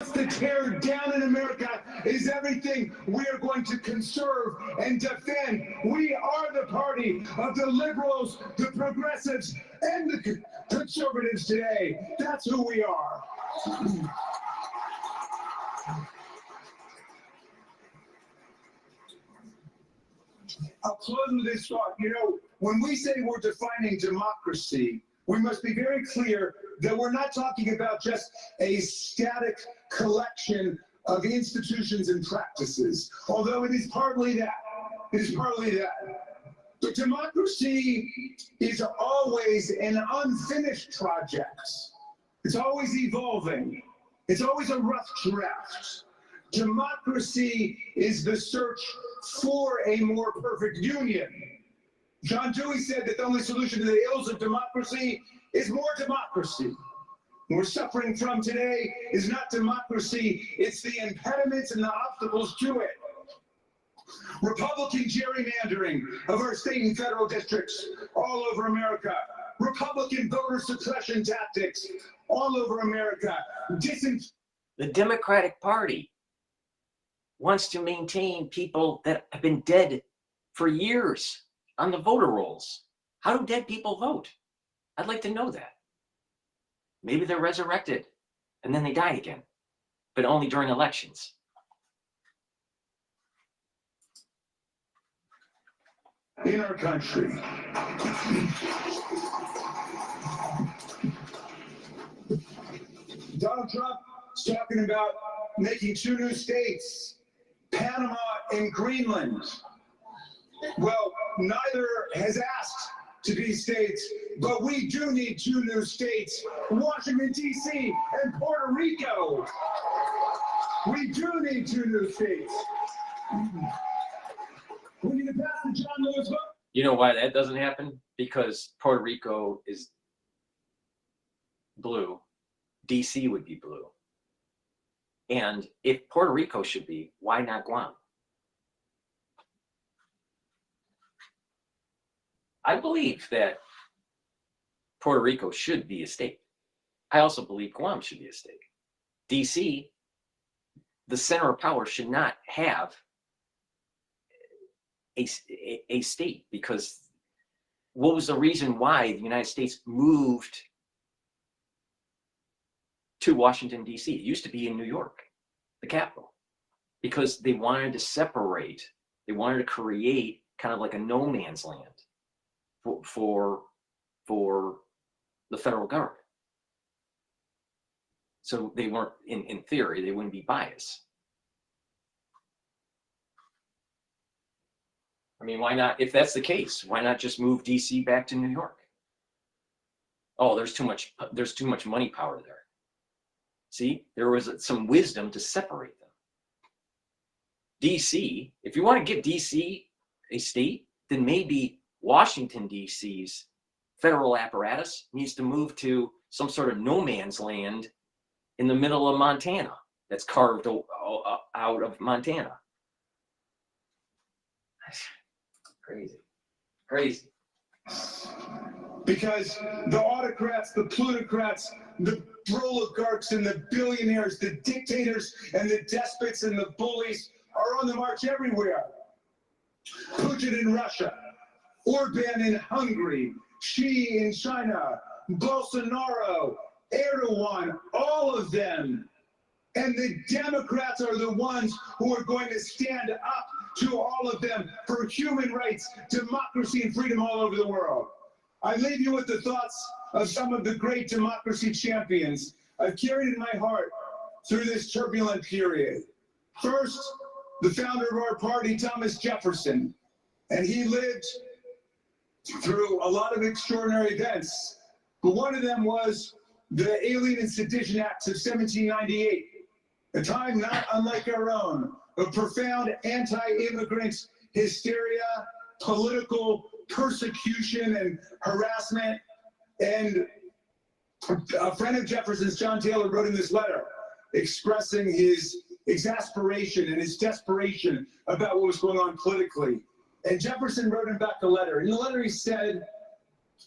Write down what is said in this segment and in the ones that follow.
To tear down in America is everything we are going to conserve and defend. We are the party of the liberals, the progressives, and the conservatives today. That's who we are. I'll close with this thought. You know, when we say we're defining democracy, we must be very clear that we're not talking about just a static collection of institutions and practices, although it is partly that. It is partly that. But democracy is always an unfinished project. It's always evolving. It's always a rough draft. Democracy is the search for a more perfect union. John Dewey said that the only solution to the ills of democracy is more democracy. What we're suffering from today is not democracy, it's the impediments and the obstacles to it. Republican gerrymandering of our state and federal districts all over America. Republican voter suppression tactics all over America. The Democratic Party wants to maintain people that have been dead for years on the voter rolls. How do dead people vote? I'd like to know that. Maybe they're resurrected and then they die again, but only during elections. In our country, Donald Trump is talking about making 2 new states, Panama and Greenland. Well, neither has asked to be states, but we do need 2 new states, Washington, D.C. and Puerto Rico. We do need 2 new states. We need to pass the John Lewis vote. You know why that doesn't happen? Because Puerto Rico is blue. D.C. would be blue. And if Puerto Rico should be, why not Guam? I believe that Puerto Rico should be a state. I also believe Guam should be a state. D.C., the center of power, should not have a state, because what was the reason why the United States moved to Washington, D.C.? It used to be in New York, the capital, because they wanted to separate, they wanted to create kind of like a no man's land for the federal government. So they weren't, in theory, they wouldn't be biased. I mean, why not, if that's the case, why not just move DC back to New York? Oh, there's too much money power there. See, there was some wisdom to separate them. DC, if you want to give DC a state, then maybe Washington, DC's federal apparatus needs to move to some sort of no man's land in the middle of Montana that's carved out of Montana. Crazy. Crazy. Because the autocrats, the plutocrats, the oligarchs and the billionaires, the dictators and the despots and the bullies are on the march everywhere. Putin in Russia, Orban in Hungary, Xi in China, Bolsonaro, Erdogan, all of them. And the Democrats are the ones who are going to stand up to all of them for human rights, democracy, and freedom all over the world. I leave you with the thoughts of some of the great democracy champions I've carried in my heart through this turbulent period. First, the founder of our party, Thomas Jefferson, and he lived through a lot of extraordinary events, but one of them was the Alien and Sedition Acts of 1798, a time not unlike our own, of profound anti-immigrant hysteria, political persecution and harassment. And a friend of Jefferson's, John Taylor, wrote in this letter expressing his exasperation and his desperation about what was going on politically. And Jefferson wrote him back a letter. In the letter he said,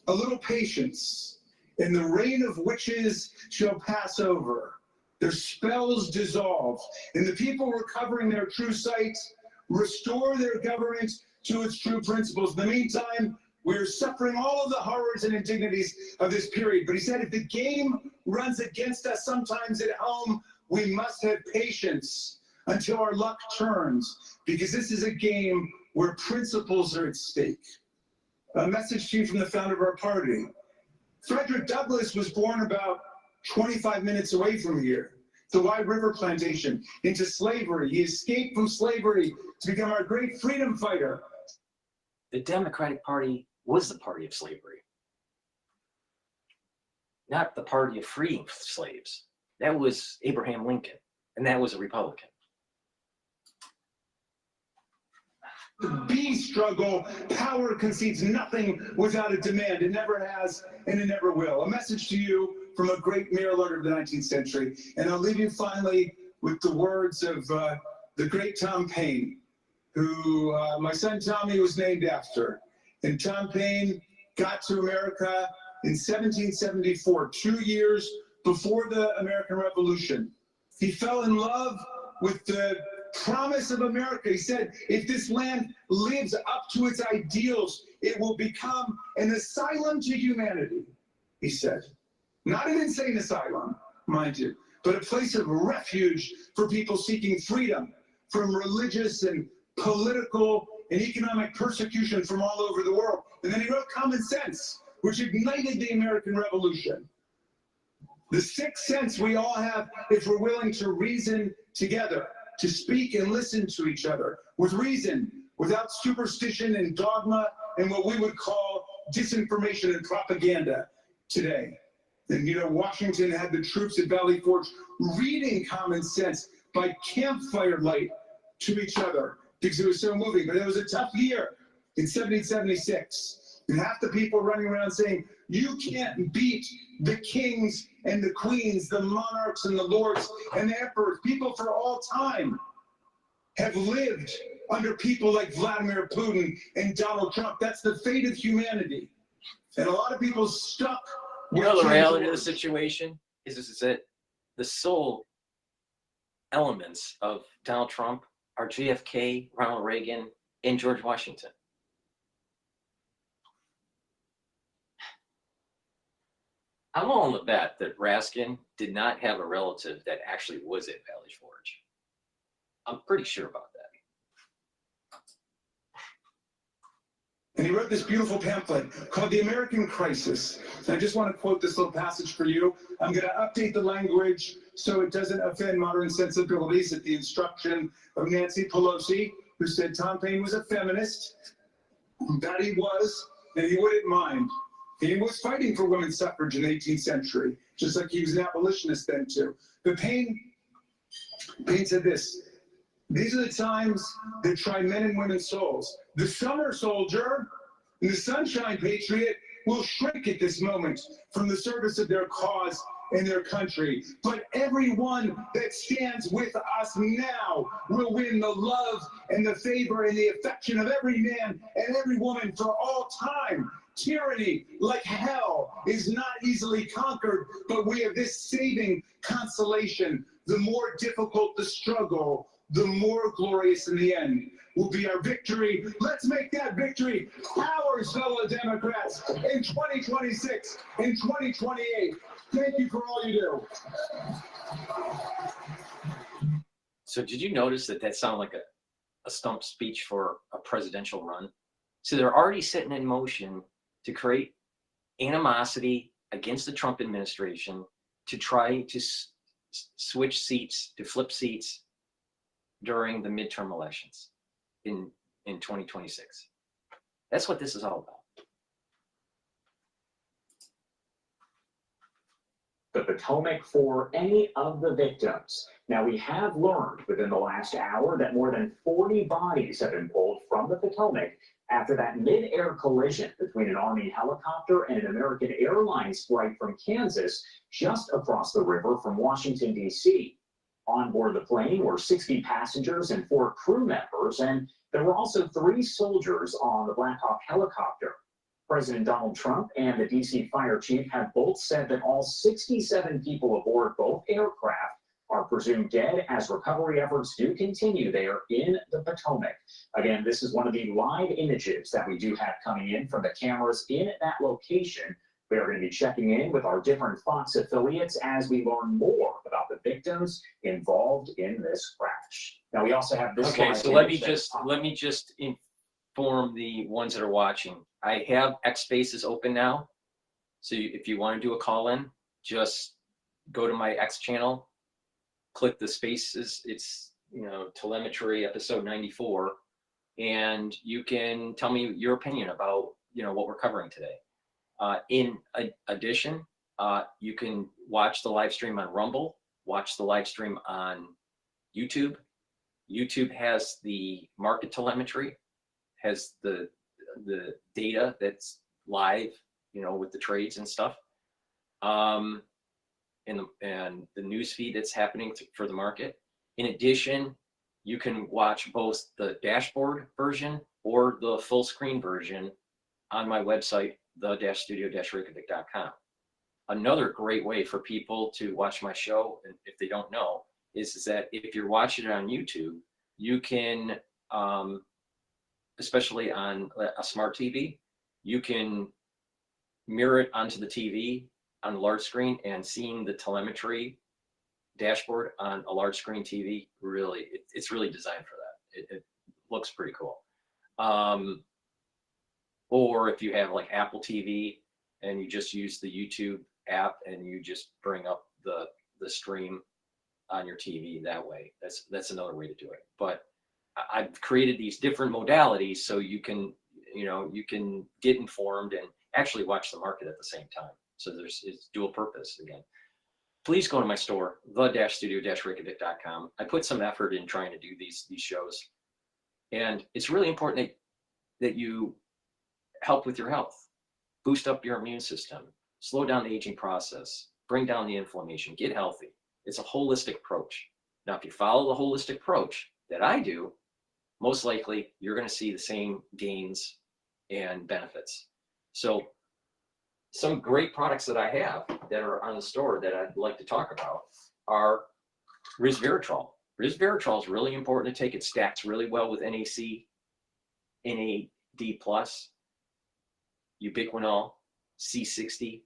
"A little patience, and the reign of witches shall pass over. their spells dissolve, and the people recovering their true sight restore their government to its true principles. In the meantime, we're suffering all of the horrors and indignities of this period. But he said, if the game runs against us sometimes at home, we must have patience until our luck turns, because this is a game where principles are at stake. A message to you from the founder of our party. Frederick Douglass was born about 25 minutes away from here, the Wide River Plantation, into slavery. He escaped from slavery to become our great freedom fighter. The Democratic Party was the party of slavery, not the party of freeing slaves. That was Abraham Lincoln, and that was a Republican. The B struggle, power concedes nothing without a demand. It never has, and it never will. A message to you from a great mayor lord of the 19th century. And I'll leave you finally with the words of the great Tom Paine, who my son Tommy was named after. And Tom Paine got to America in 1774, 2 years before the American Revolution. He fell in love with the promise of America. He said, if this land lives up to its ideals, it will become an asylum to humanity, he said. Not an insane asylum, mind you, but a place of refuge for people seeking freedom from religious and political and economic persecution from all over the world. And then he wrote Common Sense, which ignited the American Revolution. The sixth sense we all have if we're willing to reason together, to speak and listen to each other with reason, without superstition and dogma and what we would call disinformation and propaganda today. And you know, Washington had the troops at Valley Forge reading Common Sense by campfire light to each other because it was so moving. But it was a tough year in 1776. And half the people running around saying, you can't beat the kings and the queens, the monarchs and the lords and the emperors. People for all time have lived under people like Vladimir Putin and Donald Trump. That's the fate of humanity. And a lot of people stuck. You know, the reality of the situation is that the sole elements of Donald Trump are JFK, Ronald Reagan, and George Washington. I'm willing to bet that Raskin did not have a relative that actually was at Valley Forge. I'm pretty sure about that. And he wrote this beautiful pamphlet called The American Crisis. And I just want to quote this little passage for you. I'm going to update the language so it doesn't offend modern sensibilities at the instruction of Nancy Pelosi, who said Tom Paine was a feminist. That he was, and he wouldn't mind. He was fighting for women's suffrage in the 18th century, just like he was an abolitionist then too. But Paine said this: these are the times that try men and women's souls. The summer soldier and the sunshine patriot will shrink at this moment from the service of their cause and their country. But everyone that stands with us now will win the love and the favor and the affection of every man and every woman for all time. Tyranny, like hell, is not easily conquered, but we have this saving consolation. The more difficult the struggle, the more glorious in the end will be our victory. Let's make that victory ours, fellow Democrats, in 2026, in 2028. Thank you for all you do. So did you notice that that sounded like a stump speech for a presidential run? So they're already setting in motion to create animosity against the Trump administration to try to switch seats, to flip seats during the midterm elections in 2026. That's what this is all about. The Potomac for any of the victims. Now, we have learned within the last hour that more than 40 bodies have been pulled from the Potomac after that mid-air collision between an Army helicopter and an American Airlines flight from Kansas just across the river from Washington, D.C. On board the plane were 60 passengers and 4 crew members, and there were also 3 soldiers on the Black Hawk helicopter. President Donald Trump and the D.C. fire chief have both said that all 67 people aboard both aircraft are presumed dead as recovery efforts do continue there in the Potomac. Again, this is one of the live images that we do have coming in from the cameras in that location. We are going to be checking in with our different Fox affiliates as we learn more about the victims involved in this crash. Now, we also have this. Okay, so let me just inform the ones that are watching. I have X Spaces open now. So if you want to do a call in, just go to my X channel, click the spaces. It's, you know, Telemetry episode 94, and you can tell me your opinion about, you know, what we're covering today. In addition, you can watch the live stream on Rumble, watch the live stream on YouTube. YouTube has the market telemetry, has the data that's live, you know, with the trades and stuff, and the news feed that's happening for the market. In addition, you can watch both the dashboard version or the full screen version on my website, the-studio-reykjavik.com. Another great way for people to watch my show, and if they don't know, is that if you're watching it on YouTube, you can, especially on a smart TV, you can mirror it onto the TV on a large screen, and seeing the telemetry dashboard on a large screen TV, really, it's really designed for that. It looks pretty cool. Or if you have like Apple TV and you just use the YouTube app and you just bring up the stream on your TV that way, that's another way to do it. But I've created these different modalities so you can, you know, you can get informed and actually watch the market at the same time. So it's dual purpose again. Please go to my store, the-studio-reykjavik.com. I put some effort in trying to do these shows, and it's really important that you help with your health, boost up your immune system, slow down the aging process, bring down the inflammation, get healthy. It's a holistic approach. Now, if you follow the holistic approach that I do, most likely you're going to see the same gains and benefits. So some great products that I have that are on the store that I'd like to talk about are resveratrol. Resveratrol is really important to take. It stacks really well with NAC, NAD+, ubiquinol, C60.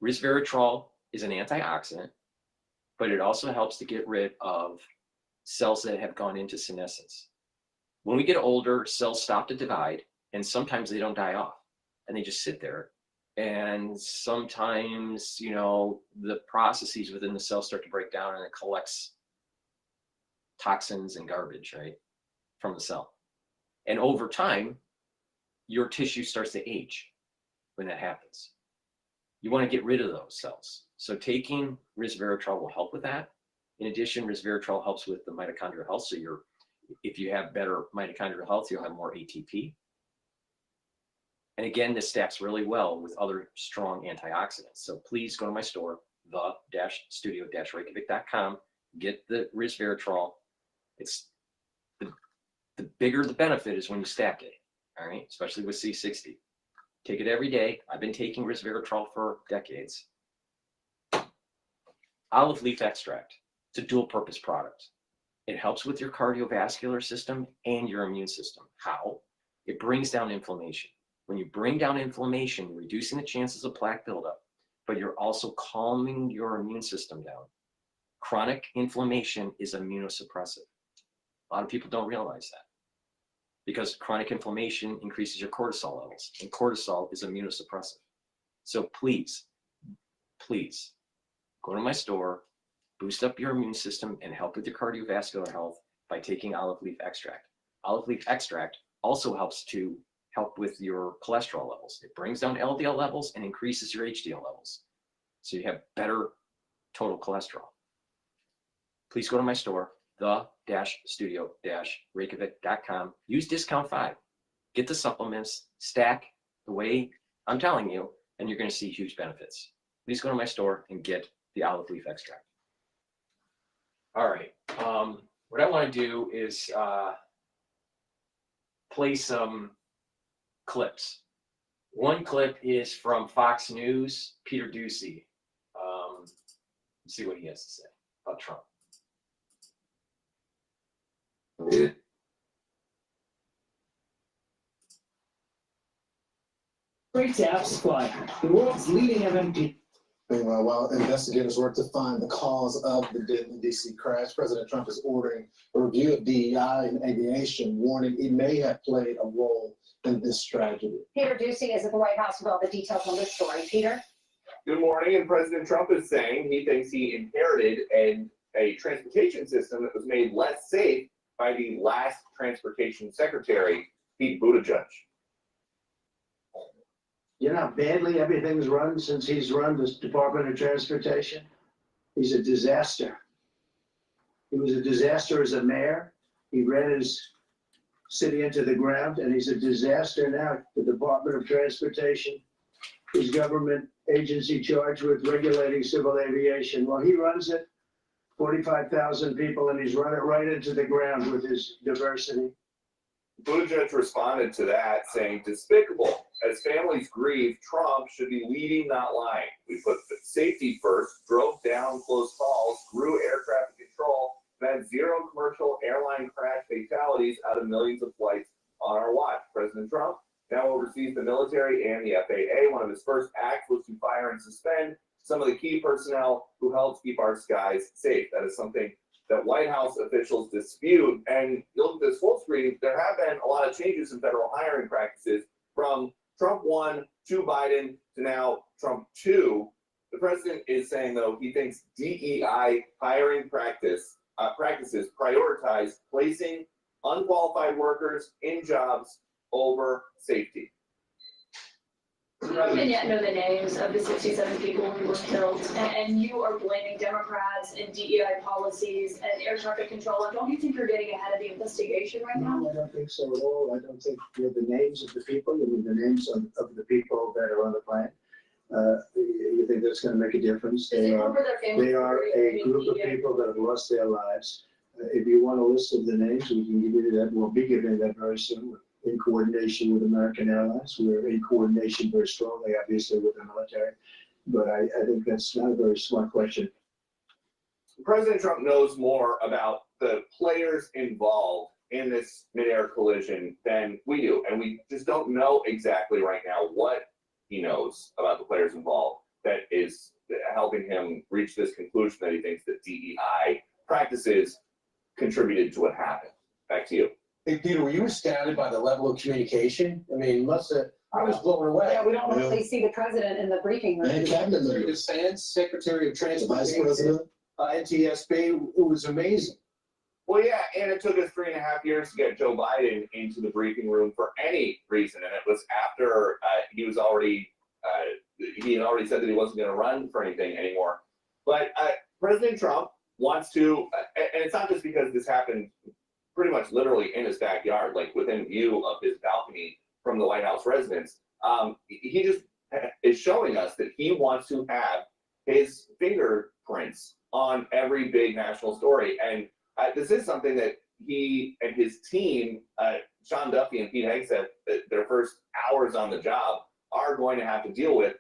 Resveratrol is an antioxidant, but it also helps to get rid of cells that have gone into senescence. When we get older, cells stop to divide, and sometimes they don't die off, and they just sit there. And sometimes, you know, the processes within the cell start to break down, and it collects toxins and garbage, right, from the cell. And over time, your tissue starts to age when that happens. You want to get rid of those cells. So taking resveratrol will help with that. In addition, resveratrol helps with the mitochondrial health. So if you have better mitochondrial health, you'll have more ATP. And again, this stacks really well with other strong antioxidants. So please go to my store, the-studio-reykjavik.com, get the resveratrol. It's the bigger the benefit is when you stack it, all right? Especially with C60. Take it every day. I've been taking resveratrol for decades. Olive leaf extract. It's a dual purpose product. It helps with your cardiovascular system and your immune system. How? It brings down inflammation. When you bring down inflammation, you're reducing the chances of plaque buildup, but you're also calming your immune system down. Chronic inflammation is immunosuppressive. A lot of people don't realize that, because chronic inflammation increases your cortisol levels, and cortisol is immunosuppressive. So please, please go to my store, boost up your immune system, and help with your cardiovascular health by taking olive leaf extract. Olive leaf extract also helps to help with your cholesterol levels. It brings down LDL levels and increases your HDL levels. So you have better total cholesterol. Please go to my store, the-studio-reykjavik.com. Use discount 5. Get the supplements, stack the way I'm telling you, and you're going to see huge benefits. Please go to my store and get the olive leaf extract. All right. What I want to do is play some clips. One clip is from Fox News, Peter Ducey. Let's see what he has to say about Trump. Great Tariffs Squad, the world's leading MMP. Meanwhile, while investigators work to find the cause of the deadly DC crash, President Trump is ordering a review of DEI in aviation, warning it may have played a role in this tragedy. Peter Ducey is at the White House with all the details on this story. Peter? Good morning, and President Trump is saying he thinks he inherited a transportation system that was made less safe by the last transportation secretary, Pete Buttigieg. You know how badly everything's run since he's run this Department of Transportation? He's a disaster. He was a disaster as a mayor. He ran his city into the ground, and he's a disaster now. The Department of Transportation, his government agency charged with regulating civil aviation. Well, he runs it, 45,000 people, and he's run it right into the ground with his diversity. Buttigieg responded to that, saying, "Despicable. As families grieve, Trump should be leading, not lying. We put safety first, drove down close calls, grew air traffic control, and had zero commercial airline crash fatalities out of millions of flights on our watch." President Trump now oversees the military and the FAA. One of his first acts was to fire and suspend some of the key personnel who helped keep our skies safe. That is something that White House officials dispute. And you look at this full screen, there have been a lot of changes in federal hiring practices from Trump 1 to Biden to now Trump 2. The president is saying, though, he thinks DEI hiring practices prioritize placing unqualified workers in jobs over safety. We don't even yet know the names of the 67 people who were killed, and you are blaming Democrats and DEI policies and air traffic control. And don't you think you're getting ahead of the investigation right now? No, I don't think so at all. I don't think you have the names of the people, you have the names of the people that are on the plane. You think that's going to make a difference? They are a group of people that have lost their lives. If you want a list of the names, we can give you that. We'll be giving that very soon. In coordination with American Airlines. We're in coordination very strongly, obviously, with the military. But I think that's not a very smart question. President Trump knows more about the players involved in this mid-air collision than we do. And we just don't know exactly right now what he knows about the players involved that is helping him reach this conclusion that he thinks that DEI practices contributed to what happened. Back to you. Hey, Peter, were you astounded by the level of communication? I mean, I was blown away. Yeah, we don't really see the president in the briefing room. And cabinet Secretary of members, Defense, Secretary of the Transportation, Vice President. NTSB, it was amazing. Well, yeah, and it took us 3.5 years to get Joe Biden into the briefing room for any reason, and it was after he had already said that he wasn't going to run for anything anymore. But President Trump wants to, and it's not just because this happened pretty much literally in his backyard, like within view of his balcony from the White House residence. He just is showing us that he wants to have his fingerprints on every big national story. And this is something that he and his team, Sean Duffy and Pete Hegseth, their first hours on the job, are going to have to deal with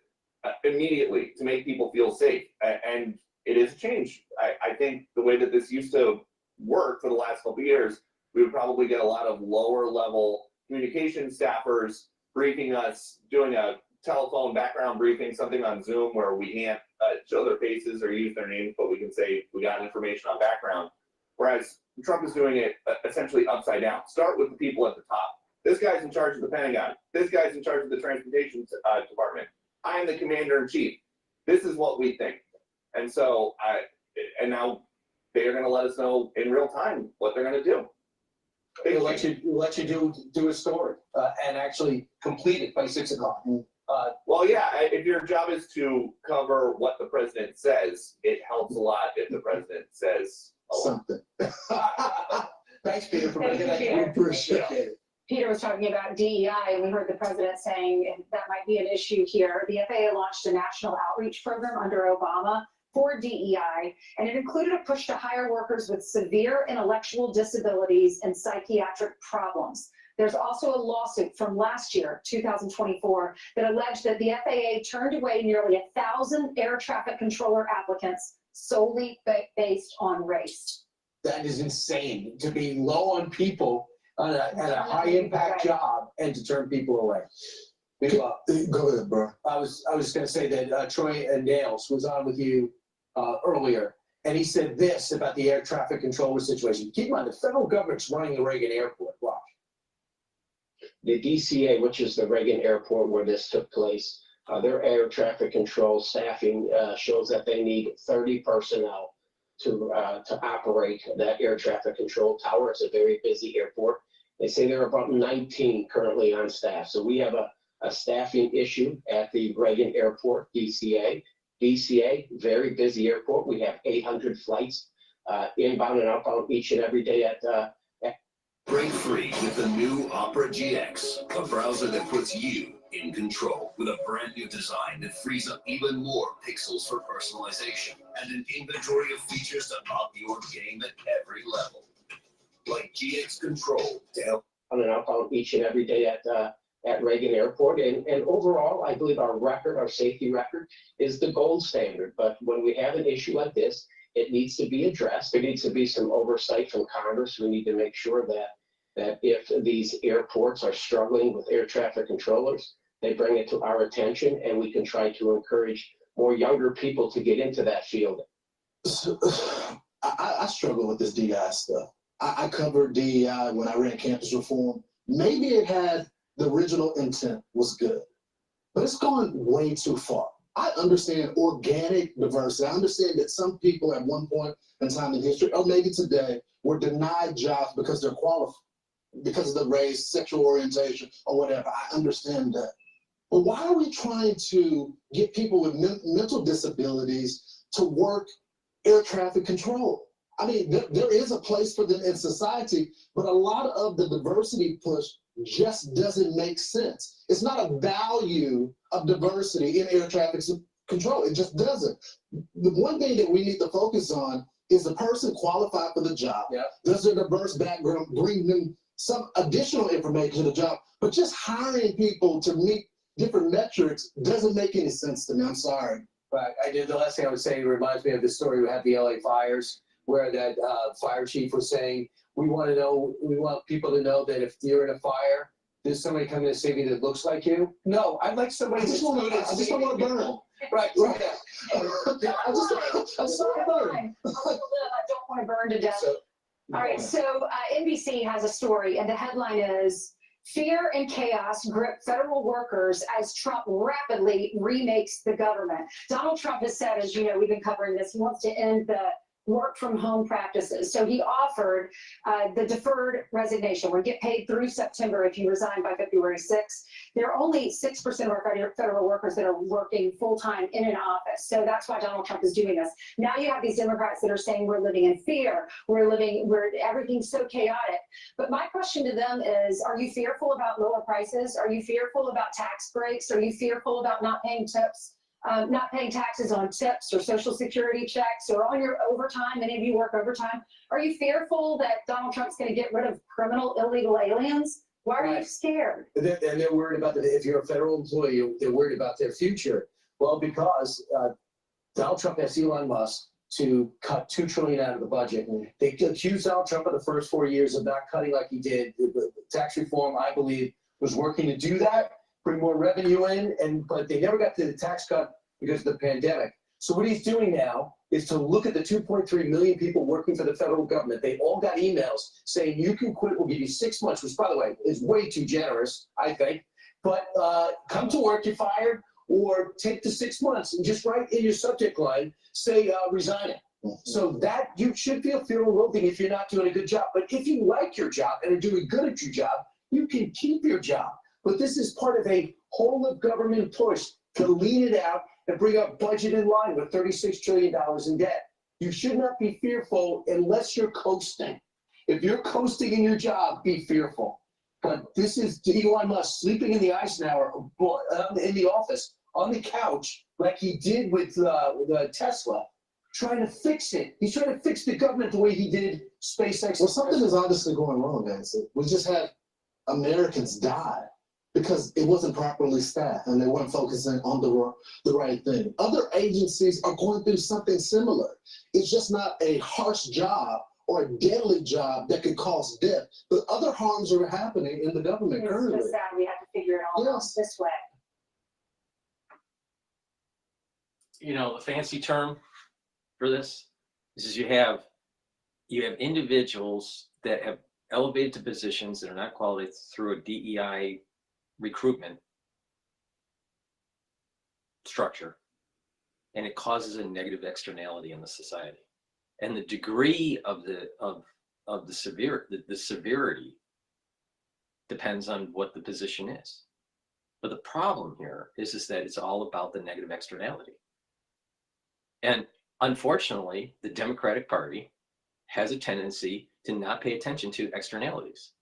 immediately to make people feel safe. And it is a change. I think the way that this used to work for the last couple of years, we would probably get a lot of lower level communication staffers briefing us, doing a telephone background briefing, something on Zoom where we can't show their faces or use their names, but we can say we got information on background. Whereas Trump is doing it essentially upside down. Start with the people at the top. This guy's in charge of the Pentagon. This guy's in charge of the Transportation Department. I am the commander in chief. This is what we think. And so, and now they are going to let us know in real time what they're going to do. We'll let you do a story and actually complete it by 6 o'clock. Well, yeah, if your job is to cover what the president says, it helps a lot if the president says a lot. Something. Thanks, Peter, for bringing that. Thank you, We Peter. appreciate it. Peter was talking about DEI, and we heard the president saying that might be an issue here. The FAA launched a national outreach program under Obama for DEI, and it included a push to hire workers with severe intellectual disabilities and psychiatric problems. There's also a lawsuit from last year, 2024, that alleged that the FAA turned away nearly 1,000 air traffic controller applicants solely based on race. That is insane, to be low on people at a high impact job and to turn people away. Go ahead, bro. I was just gonna say that Troy Nails was on with you earlier, and he said this about the air traffic controller situation. Keep in mind, the federal government's running the Reagan Airport. Watch. The DCA, which is the Reagan Airport where this took place, their air traffic control staffing shows that they need 30 personnel to operate that air traffic control tower. It's a very busy airport. They say there are about 19 currently on staff. So we have a staffing issue at the Reagan Airport, DCA. DCA, very busy airport. We have 800 flights inbound and outbound each and every day at Break free with the new Opera GX, a browser that puts you in control with a brand new design that frees up even more pixels for personalization and an inventory of features to up your game at every level. Like GX Control to help on and outbound each and every day at Reagan Airport. And overall, I believe our record, our safety record, is the gold standard. But when we have an issue like this, it needs to be addressed. There needs to be some oversight from Congress. We need to make sure that if these airports are struggling with air traffic controllers, they bring it to our attention, and we can try to encourage more younger people to get into that field. So, I struggle with this DEI stuff. I covered DEI when I ran campus reform. Maybe it had the original intent was good, but it's gone way too far. I understand organic diversity. I understand that some people at one point in time in history, or maybe today, were denied jobs because they're qualified, because of the race, sexual orientation, or whatever. I understand that. But why are we trying to get people with mental disabilities to work air traffic control? I mean, there is a place for them in society, but a lot of the diversity push just doesn't make sense. It's not a value of diversity in air traffic control. It just doesn't. The one thing that we need to focus on is the person qualified for the job. Yeah. Does their diverse background bring them some additional information to the job? But just hiring people to meet different metrics doesn't make any sense to me. I'm sorry. But the last thing I would say reminds me of the story we had the LA fires, where that fire chief was saying, we want people to know that if you're in a fire, there's somebody coming to save you that looks like you. No, I'd like somebody I just don't want to burn. Right. Right. Yeah. I just don't want to burn. I don't want to burn to death. So, All right, so NBC has a story, and the headline is, "Fear and chaos grip federal workers as Trump rapidly remakes the government." Donald Trump has said, as you know, we've been covering this, he wants to end the work from home practices. So he offered the deferred resignation, where you get paid through September if you resign by February 6th. There are only 6% of our federal workers that are working full-time in an office. So that's why Donald Trump is doing this. Now you have these Democrats that are saying we're living in fear, where everything's so chaotic. But my question to them is, are you fearful about lower prices? Are you fearful about tax breaks? Are you fearful about not paying tips? Not paying taxes on tips or Social Security checks or on your overtime? Many of you work overtime. Are you fearful that Donald Trump's going to get rid of criminal illegal aliens? Why are you scared? And they're worried about if you're a federal employee, they're worried about their future. Well, because Donald Trump asked Elon Musk to cut $2 trillion out of the budget. They accused Donald Trump of the first 4 years of not cutting like he did. The tax reform, I believe, was working to do that, bring more revenue in, but they never got to the tax cut because of the pandemic. So what he's doing now is to look at the 2.3 million people working for the federal government. They all got emails saying you can quit, we'll give you 6 months, which, by the way, is way too generous, I think. But come to work, you're fired, or take the 6 months and just write in your subject line, say resigning. So that you should feel fear and loathing if you're not doing a good job. But if you like your job and are doing good at your job, you can keep your job. But this is part of a whole of government push to lean it out and bring our budget in line with $36 trillion in debt. You should not be fearful unless you're coasting. If you're coasting in your job, be fearful. But this is Elon Musk sleeping in the Eisenhower in the office on the couch like he did with Tesla, trying to fix it. He's trying to fix the government the way he did SpaceX. Well, something is obviously going wrong, Nancy. We just had Americans die because it wasn't properly staffed and they weren't focusing on the right thing. Other agencies are going through something similar. It's just not a harsh job or a deadly job that could cause death. But other harms are happening in the government It's currently. just that we have to figure it all out Yes. this way. You know, the fancy term for this is you have individuals that have elevated to positions that are not qualified through a DEI recruitment structure, and it causes a negative externality in the society. And the degree of the severity depends on what the position is. But the problem here is that it's all about the negative externality. And unfortunately, the Democratic Party has a tendency to not pay attention to externalities,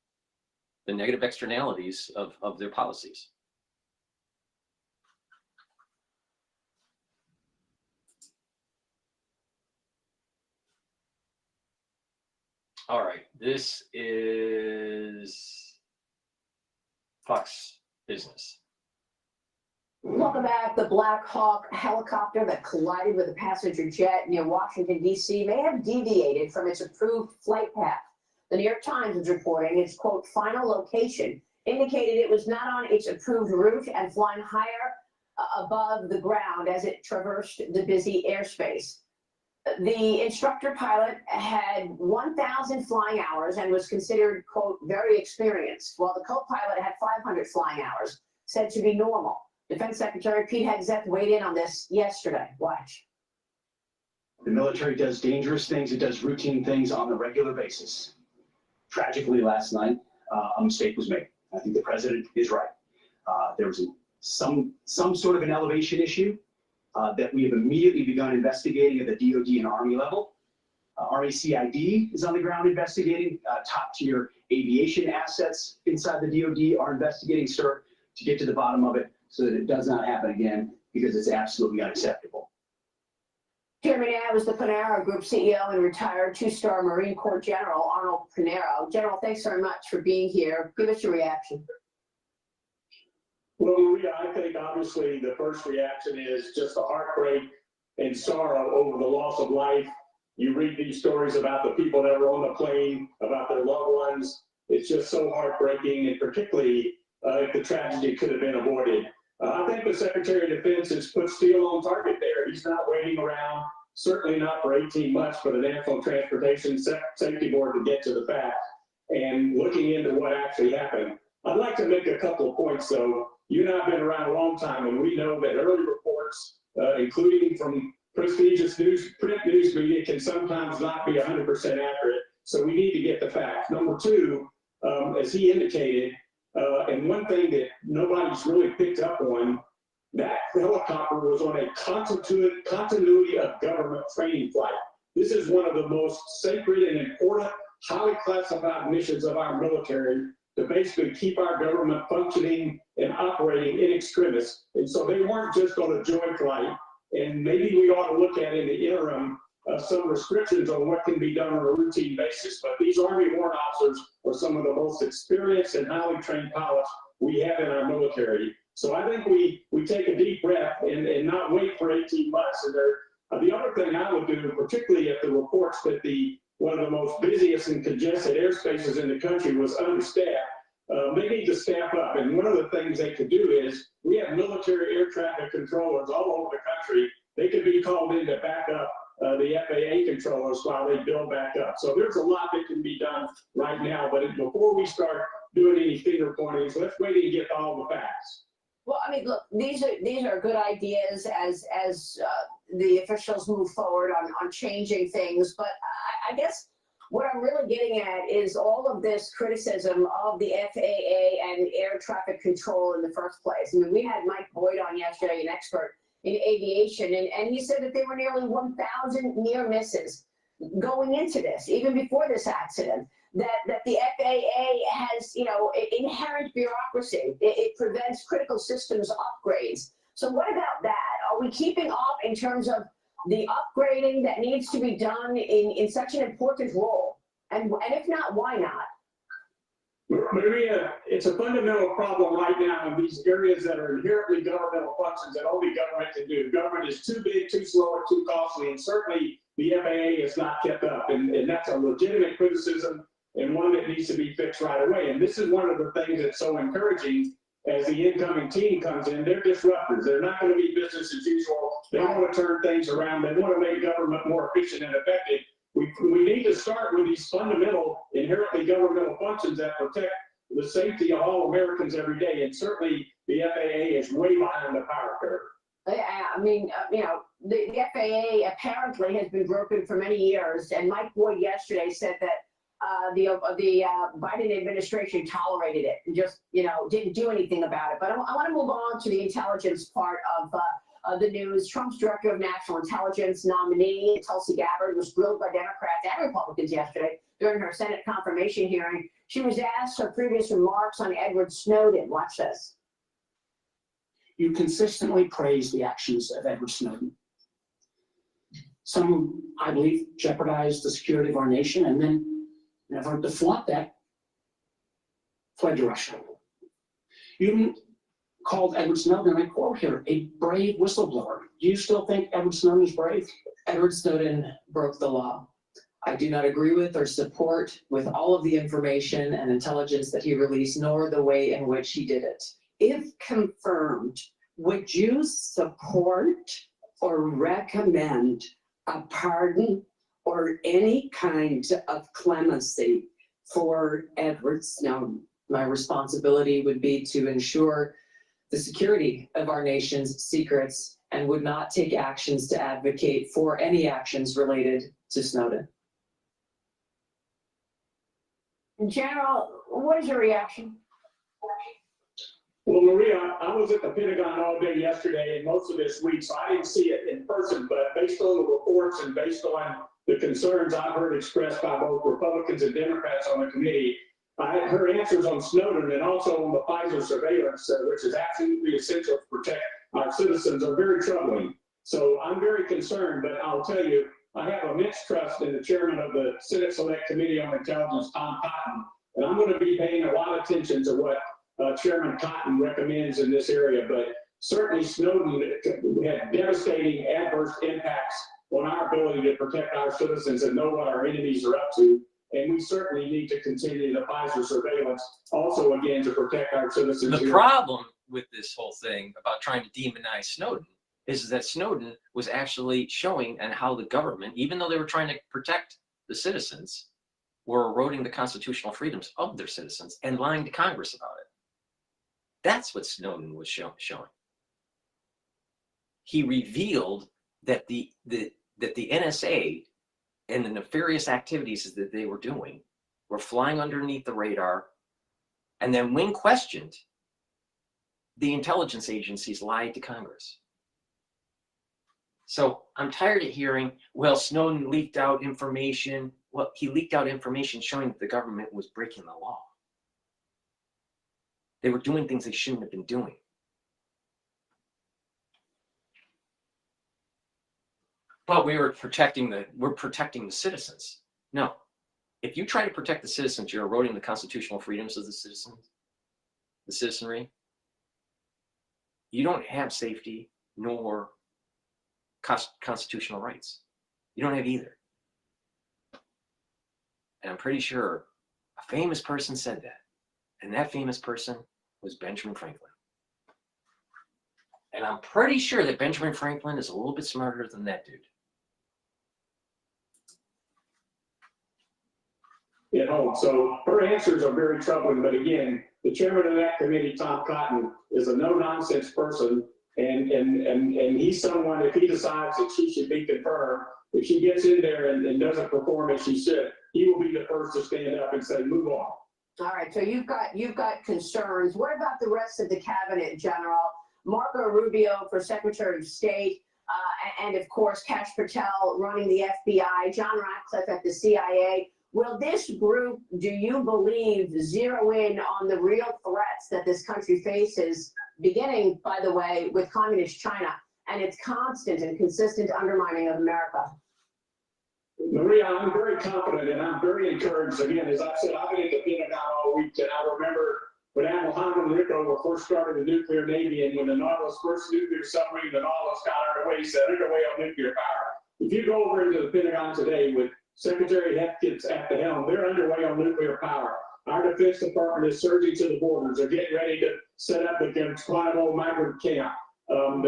the negative externalities of their policies. All right, this is Fox Business. Welcome back. The Black Hawk helicopter that collided with a passenger jet near Washington, D.C. may have deviated from its approved flight path. The New York Times is reporting its, quote, final location indicated it was not on its approved route and flying higher above the ground as it traversed the busy airspace. The instructor pilot had 1,000 flying hours and was considered, quote, very experienced, while the co-pilot had 500 flying hours, said to be normal. Defense Secretary Pete Hegseth weighed in on this yesterday. Watch. The military does dangerous things. It does routine things on a regular basis. Tragically, last night, a mistake was made. I think the president is right. There was some sort of an elevation issue that we have immediately begun investigating at the DoD and Army level. RACID is on the ground investigating. Top-tier aviation assets inside the DoD are investigating, sir, to get to the bottom of it so that it does not happen again, because it's absolutely unacceptable. Here now is the Panero Group CEO and retired two-star Marine Corps General Arnold Panero. General, thanks very much for being here. Give us your reaction. Well, Maria, I think obviously the first reaction is just the heartbreak and sorrow over the loss of life. You read these stories about the people that were on the plane, about their loved ones. It's just so heartbreaking, and particularly if the tragedy could have been avoided. I think the Secretary of Defense has put steel on target there. He's not waiting around, certainly not for 18 months for the National Transportation Safety Board to get to the facts and looking into what actually happened. I'd like to make a couple of points, though. You and I have been around a long time, and we know that early reports, including from prestigious print news media, can sometimes not be 100% accurate. So we need to get the facts. Number two, as he indicated, and one thing that nobody's really picked up on, that helicopter was on a continuity of government training flight. This is one of the most sacred and important, highly classified missions of our military, to basically keep our government functioning and operating in extremis. And so they weren't just on a joint flight. And maybe we ought to look at in the interim some restrictions on what can be done on a routine basis. But these Army warrant officers are some of the most experienced and highly trained pilots we have in our military. So I think we take a deep breath and not wait for 18 months. And the other thing I would do, particularly if the reports that one of the most busiest and congested airspaces in the country was understaffed, they need to staff up. And one of the things they could do is, we have military air traffic controllers all over the country. They could be called in to back up the FAA controllers while they build back up. So there's a lot that can be done right now. But before we start doing any finger pointings, let's wait and get all the facts. Well, I mean, look, these are good ideas as the officials move forward on changing things. But I guess what I'm really getting at is all of this criticism of the FAA and air traffic control in the first place. I mean, we had Mike Boyd on yesterday, an expert in aviation, and he said that there were nearly 1,000 near misses going into this, even before this accident. That the FAA has, inherent bureaucracy. It prevents critical systems upgrades. So what about that? Are we keeping up in terms of the upgrading that needs to be done in such an important role? And if not, why not? Maria, it's a fundamental problem right now in these areas that are inherently governmental functions that only government can do. Government is too big, too slow, and too costly, and certainly the FAA is not kept up. And that's a legitimate criticism and one that needs to be fixed right away. And this is one of the things that's so encouraging as the incoming team comes in. They're disruptors. They're not going to be business as usual. They want to turn things around. They want to make government more efficient and effective. We need to start with these fundamental, inherently governmental functions that protect the safety of all Americans every day. And certainly the FAA is way behind the power curve. I mean, you know, the FAA apparently has been broken for many years. And Mike Boyd yesterday said that the Biden administration tolerated it and just, you know, didn't do anything about it. But I want to move on to the intelligence part of the news. Trump's director of national intelligence nominee, Tulsi Gabbard, was grilled by Democrats and Republicans yesterday during her Senate confirmation hearing. She was asked her previous remarks on Edward Snowden. Watch this. You consistently praise the actions of Edward Snowden. Some who, I believe, jeopardized the security of our nation and then, never to flaunt that, fled to Russia. You even called Edward Snowden, I quote here, a brave whistleblower. Do you still think Edward Snowden is brave? Edward Snowden broke the law. I do not agree with or support with all of the information and intelligence that he released, nor the way in which he did it. If confirmed, would you support or recommend a pardon or any kind of clemency for Edward Snowden? My responsibility would be to ensure the security of our nation's secrets and would not take actions to advocate for any actions related to Snowden. General, what is your reaction? Well, Maria, I was at the Pentagon all day yesterday and most of this week, so I didn't see it in person, but based on the reports and based on the concerns I've heard expressed by both Republicans and Democrats on the committee, her answers on Snowden and also on the Pfizer surveillance, which is absolutely essential to protect our citizens, are very troubling. So I'm very concerned, but I'll tell you, I have immense trust in the chairman of the Senate Select Committee on Intelligence, Tom Cotton, and I'm going to be paying a lot of attention to what Chairman Cotton recommends in this area. But certainly Snowden had devastating adverse impacts on our ability to protect our citizens and know what our enemies are up to. And we certainly need to continue the Pfizer surveillance also, again, to protect our citizens. The problem with this whole thing about trying to demonize Snowden is that Snowden was actually showing and how the government, even though they were trying to protect the citizens, were eroding the constitutional freedoms of their citizens and lying to Congress about it. That's what Snowden was showing. He revealed that the NSA and the nefarious activities that they were doing were flying underneath the radar. And then when questioned, the intelligence agencies lied to Congress. So I'm tired of hearing, well, Snowden leaked out information. Well, he leaked out information showing that the government was breaking the law. They were doing things they shouldn't have been doing. But we're protecting the citizens. No. If you try to protect the citizens, you're eroding the constitutional freedoms of the citizens, the citizenry. You don't have safety nor constitutional rights. You don't have either. And I'm pretty sure a famous person said that. And that famous person was Benjamin Franklin. And I'm pretty sure that Benjamin Franklin is a little bit smarter than that dude. At home. So her answers are very troubling. But again, the chairman of that committee, Tom Cotton, is a no-nonsense person. And he's someone, if he decides that she should be confirmed, if she gets in there and doesn't perform as she should, he will be the first to stand up and say, move on. All right, so you've got concerns. What about the rest of the cabinet, General? Marco Rubio for Secretary of State, and of course, Kash Patel running the FBI, John Ratcliffe at the CIA. Will this group, do you believe, zero in on the real threats that this country faces, beginning, by the way, with communist China and its constant and consistent undermining of America? Maria, I'm very confident and I'm very encouraged. Again, as I said, I've been at the Pentagon all week, and I remember when Admiral Hyman Rickover first started the nuclear Navy, and when the Nautilus, first nuclear submarine, the Nautilus got underway, he said, underway on nuclear power. If you go over into the Pentagon today with Secretary Hepkins at the helm, they're underway on nuclear power. Our Defense Department is surging to the borders. They're getting ready to set up the Guantanamo migrant camp. All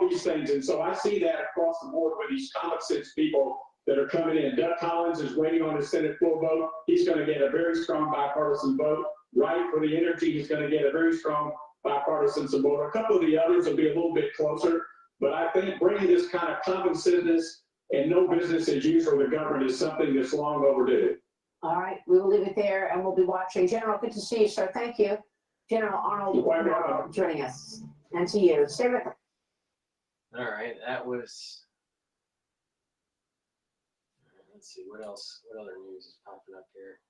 these things. And so I see that across the board with these common sense people that are coming in. Doug Collins is waiting on his Senate full vote. He's going to get a very strong bipartisan vote. Wright for the energy, he's going to get a very strong bipartisan support. A couple of the others will be a little bit closer. But I think bringing this kind of common sense and no business as usual to government is something that's long overdue. All right, we will leave it there and we'll be watching. General, good to see you, sir. Thank you. General Arnold joining us. And to you. Stay with us. All right, that was. Let's see, what else? What other news is popping up here?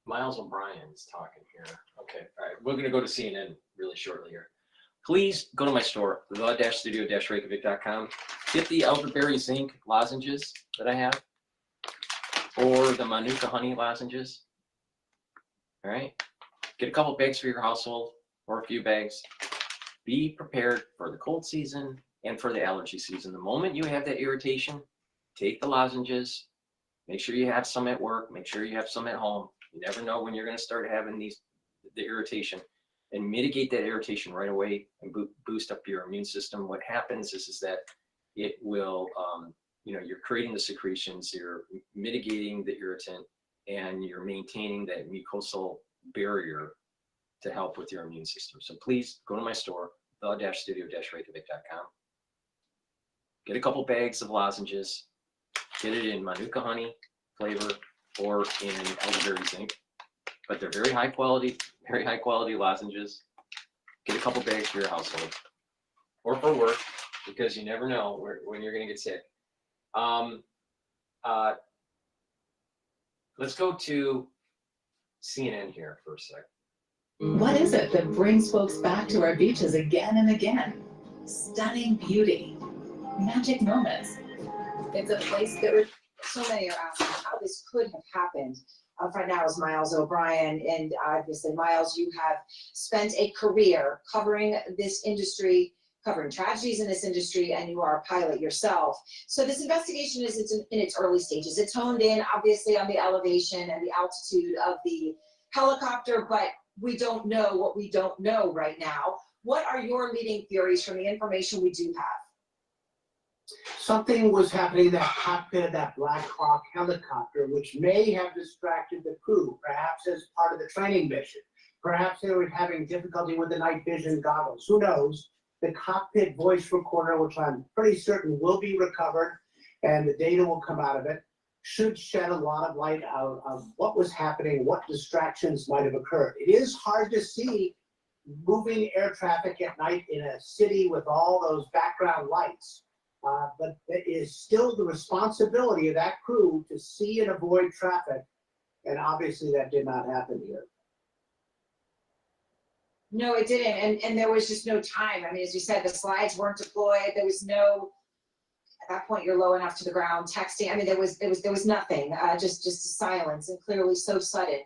Miles O'Brien's talking here. Okay, all right, we're going to go to CNN really shortly here. Please go to my store, the-studio-reykjavik.com. Get the elderberry zinc lozenges that I have, or the manuka honey lozenges. All right, get a couple bags for your household, or a few bags. Be prepared for the cold season and for the allergy season. The moment you have that irritation, take the lozenges. Make sure you have some at work. Make sure you have some at home. You never know when you're going to start having the irritation, and mitigate that irritation right away and boost up your immune system. What happens is that it will, you're creating the secretions, you're mitigating the irritant, and you're maintaining that mucosal barrier to help with your immune system. So please go to my store, the-studio-reykjavik.com. Get a couple bags of lozenges. Get it in manuka honey flavor or in elderberry zinc, but they're very high quality lozenges. Get a couple bags for your household or for work, because you never know when you're going to get sick. Let's go to CNN here for a sec. What is it that brings folks back to our beaches again and again? Stunning beauty, magic moments. It's a place that so many are asking how this could have happened. Right now is Miles O'Brien, and obviously, Miles, you have spent a career covering this industry, covering tragedies in this industry, and you are a pilot yourself. So this investigation is in its early stages. It's honed in, obviously, on the elevation and the altitude of the helicopter, but we don't know what we don't know right now. What are your leading theories from the information we do have? Something was happening in that cockpit of that Black Hawk helicopter, which may have distracted the crew, perhaps as part of the training mission. Perhaps they were having difficulty with the night vision goggles. Who knows? The cockpit voice recorder, which I'm pretty certain will be recovered, and the data will come out of it, should shed a lot of light out of what was happening, what distractions might have occurred. It is hard to see moving air traffic at night in a city with all those background lights. But it is still the responsibility of that crew to see and avoid traffic, and obviously that did not happen here. No, it didn't, and there was just no time. I mean, as you said, the slides weren't deployed. There was no, at that point, you're low enough to the ground, texting. I mean, there was nothing, just silence, and clearly so sudden.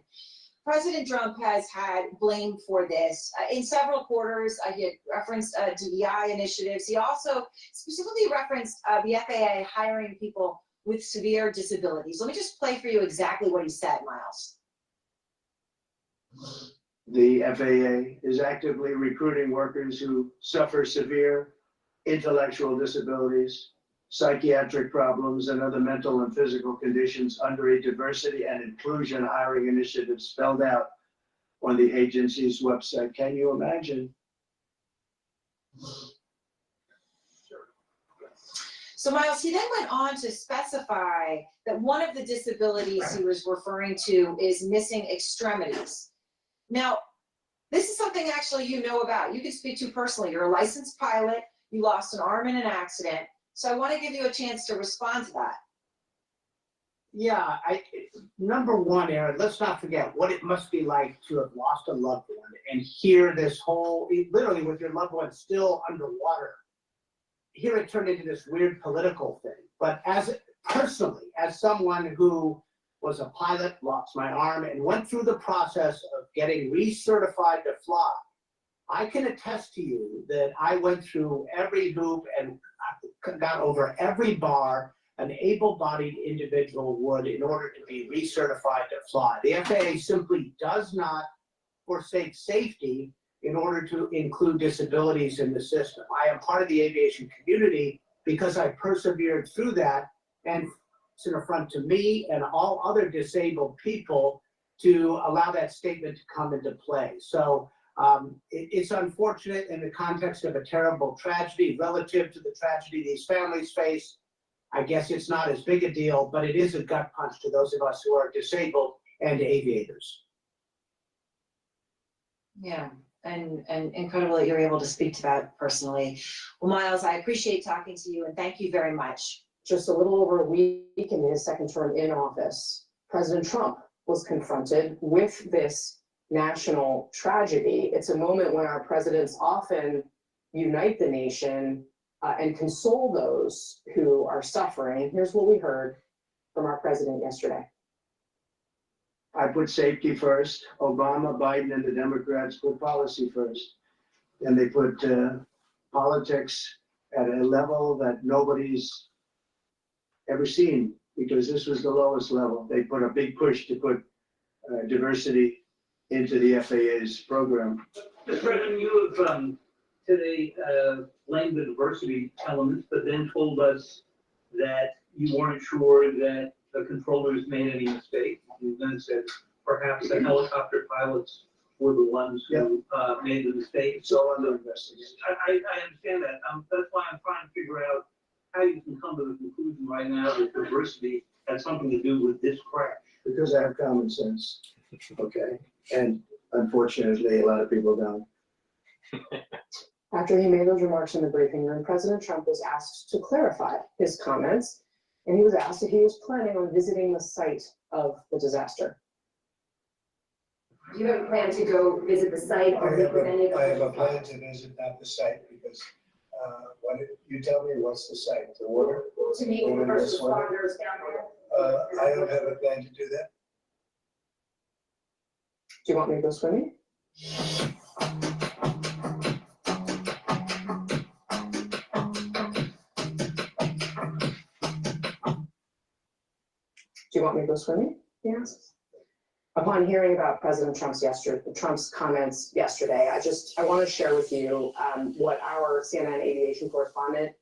President Trump has had blame for this in several quarters. He had referenced DEI initiatives. He also specifically referenced the FAA hiring people with severe disabilities. Let me just play for you exactly what he said, Miles. The FAA is actively recruiting workers who suffer severe intellectual disabilities, psychiatric problems, and other mental and physical conditions under a diversity and inclusion hiring initiative spelled out on the agency's website. Can you imagine? So Miles, he then went on to specify that one of the disabilities he was referring to is missing extremities. Now, this is something actually you know about. You can speak to personally. You're a licensed pilot. You lost an arm in an accident. So I want to give you a chance to respond to that. Yeah, number one, Aaron, let's not forget what it must be like to have lost a loved one and hear this whole, literally with your loved one still underwater. Here it turned into this weird political thing. But personally, as someone who was a pilot, lost my arm, and went through the process of getting recertified to fly, I can attest to you that I went through every hoop and got over every bar an able-bodied individual would in order to be recertified to fly. The FAA simply does not forsake safety in order to include disabilities in the system. I am part of the aviation community because I persevered through that, and it's an affront to me and all other disabled people to allow that statement to come into play. So it's unfortunate in the context of a terrible tragedy relative to the tragedy these families face. I guess it's not as big a deal, but it is a gut punch to those of us who are disabled and aviators. Yeah, and incredible that you're able to speak to that personally. Well, Miles, I appreciate talking to you and thank you very much. Just a little over a week in his second term in office, President Trump was confronted with this national tragedy. It's a moment when our presidents often unite the nation and console those who are suffering. Here's what we heard from our president yesterday. I put safety first. Obama, Biden, and the Democrats put policy first. And they put politics at a level that nobody's ever seen, because this was the lowest level. They put a big push to put diversity into the FAA's program. Mr. President, you have today blamed the diversity elements, but then told us that you weren't sure that the controllers made any mistake. You then said perhaps the helicopter pilots were the ones who made the mistake. So under investigation. I understand that. That's why I'm trying to figure out how you can come to the conclusion right now that diversity has something to do with this crash. Because I have common sense, okay? And unfortunately, a lot of people don't. After he made those remarks in the briefing room, President Trump was asked to clarify his comments, and he was asked if he was planning on visiting the site of the disaster. Do you have a plan to go visit the site or meet with any of the I have a plan to visit not the site because you tell me what's the site, the water? To meet with the first responders down there? I don't have a plan to do that. Do you want me to go swimming? Do you want me to go swimming? He asks. Upon hearing about President Trump's comments yesterday, I want to share with you what our CNN aviation correspondent,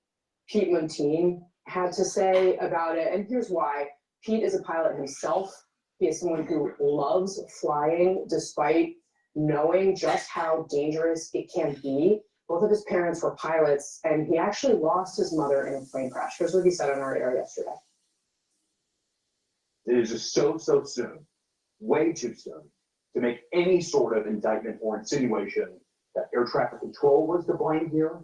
Pete Montine, had to say about it. And here's why. Pete is a pilot himself. He is someone who loves flying despite knowing just how dangerous it can be. Both of his parents were pilots, and he actually lost his mother in a plane crash. Here's what he said on our air yesterday. It is just so soon, way too soon, to make any sort of indictment or insinuation that air traffic control was to blame here,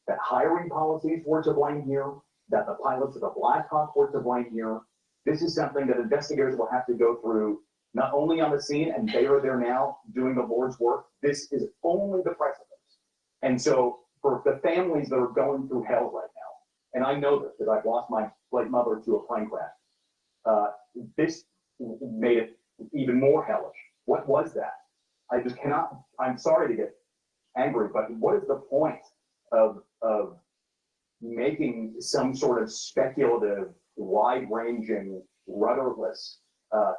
that hiring policies were to blame here, that the pilots of the Black Hawk were to blame here. This is something that investigators will have to go through, not only on the scene, and they are there now doing the Lord's work. This is only the precedent. And so for the families that are going through hell right now, and I know this because I've lost my late mother to a plane crash, this made it even more hellish. What was that? I just cannot, I'm sorry to get angry, but what is the point of making some sort of speculative, wide-ranging, rudderless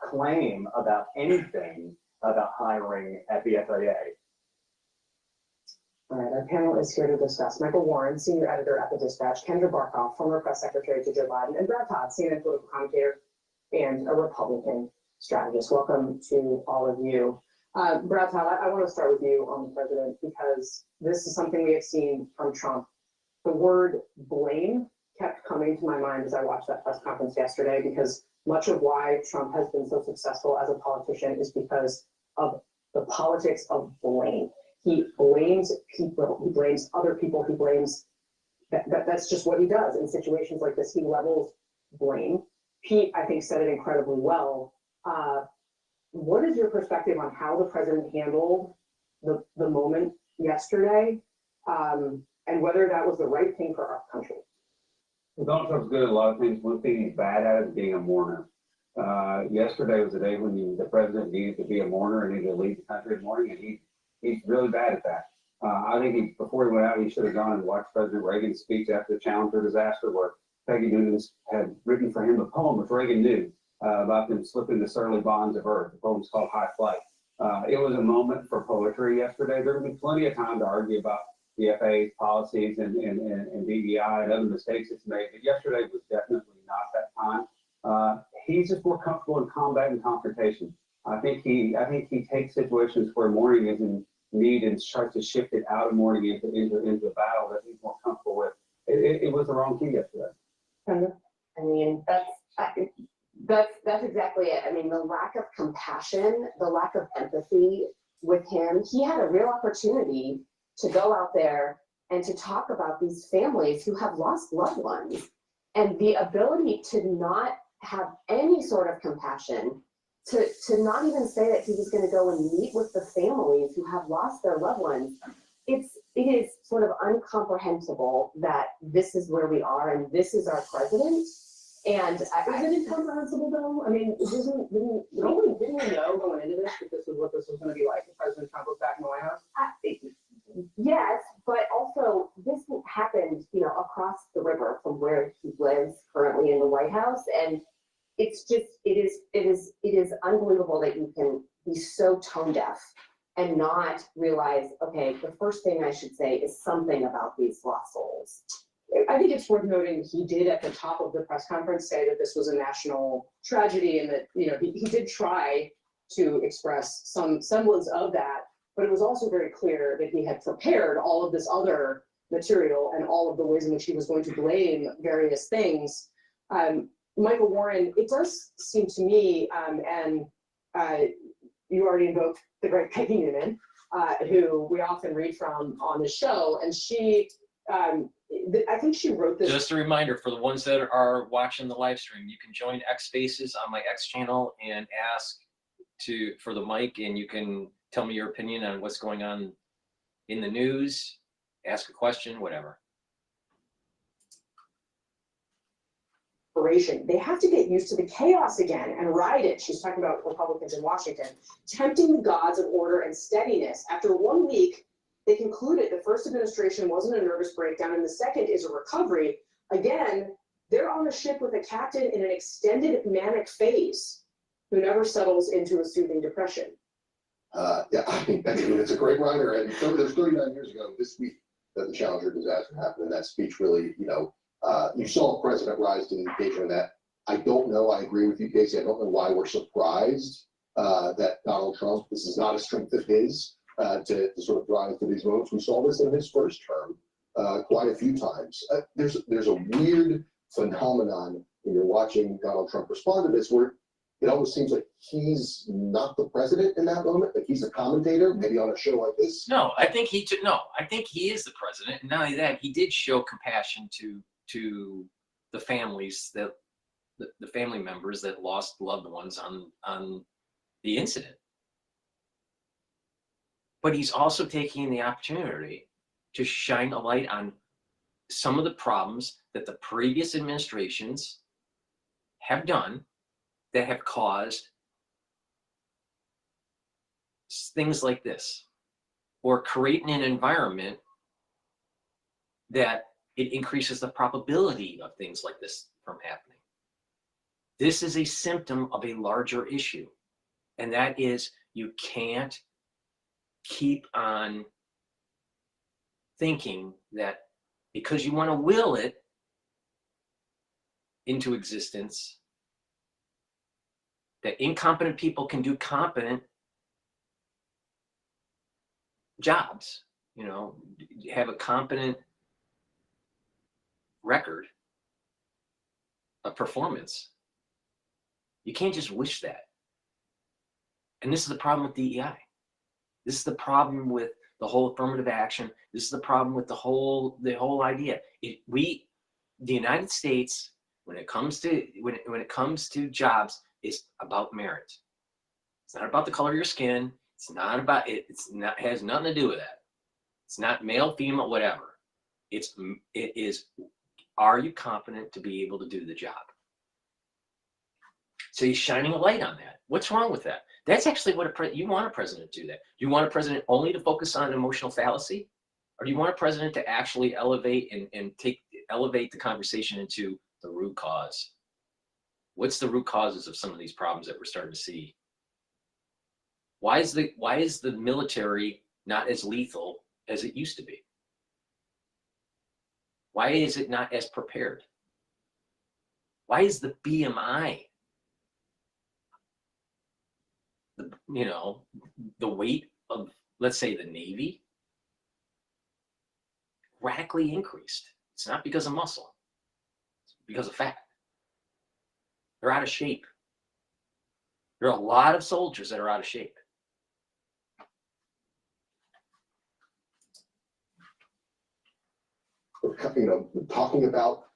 claim about anything about hiring at the FAA? All right, our panel is here to discuss. Michael Warren, senior editor at the Dispatch, Kendra Barkoff, former press secretary to Joe Biden, and Brad Todd, CNN political commentator and a Republican strategist. Welcome to all of you. Brad Todd, I want to start with you on the president because this is something we have seen from Trump. The word blame kept coming to my mind as I watched that press conference yesterday, because much of why Trump has been so successful as a politician is because of the politics of blame. He blames people, he blames other people, he blames, that's just what he does in situations like this. He levels blame. Pete, I think, said it incredibly well. What is your perspective on how the president handled the moment yesterday, and whether that was the right thing for our country? Well, Donald Trump's good at a lot of things. One thing he's bad at is being a mourner. Yesterday was the day when the president needed to be a mourner and needed to lead the country in mourning, and he's really bad at that. I think before he went out, he should have gone and watched President Reagan's speech after the Challenger disaster, where Peggy Noonan had written for him a poem, which Reagan knew, about them slipping the surly bonds of earth. The poem's called High Flight. It was a moment for poetry yesterday. There would be plenty of time to argue about the FAA's policies and DEI and other mistakes it's made, but yesterday was definitely not that time. He's just more comfortable in combat and confrontation. I think he takes situations where mourning is in need and tries to shift it out of mourning into a battle that he's more comfortable with. It was the wrong key yesterday. I mean, That's exactly it. I mean, the lack of compassion, the lack of empathy with him, he had a real opportunity to go out there and to talk about these families who have lost loved ones, and the ability to not have any sort of compassion, to not even say that he was going to go and meet with the families who have lost their loved ones. It is sort of incomprehensible that this is where we are and this is our president. And isn't it incomprehensible though? I mean, didn't we know going into this that this was what this was going to be like if President Trump was back in the White House? Yes, but also this happened, across the river from where he lives currently in the White House, and it's just it is unbelievable that you can be so tone deaf and not realize, okay, the first thing I should say is something about these lost souls. I think it's worth noting he did at the top of the press conference say that this was a national tragedy, and that he did try to express some semblance of that, but it was also very clear that he had prepared all of this other material and all of the ways in which he was going to blame various things. Michael Warren, it does seem to me, and you already invoked the great Peggy Noonan, who we often read from on the show, and she, I think she wrote this. Just a reminder for the ones that are watching the live stream, you can join X Spaces on my X channel and ask for the mic, and you can tell me your opinion on what's going on in the news, ask a question, whatever. They have to get used to the chaos again and ride it. She's talking about Republicans in Washington, tempting the gods of order and steadiness. After 1 week, they concluded the first administration wasn't a nervous breakdown and the second is a recovery. Again, they're on a ship with a captain in an extended manic phase who never settles into a soothing depression. Yeah, I think it's a great reminder. And it was 39 years ago this week that the Challenger disaster happened, and that speech really, you saw the president rise to the occasion of that. I don't know. I agree with you, Casey. I don't know why we're surprised that Donald Trump, this is not a strength of his, to sort of rise to these moments. We saw this in his first term quite a few times. There's a weird phenomenon when you're watching Donald Trump respond to this, where it almost seems like he's not the president in that moment, like he's a commentator, maybe on a show like this. No, I think he is the president, and not only that, he did show compassion to the families that the family members that lost loved ones on the incident. But he's also taking the opportunity to shine a light on some of the problems that the previous administrations have done that have caused things like this, or creating an environment that it increases the probability of things like this from happening. This is a symptom of a larger issue, and that is you can't keep on thinking that because you want to will it into existence, that incompetent people can do competent jobs, have a competent record of performance. You can't just wish that. And this is the problem with DEI. This is the problem with the whole affirmative action. This is the problem with the whole idea. The United States When it comes to jobs, it's about merit. It's not about the color of your skin. It's not about it. Has nothing to do with that. It's not male, female, whatever. It is. Are you competent to be able to do the job? So he's shining a light on that. What's wrong with that? That's actually what you want a president to do that. You want a president only to focus on emotional fallacy? Or do you want a president to actually elevate and elevate the conversation into the root cause? What's the root causes of some of these problems that we're starting to see? Why is the military not as lethal as it used to be? Why is it not as prepared? Why is the BMI, the weight of, let's say, the Navy, radically increased? It's not because of muscle. It's because of fat. They're out of shape. There are a lot of soldiers that are out of shape. Talking about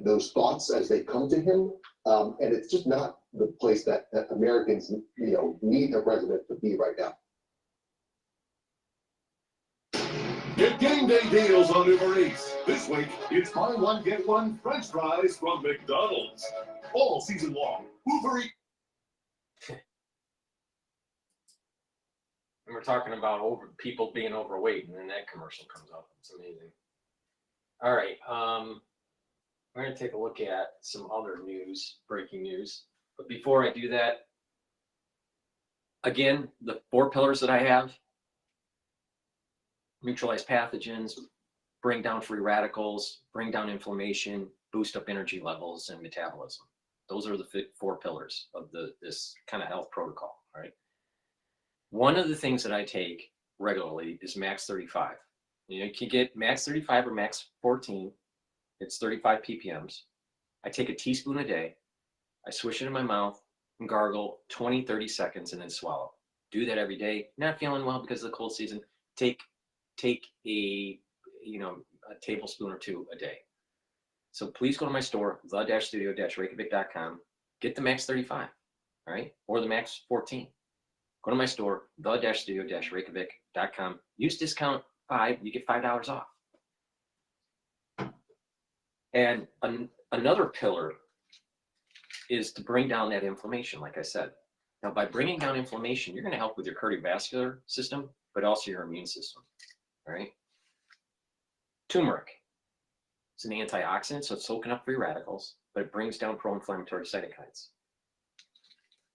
those thoughts as they come to him, and it's just not the place that Americans, need their president to be right now. Get game day deals on Uber Eats. This week, it's buy one, get one French fries from McDonald's. All season long. Uber Eats. And we're talking about people being overweight, and then that commercial comes up. It's amazing. All right, we're going to take a look at some other news, breaking news. But before I do that, again, the 4 pillars that I have: neutralize pathogens, bring down free radicals, bring down inflammation, boost up energy levels and metabolism. Those are the 4 pillars of this kind of health protocol, all right? One of the things that I take regularly is Max 35. You can get Max 35 or Max 14. It's 35 ppms. I take a teaspoon a day. I swish it in my mouth and gargle 20, 30 seconds and then swallow. Do that every day. Not feeling well because of the cold season. Take a tablespoon or 2 a day. So please go to my store, the-studio-reykjavik.com. Get the Max 35, all right? Or the Max 14. Go to my store, the-studio-reykjavik.com. Use discount 5, you get $5 off. And another pillar is to bring down that inflammation, like I said. Now, by bringing down inflammation, you're going to help with your cardiovascular system, but also your immune system, all right? Turmeric. It's an antioxidant, so it's soaking up free radicals, but it brings down pro-inflammatory cytokines.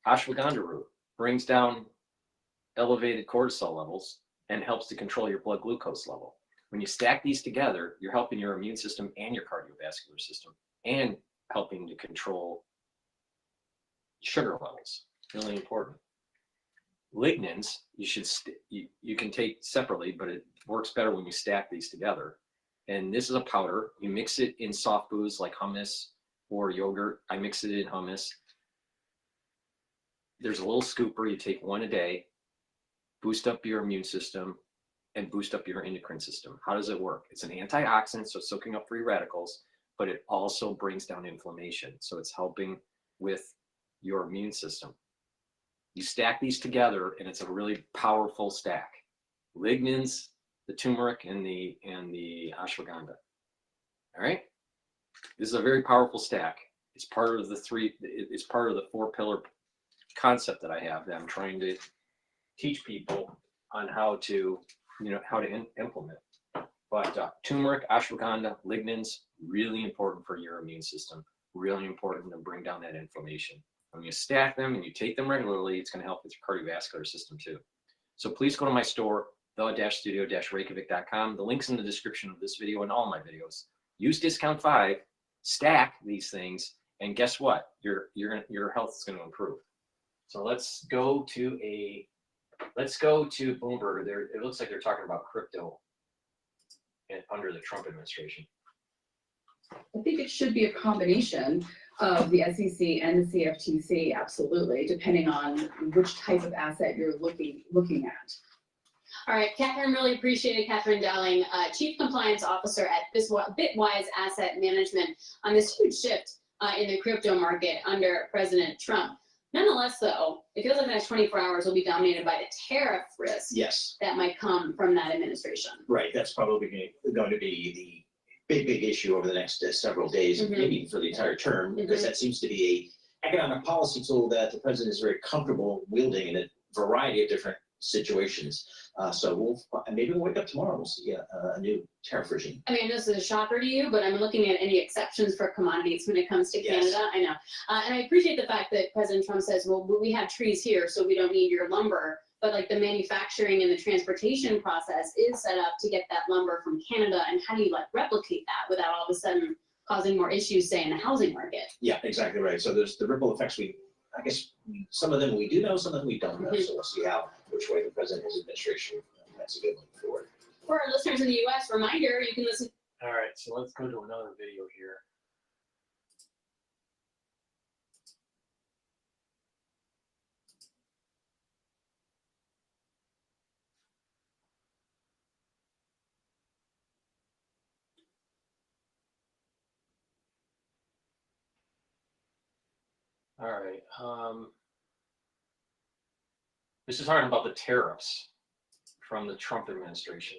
Ashwagandha root brings down elevated cortisol levels and helps to control your blood glucose level. When you stack these together, you're helping your immune system and your cardiovascular system and helping to control sugar levels. Really important. Lignans, you can take separately, but it works better when you stack these together. And this is a powder. You mix it in soft foods like hummus or yogurt. I mix it in hummus. There's a little scooper. You take 1 a day. Boost up your immune system and boost up your endocrine system. How does it work? It's an antioxidant, so soaking up free radicals, but it also brings down inflammation. So it's helping with your immune system. You stack these together and it's a really powerful stack. Lignans, the turmeric, and the ashwagandha. All right? This is a very powerful stack. It's part of the 4 pillar concept that I have that I'm trying to teach people on how to implement. But turmeric, ashwagandha, lignans, really important for your immune system, really important to bring down that inflammation. When you stack them and you take them regularly, it's going to help with your cardiovascular system too. So please go to my store, the-studio-reykjavik.com. The link's in the description of this video and all my videos. Use discount 5, stack these things, and guess what? Your health is going to improve. So let's go to Bloomberg. It looks like they're talking about crypto under the Trump administration. I think it should be a combination of the SEC and the CFTC, absolutely, depending on which type of asset you're looking at. All right, Catherine, really appreciate it. Catherine Dowling, Chief Compliance Officer at Bitwise Asset Management, on this huge shift in the crypto market under President Trump. Nonetheless, though, it feels like the next 24 hours will be dominated by the tariff risk Yes, that might come from that administration. right. That's probably going to be the big issue over the next several days, Mhm. maybe for the entire term, because that seems to be a economic policy tool that the president is very comfortable wielding in a variety of different situations. So maybe we'll wake up tomorrow, we'll see a new tariff regime. I mean, this is a shocker to you, but I'm looking at any exceptions for commodities when it comes to Yes. Canada. I know. And I appreciate the fact that President Trump says, well, we have trees here, so we don't need your lumber. But like the manufacturing and the transportation process is set up to get that lumber from Canada. And how do you like replicate that without all of a sudden causing more issues, say, in the housing market? Yeah, exactly right. So there's the ripple effects. I guess some of them we do know, some of them we don't know. Mhm. So we'll see which way the president and his administration has a good look forward. For our listeners in the US, reminder, you can listen. All right, so let's go to another video here. All right. This is talking about the tariffs from the Trump administration.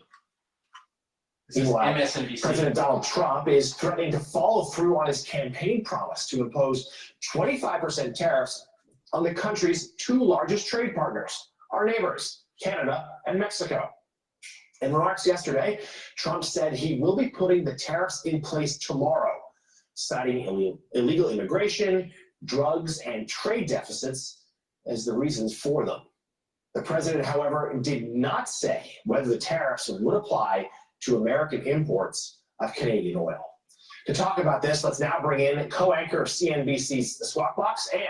This is Meanwhile, MSNBC. President Donald Trump is threatening to follow through on his campaign promise to impose 25% tariffs on the country's two largest trade partners, our neighbors, Canada and Mexico. In remarks yesterday, Trump said he will be putting the tariffs in place tomorrow, citing illegal immigration, drugs, and trade deficits as the reasons for them. The president, however, did not say whether the tariffs would apply to American imports of Canadian oil. To talk about this, let's now bring in co-anchor of CNBC's The Squawk Box and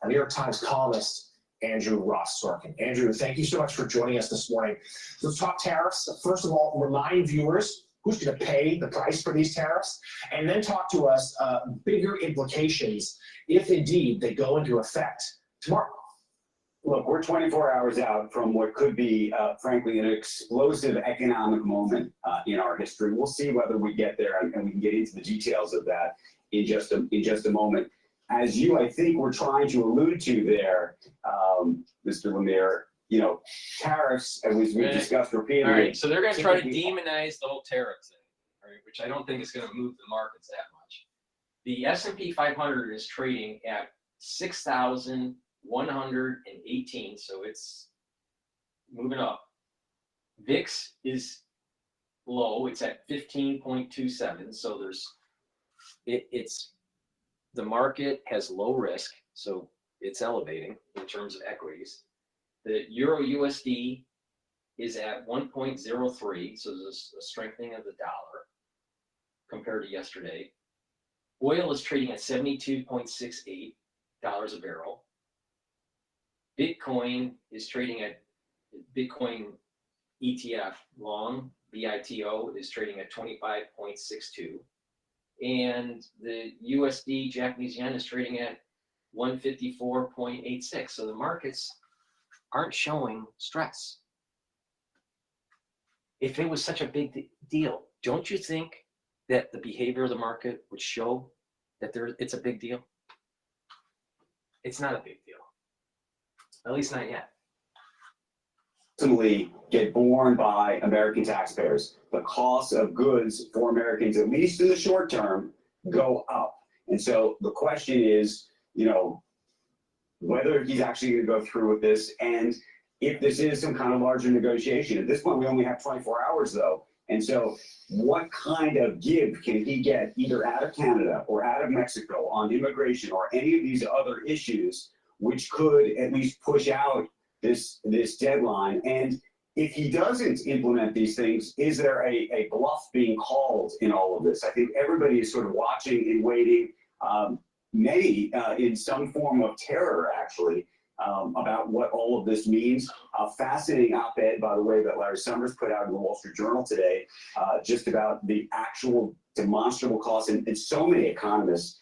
a New York Times columnist, Andrew Ross Sorkin. Andrew, thank you so much for joining us this morning. So let's talk tariffs. First of all, remind viewers who's going to pay the price for these tariffs, and then talk to us bigger implications if indeed they go into effect tomorrow. Look, we're 24 hours out from what could be, frankly, an explosive economic moment in our history. We'll see whether we get there, and we can get into the details of that in just a moment. As you, I think, were trying to allude to there, Mr. Lemire, tariffs, as we've discussed repeatedly. All right, so they're going to try to demonize the whole tariff thing, all right, which I don't think is going to move the markets that much. The S&P 500 is trading at 6,118, so it's moving up. VIX is low; it's at 15.27. So the market has low risk, so it's elevating in terms of equities. The Euro USD is at 1.03, so there's a strengthening of the dollar compared to yesterday. Oil is trading at $72.68 a barrel. Bitcoin is trading at Bitcoin ETF long, BITO, is trading at 25.62. And the USD Japanese yen is trading at 154.86. So the markets aren't showing stress. If it was such a big deal, don't you think that the behavior of the market would show that it's a big deal? It's not a big deal. At least not yet. Ultimately get borne by American taxpayers. The cost of goods for Americans, at least in the short term, go up. And so the question is, whether he's actually going to go through with this, and if this is some kind of larger negotiation. At this point, we only have 24 hours, though. And so what kind of give can he get either out of Canada or out of Mexico on immigration or any of these other issues, which could at least push out this deadline? And if he doesn't implement these things, is there a bluff being called in all of this? I think everybody is sort of watching and waiting, many in some form of terror, actually, about what all of this means. A fascinating op-ed, by the way, that Larry Summers put out in the Wall Street Journal today, just about the actual demonstrable costs, and so many economists,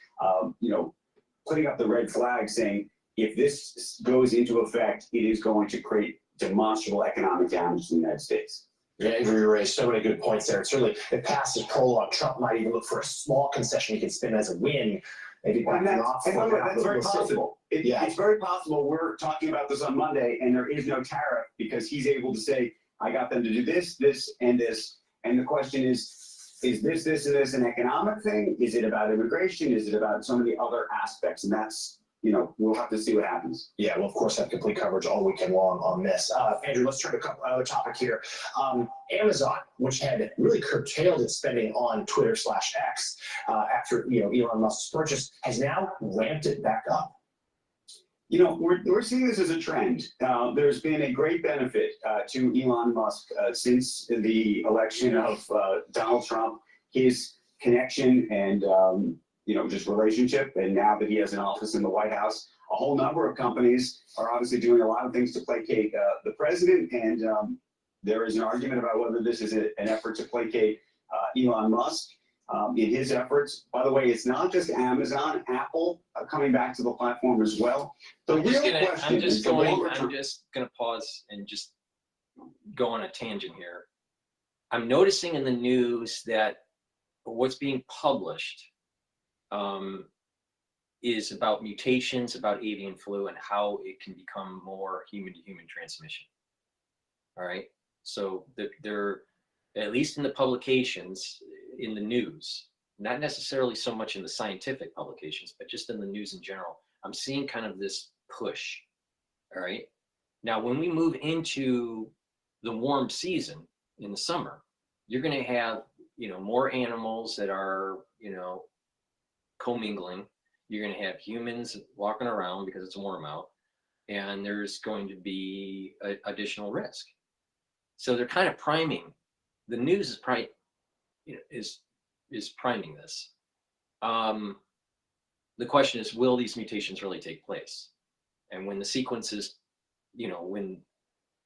putting up the red flag saying, if this goes into effect, it is going to create demonstrable economic damage to the United States. Yeah, Andrew, you raised so many good points there. And certainly, if past his prologue, Trump might even look for a small concession he can spin as a win maybe And backing off. by the way, that's very We'll see. possible. It's very possible we're talking about this on Monday and there is no tariff because he's able to say, I got them to do this, this, and this. And the question is this, and this an economic thing? Is it about immigration? Is it about so many other aspects? And that's, you know, we'll have to see what happens. Yeah, we'll of course have complete coverage all weekend long on this. Andrew, let's turn to another topic here. Amazon, which had really curtailed its spending on Twitter/X after Elon Musk's purchase, has now ramped it back up. You know, we're seeing this as a trend. There's been a great benefit to Elon Musk since the election of Donald Trump, his connection and just relationship. And now that he has an office in the White House, a whole number of companies are obviously doing a lot of things to placate the president. And there is an argument about whether this is an effort to placate Elon Musk in his efforts. By the way, it's not just Amazon, Apple coming back to the platform as well. I'm just gonna pause and just go on a tangent here. I'm noticing in the news that what's being published is about mutations, about avian flu, and how it can become more human-to-human transmission. All right, so they're at least in the publications in the news, not necessarily so much in the scientific publications, but just in the news in general. I'm seeing kind of this push. All right, now when we move into the warm season in the summer, you're going to have more animals that are commingling. You're going to have humans walking around because it's warm out, and there's going to be additional risk. So they're kind of priming. The news is priming this. The question is, will these mutations really take place? And when the sequences, when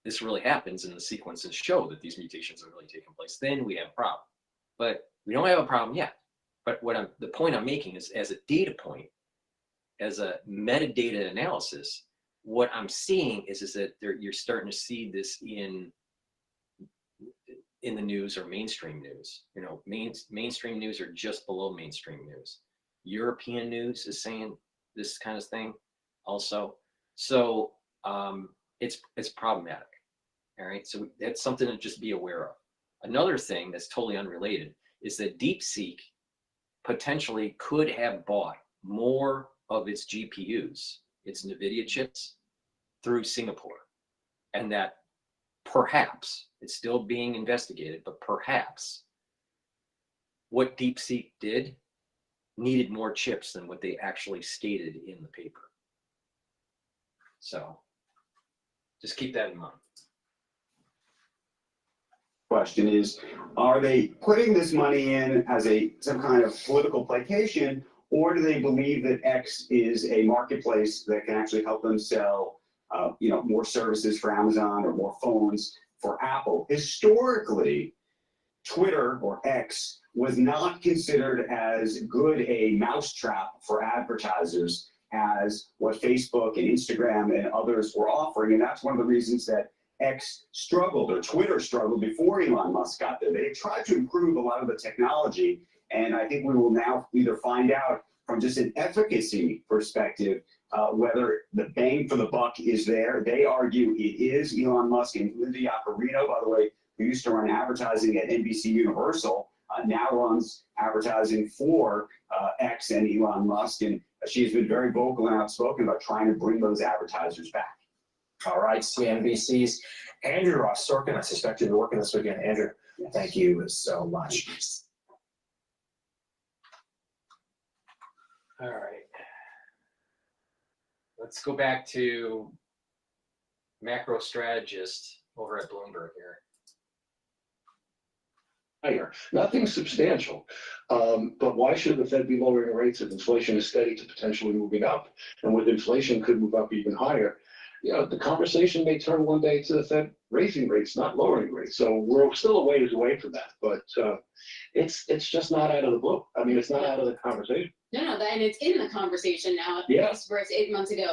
this really happens and the sequences show that these mutations are really taking place, then we have a problem. But we don't have a problem yet. But the point I'm making is, as a data point, as a metadata analysis, what I'm seeing is that you're starting to see this in the news or mainstream news. Mainstream news are just below mainstream news. European news is saying this kind of thing also. So it's problematic. All right, so that's something to just be aware of. Another thing that's totally unrelated is that DeepSeek potentially could have bought more of its GPUs, its NVIDIA chips, through Singapore. And that perhaps, it's still being investigated, but perhaps what DeepSeek did needed more chips than what they actually stated in the paper. So just keep that in mind. Question is, are they putting this money in as some kind of political placation, or do they believe that X is a marketplace that can actually help them sell more services for Amazon or more phones for Apple? Historically, Twitter or X was not considered as good a mousetrap for advertisers as what Facebook and Instagram and others were offering. And that's one of the reasons that X struggled, or Twitter struggled, before Elon Musk got there. They tried to improve a lot of the technology, and I think we will now either find out from just an efficacy perspective whether the bang for the buck is there. They argue it is. Elon Musk and Linda Yaccarino, by the way, who used to run advertising at NBC Universal, now runs advertising for X and Elon Musk, and she has been very vocal and outspoken about trying to bring those advertisers back. All right, CNBC's Andrew Ross Sorkin. I suspect you'll be working this weekend. Andrew, thank you so much. All right. Let's go back to macro strategist over at Bloomberg here. Higher. Nothing substantial. But why should the Fed be lowering rates if inflation is steady to potentially moving up? And with inflation could move up even higher. The conversation may turn one day to the Fed raising rates, not lowering rates. So we're still a ways away from that. But it's just not out of the blue. I mean, it's not out of the conversation. No, and it's in the conversation now. Yes. Versus 8 months ago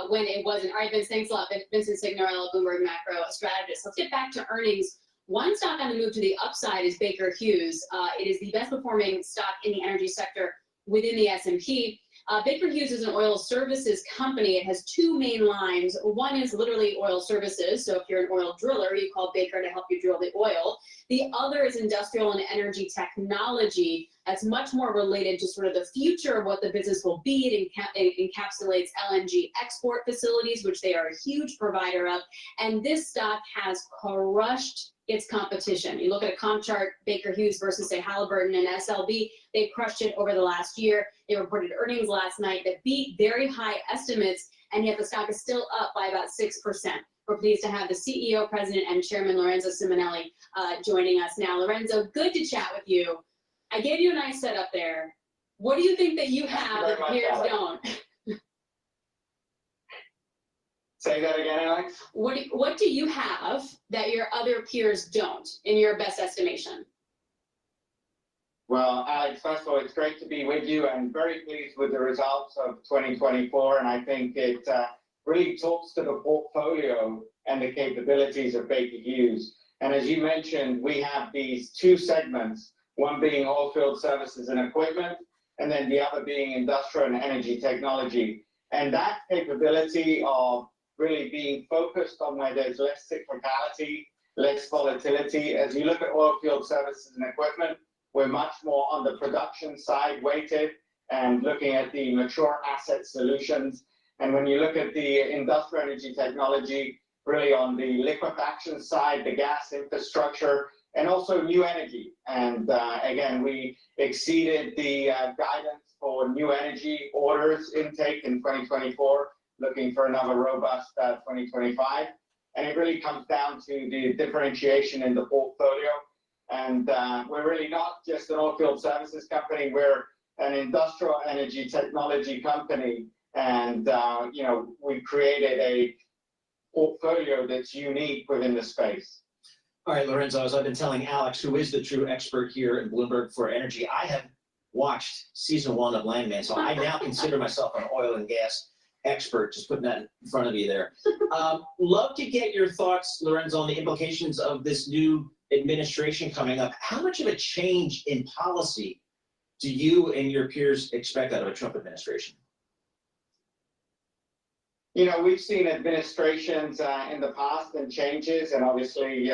when it wasn't. All right, Vince, thanks a lot. Vincent Signorello, Bloomberg macro strategist. Let's get back to earnings. One stock on the move to the upside is Baker Hughes. It is the best performing stock in the energy sector within the S&P. Baker Hughes is an oil services company. It has two main lines. One is literally oil services. So if you're an oil driller, you call Baker to help you drill the oil. The other is industrial and energy technology. That's much more related to sort of the future of what the business will be. It encapsulates LNG export facilities, which they are a huge provider of. And this stock has crushed its competition. You look at a comp chart, Baker Hughes versus say Halliburton and SLB, they've crushed it over the last year. They reported earnings last night that beat very high estimates, and yet the stock is still up by about 6%. We're pleased to have the CEO, President, and Chairman Lorenzo Simonelli joining us now. Lorenzo, good to chat with you. I gave you a nice setup there. What do you think that you have that peers don't? Say that again, Alex? What do you have that your other peers don't, in your best estimation? Well, Alex, first of all, it's great to be with you. I'm very pleased with the results of 2024, and I think it really talks to the portfolio and the capabilities of Baker Hughes. And as you mentioned, we have these two segments, one being oilfield services and equipment, and then the other being industrial and energy technology. And that capability of really being focused on where there's less cyclicality, less volatility. As you look at oilfield services and equipment, we're much more on the production side weighted and looking at the mature asset solutions. And when you look at the industrial energy technology, really on the liquefaction side, the gas infrastructure, and also new energy. And again, we exceeded the guidance for new energy orders intake in 2024. Looking for another robust 2025. And it really comes down to the differentiation in the portfolio. And we're really not just an oilfield services company, we're an industrial energy technology company. And, you know, we created a portfolio that's unique within the space. All right, Lorenzo, as I've been telling Alex, who is the true expert here in Bloomberg for energy, I have watched season 1 of Landman, so I now consider myself an oil and gas expert, just putting that in front of you there. Love to get your thoughts, Lorenzo, on the implications of this new administration coming up. How much of a change in policy do you and your peers expect out of a Trump administration? You know, we've seen administrations in the past and changes, and obviously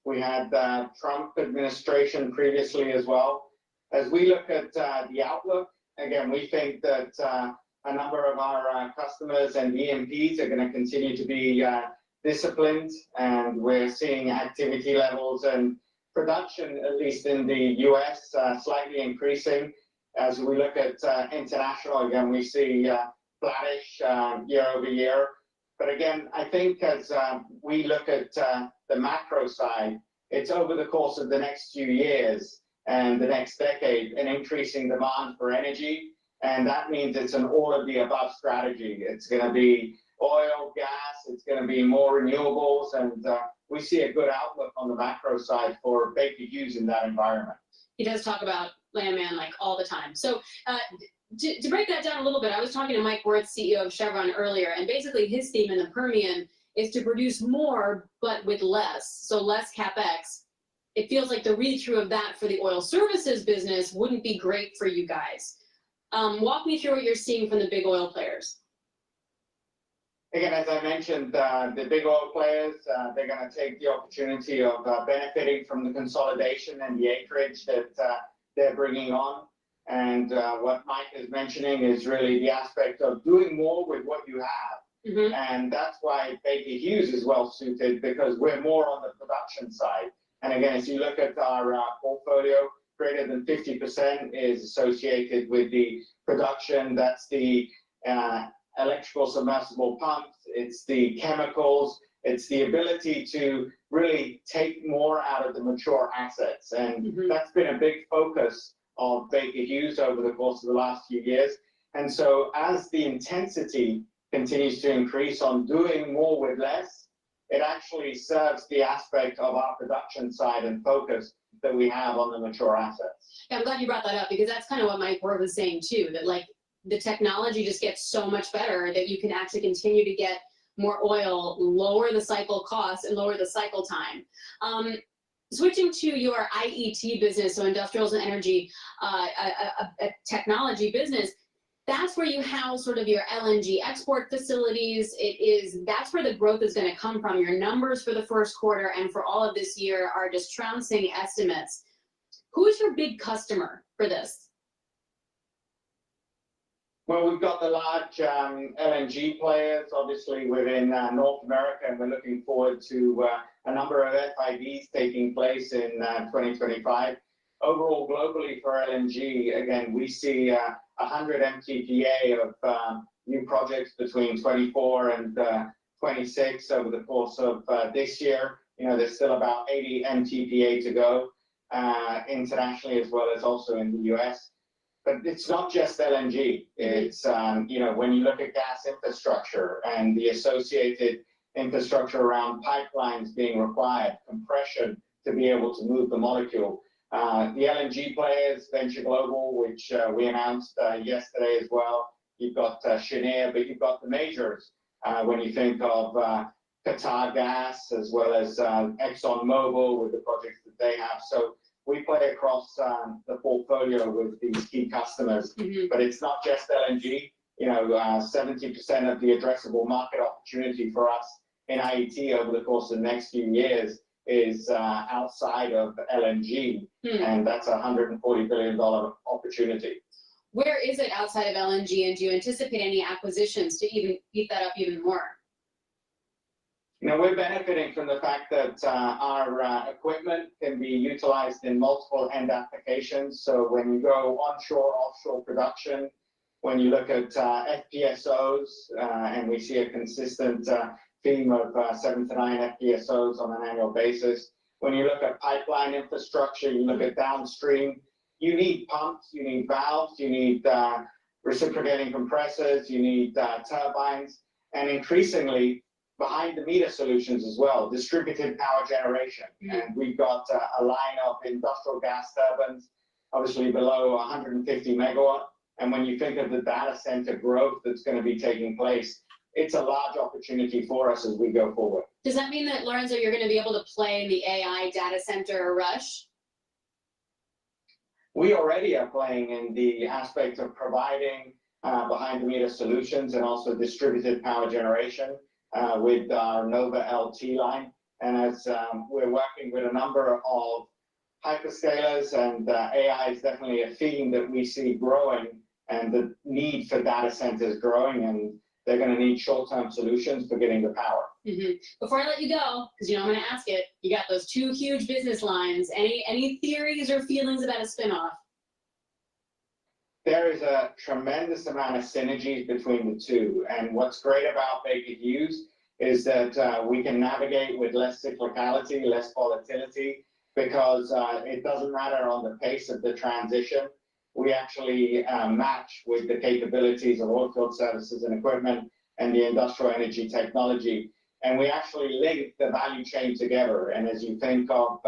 we had the Trump administration previously as well. As we look at the outlook, again, we think that a number of our customers and E&Ps are going to continue to be disciplined, and we're seeing activity levels and production, at least in the US, slightly increasing. As we look at international, again, we see flattish year over year. But again, I think as we look at the macro side, it's over the course of the next few years and the next decade, an increasing demand for energy. And that means it's an all of the above strategy. It's going to be oil, gas, it's going to be more renewables. And we see a good outlook on the macro side for Baker Hughes in that environment. He does talk about Landman like all the time. So to break that down a little bit, I was talking to Mike Wirth, CEO of Chevron earlier, and basically his theme in the Permian is to produce more, but with less. So less CapEx. It feels like the read-through of that for the oil services business wouldn't be great for you guys. Walk me through what you're seeing from the big oil players. Again, as I mentioned, the big oil players, they're going to take the opportunity of benefiting from the consolidation and the acreage that they're bringing on. And what Mike is mentioning is really the aspect of doing more with what you have. Mm-hmm. And that's why Baker Hughes is well suited, because we're more on the production side. And again, as you look at our portfolio, greater than 50% is associated with the production. That's the electrical submersible pumps, it's the chemicals, it's the ability to really take more out of the mature assets. And that's been a big focus of Baker Hughes over the course of the last few years. And so as the intensity continues to increase on doing more with less, it actually serves the aspect of our production side and focus that we have on the mature assets. Yeah, I'm glad you brought that up, because that's kind of what Mike Wirth was saying too, that like the technology just gets so much better that you can actually continue to get more oil, lower the cycle costs, and lower the cycle time. Switching to your IET business, so industrials and energy technology business, that's where you house sort of your LNG export facilities. That's where the growth is going to come from. Your numbers for the first quarter and for all of this year are just trouncing estimates. Who is your big customer for this? Well, we've got the large LNG players, obviously, within North America, and we're looking forward to a number of FIDs taking place in 2025. Overall, globally for LNG, again, we see 100 MTPA of new projects between 24 and 26 over the course of this year. You know, there's still about 80 MTPA to go internationally, as well as also in the US. But it's not just LNG. It's, you know, when you look at gas infrastructure and the associated infrastructure around pipelines being required, compression to be able to move the molecule. The LNG players, Venture Global, which we announced yesterday as well. You've got Cheniere, but you've got the majors when you think of Qatar Gas, as well as ExxonMobil with the projects that they have. So we play across the portfolio with these key customers, but it's not just LNG. You know, 70% of the addressable market opportunity for us in IET over the course of the next few years is outside of LNG, and that's a $140 billion opportunity. Where is it outside of LNG, and do you anticipate any acquisitions to even beef that up even more? You know, we're benefiting from the fact that our equipment can be utilized in multiple end applications. So when you go onshore, offshore production, when you look at FPSOs, and we see a consistent theme of 7 to 9 FPSOs on an annual basis. When you look at pipeline infrastructure, you look at downstream, you need pumps, you need valves, you need reciprocating compressors, you need turbines, and increasingly behind the meter solutions as well, distributed power generation. And we've got a line of industrial gas turbines, obviously below 150 megawatt. And when you think of the data center growth that's going to be taking place, it's a large opportunity for us as we go forward. Does that mean that, Lorenzo, you're going to be able to play in the AI data center rush? We already are playing in the aspect of providing behind the meter solutions and also distributed power generation with our Nova LT line. And as we're working with a number of hyperscalers, and AI is definitely a theme that we see growing, and the need for data centers growing, and they're going to need short-term solutions for getting the power. Before I let you go, because you know I'm going to ask it, you got those two huge business lines. Any theories or feelings about a spinoff? There is a tremendous amount of synergies between the two. And what's great about Baker Hughes is that we can navigate with less cyclicality, less volatility, because it doesn't matter on the pace of the transition. We actually match with the capabilities of oilfield services and equipment and the industrial energy technology. And we actually link the value chain together. And as you think of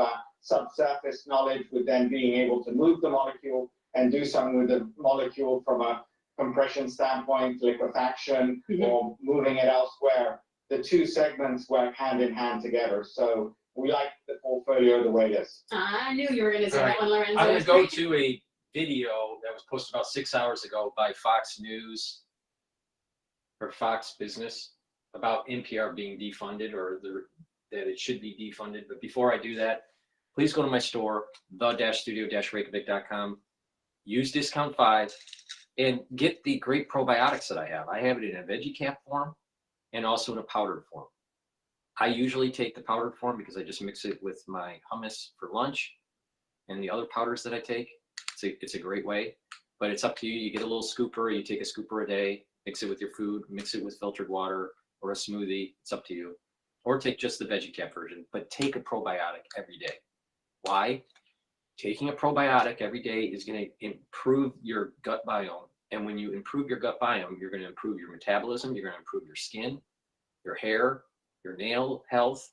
subsurface knowledge with then being able to move the molecule and do something with the molecule from a compression standpoint, liquefaction, or moving it elsewhere, the two segments work hand in hand together. So we like the portfolio the way it is. I knew you were going to say that one, Lorenzo. I'm going to go to a video that was posted about 6 hours ago by Fox News or Fox Business about NPR being defunded, or that it should be defunded. But before I do that, please go to my store, the-studio-reykjavik.com. Use discount 5 and get the great probiotics that I have. I have it in a veggie cap form and also in a powdered form. I usually take the powdered form because I just mix it with my hummus for lunch and the other powders that I take. It's a great way, but it's up to you. You get a little scooper, you take a scooper a day, mix it with your food, mix it with filtered water or a smoothie. It's up to you. Or take just the veggie cap version, but take a probiotic every day. Why? Taking a probiotic every day is going to improve your gut biome. And when you improve your gut biome, you're going to improve your metabolism, you're going to improve your skin, your hair, your nail health,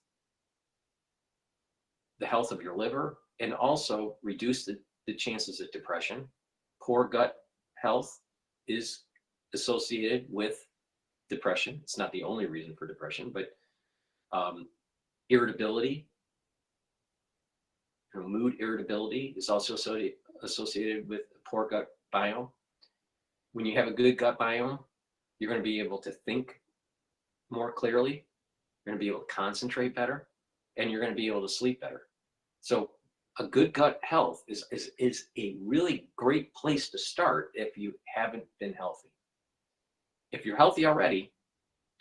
the health of your liver, and also reduce the chances of depression. Poor gut health is associated with depression. It's not the only reason for depression, but irritability, mood irritability is also associated with poor gut biome. when you have a good gut biome, you're going to be able to think more clearly. You're going to be able to concentrate better, and you're going to be able to sleep better. So a good gut health is a really great place to start if you haven't been healthy. If you're healthy already,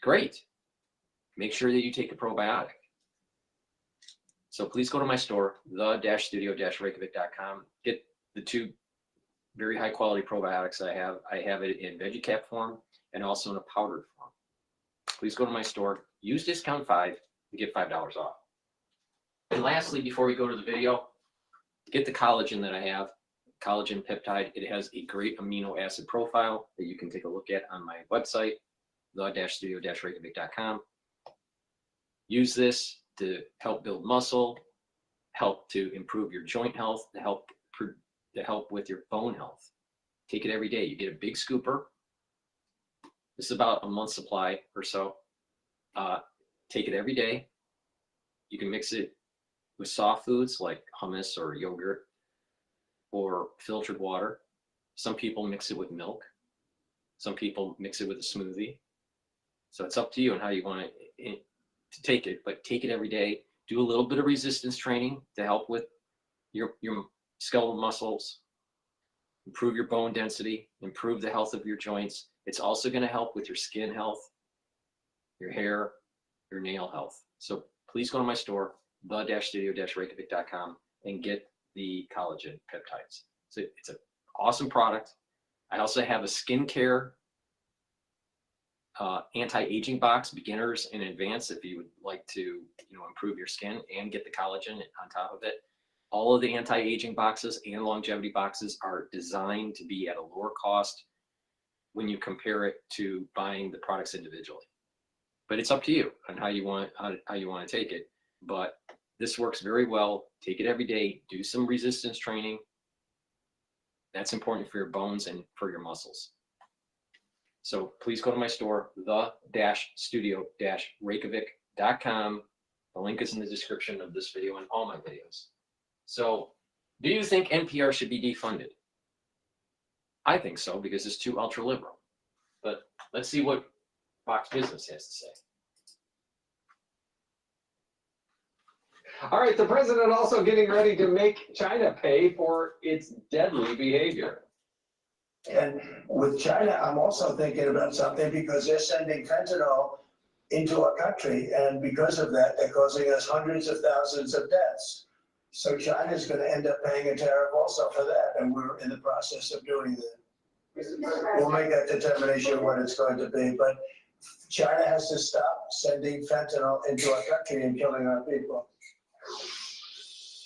great. Make sure that you take a probiotic. So please go to my store, the-studio-reykjavik.com. Get the 2 very high quality probiotics I have. I have it in veggie cap form and also in a powdered form. Please go to my store, use discount 5 to get $5 off. And lastly, before we go to the video, get the collagen that I have, collagen peptide. It has a great amino acid profile that you can take a look at on my website, the-studio-reykjavik.com. Use this to help build muscle, help to improve your joint health, to help with your bone health. Take it every day. You get a big scooper. This is about a month's supply or so. Take it every day. You can mix it with soft foods like hummus or yogurt or filtered water. Some people mix it with milk. Some people mix it with a smoothie. So it's up to you on how you want to take it, but take it every day. Do a little bit of resistance training to help with your skeletal muscles, improve your bone density, improve the health of your joints. It's also going to help with your skin health, your hair, your nail health. So please go to my store, the-studio-reykjavik.com, and get the collagen peptides. So it's an awesome product. I also have a skincare anti-aging box, beginners and advanced, if you would like to improve your skin and get the collagen on top of it. All of the anti-aging boxes and longevity boxes are designed to be at a lower cost when you compare it to buying the products individually. But it's up to you on how you want to take it. But this works very well. Take it every day. Do some resistance training. That's important for your bones and for your muscles. So please go to my store, the-studio-reykjavik.com. The link is in the description of this video and all my videos. So do you think NPR should be defunded? I think so, because it's too ultra-liberal. But let's see what Fox Business has to say. All right, the president also getting ready to make China pay for its deadly behavior. And with China, I'm also thinking about something because they're sending fentanyl into our country. And because of that, they're causing us hundreds of thousands of deaths. So China's going to end up paying a tariff also for that. And we're in the process of doing that. We'll make that determination what it's going to be. But China has to stop sending fentanyl into our country and killing our people.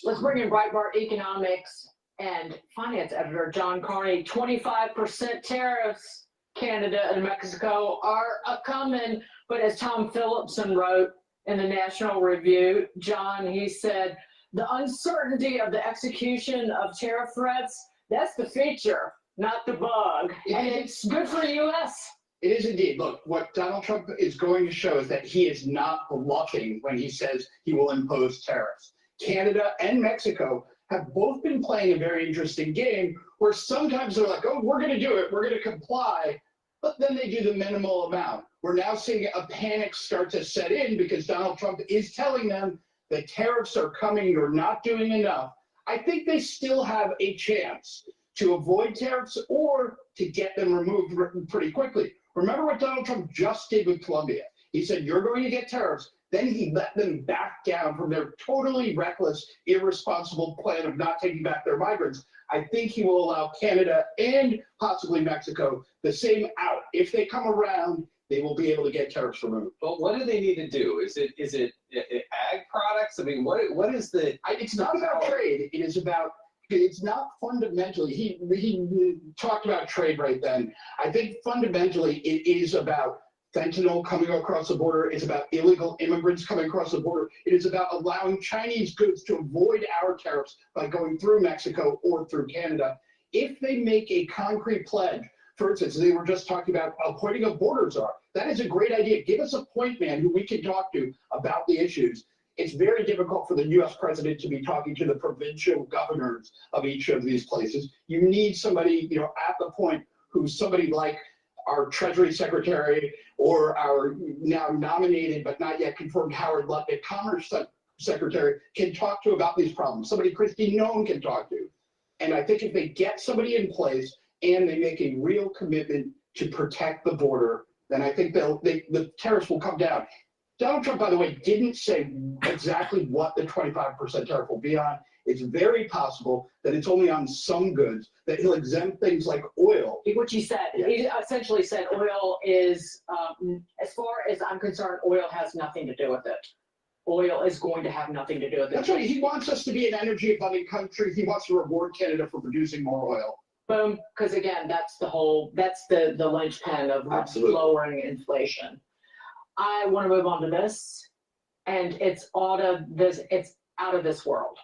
Let's bring in Breitbart economics and finance editor John Carney. 25% tariffs, Canada and Mexico are a-coming. But as Tom Phillipson wrote in the National Review, John, he said, the uncertainty of the execution of tariff threats, that's the feature, not the bug. And it's good for the U.S. It is indeed. Look, what Donald Trump is going to show is that he is not bluffing when he says he will impose tariffs. Canada and Mexico have both been playing a very interesting game where sometimes they're like, oh, we're going to do it, we're going to comply, but then they do the minimal amount. We're now seeing a panic start to set in because Donald Trump is telling them the tariffs are coming, you're not doing enough. I think they still have a chance to avoid tariffs or to get them removed pretty quickly. Remember what Donald Trump just did with Colombia. He said, you're going to get tariffs. Then he let them back down from their totally reckless, irresponsible plan of not taking back their migrants. I think he will allow Canada and possibly Mexico the same out. If they come around, they will be able to get tariffs removed. But what do they need to do? Is it ag products? I mean, what is the? It's not about trade. It is about. It's not fundamentally. He talked about trade right then. I think fundamentally it is about fentanyl coming across the border. It's about illegal immigrants coming across the border. It is about allowing Chinese goods to avoid our tariffs by going through Mexico or through Canada. If they make a concrete pledge, for instance, they were just talking about appointing a border czar. That is a great idea. Give us a point man who we can talk to about the issues. It's very difficult for the U.S. president to be talking to the provincial governors of each of these places. You need somebody, at the point who's somebody like our Treasury Secretary or our now nominated but not yet confirmed Howard Lutnick Commerce Secretary can talk to about these problems. Somebody Kristi Noem can talk to. And I think if they get somebody in place and they make a real commitment to protect the border, then I think the tariffs will come down. Donald Trump, by the way, didn't say exactly what the 25% tariff will be on. It's very possible that it's only on some goods, that he'll exempt things like oil. Which he said, he essentially said oil is, as far as I'm concerned, oil has nothing to do with it. Oil is going to have nothing to do with it. That's right. He wants us to be an energy abundant country. He wants to reward Canada for producing more oil. Boom, because again, that's the linchpin of lowering inflation. I want to move on to this, and it's out of this world.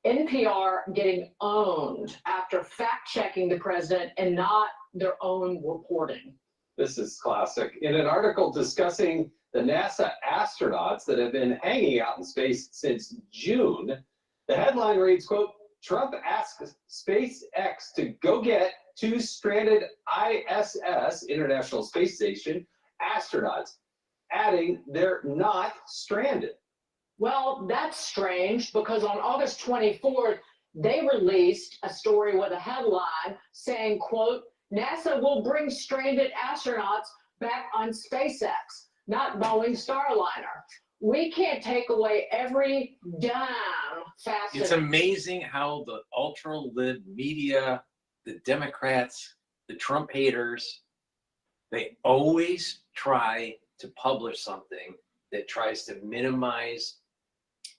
NPR getting owned after fact-checking the president and not their own reporting. This is classic. In an article discussing the NASA astronauts that have been hanging out in space since June, the headline reads, quote, Trump asks SpaceX to go get 2 stranded ISS, International Space Station, astronauts, adding they're not stranded. Well, that's strange because on August 24th, they released a story with a headline saying, quote, NASA will bring stranded astronauts back on SpaceX, not Boeing Starliner. We can't take away every dime fast It's amazing how the ultra-lib media, the Democrats, the Trump haters, they always try to publish something that tries to minimize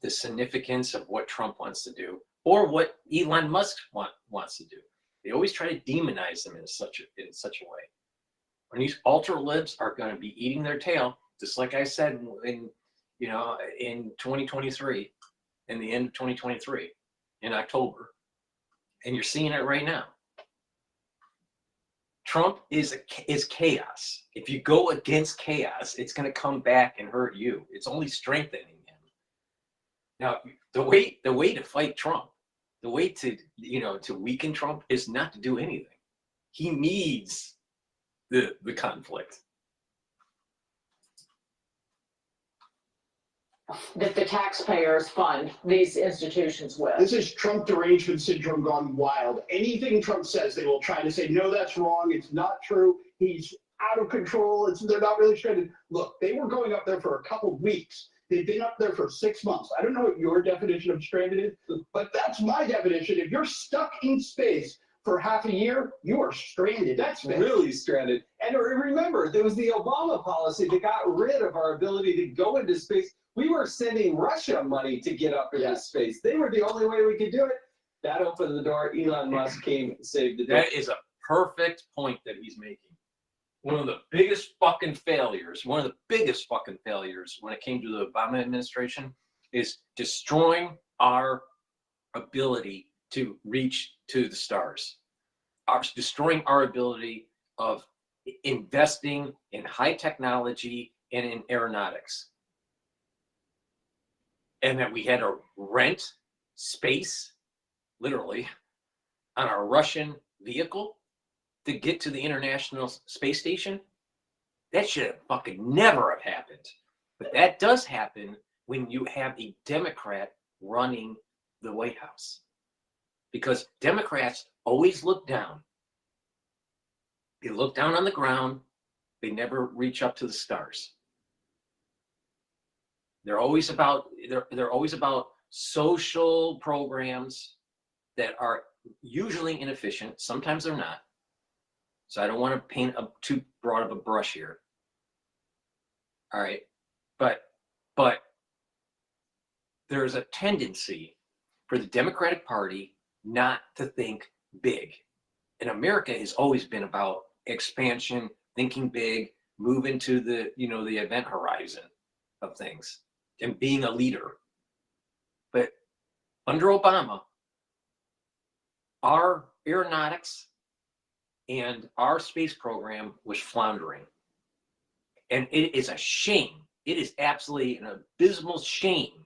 the significance of what Trump wants to do or what Elon Musk wants to do. They always try to demonize them in such a way. When these ultra-libs are going to be eating their tail, just like I said in 2023, in the end of 2023, in October, and you're seeing it right now. Trump is chaos. If you go against chaos, it's going to come back and hurt you. It's only strengthening him. Now, the way to fight Trump, the way to weaken Trump is not to do anything. He needs the conflict. that the taxpayers fund these institutions with. This is Trump derangement syndrome gone wild. Anything Trump says, they will try to say, no, that's wrong. It's not true. He's out of control. They're not really stranded. Look, they were going up there for a couple of weeks. They've been up there for 6 months. I don't know what your definition of stranded is, but that's my definition. If you're stuck in space for half a year, you are stranded. That's really stranded. And remember, there was the Obama policy that got rid of our ability to go into space. We were sending Russia money to get up into space. They were the only way we could do it. That opened the door. Elon Musk came and saved the day. That is a perfect point that he's making. One of the biggest fucking failures, when it came to the Obama administration is destroying our ability to reach to the stars. Destroying our ability of investing in high technology and in aeronautics. And that we had to rent space, literally, on a Russian vehicle to get to the International Space Station. That should have fucking never have happened. But that does happen when you have a Democrat running the White House. Because Democrats always look down. They look down on the ground. They never reach up to the stars. They're always about social programs that are usually inefficient. Sometimes they're not. So I don't want to paint too broad of a brush here. All right, but there's a tendency for the Democratic Party not to think big. And America has always been about expansion, thinking big, moving to the event horizon of things and being a leader. But under Obama, our aeronautics and our space program was floundering. And it is a shame. It is absolutely an abysmal shame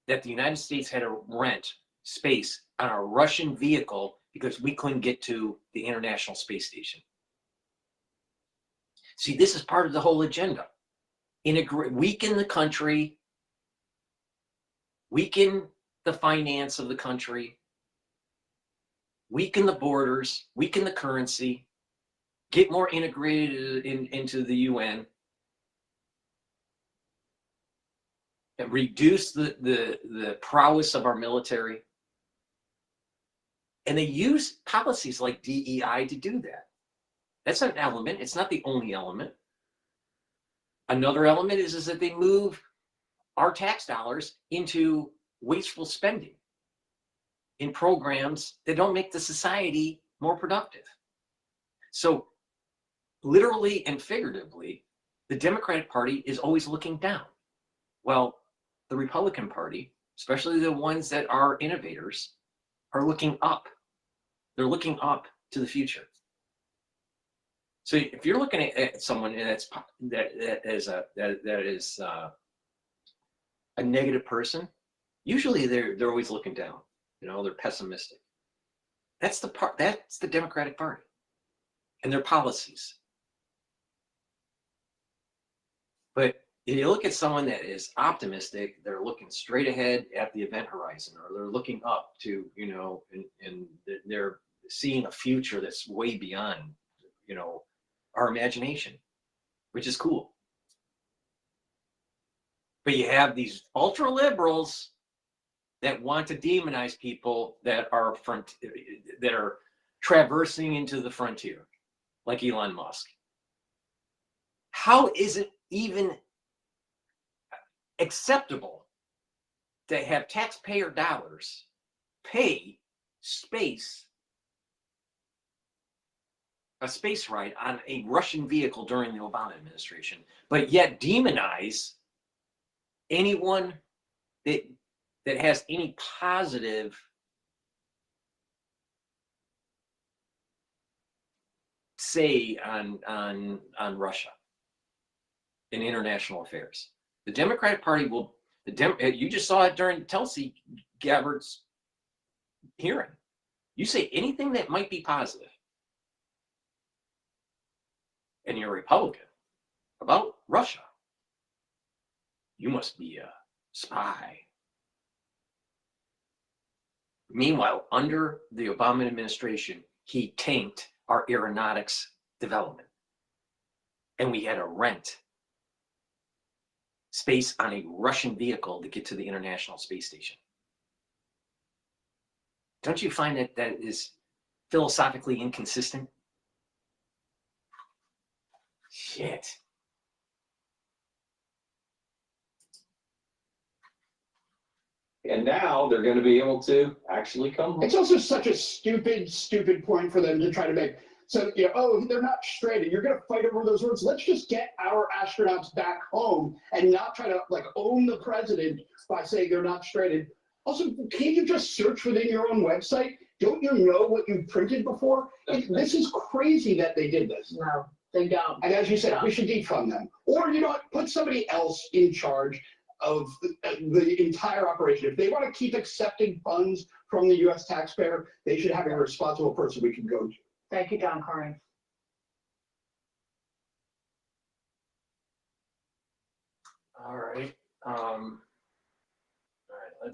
that the United States had to rent space on a Russian vehicle because we couldn't get to the International Space Station. See, this is part of the whole agenda. Weaken the country, weaken the finance of the country, weaken the borders, weaken the currency, get more integrated into the UN, and reduce the prowess of our military. And they use policies like DEI to do that. That's an element. It's not the only element. Another element is that they move our tax dollars into wasteful spending in programs that don't make the society more productive. So literally and figuratively, the Democratic Party is always looking down. Well, the Republican Party, especially the ones that are innovators, are looking up. They're looking up to the future. So if you're looking at someone that is a negative person, usually they're always looking down. You know, they're pessimistic. That's the Democratic Party and their policies. But if you look at someone that is optimistic, they're looking straight ahead at the event horizon, or they're looking up to, you know, and they're seeing a future that's way beyond, you know, our imagination, which is cool. But you have these ultra liberals that want to demonize people that are traversing into the frontier, like Elon Musk. How is it even acceptable to have taxpayer dollars pay a space ride on a Russian vehicle during the Obama administration, but yet demonize anyone that has any positive say on Russia in international affairs? The Democratic Party will. You just saw it during Tulsi Gabbard's hearing. You say anything that might be positive, and you're a Republican, about Russia, you must be a spy. Meanwhile, under the Obama administration, he tanked our aeronautics development. And we had to rent space on a Russian vehicle to get to the International Space Station. Don't you find that that is philosophically inconsistent? Shit. And now they're going to be able to actually come home. It's also such a stupid point for them to try to make. So, you know, oh, they're not stranded. You're going to fight over those words. Let's just get our astronauts back home and not try to like own the president by saying they're not stranded. Also, can't you just search within your own website? Don't you know what you printed before? This is crazy that they did this. No, they don't. And as you said, we should defund them. Or, you know what, put somebody else in charge of the entire operation. If they want to keep accepting funds from the U.S. taxpayer, they should have a responsible person we can go to. Thank you, John Cornyn. All right. All right.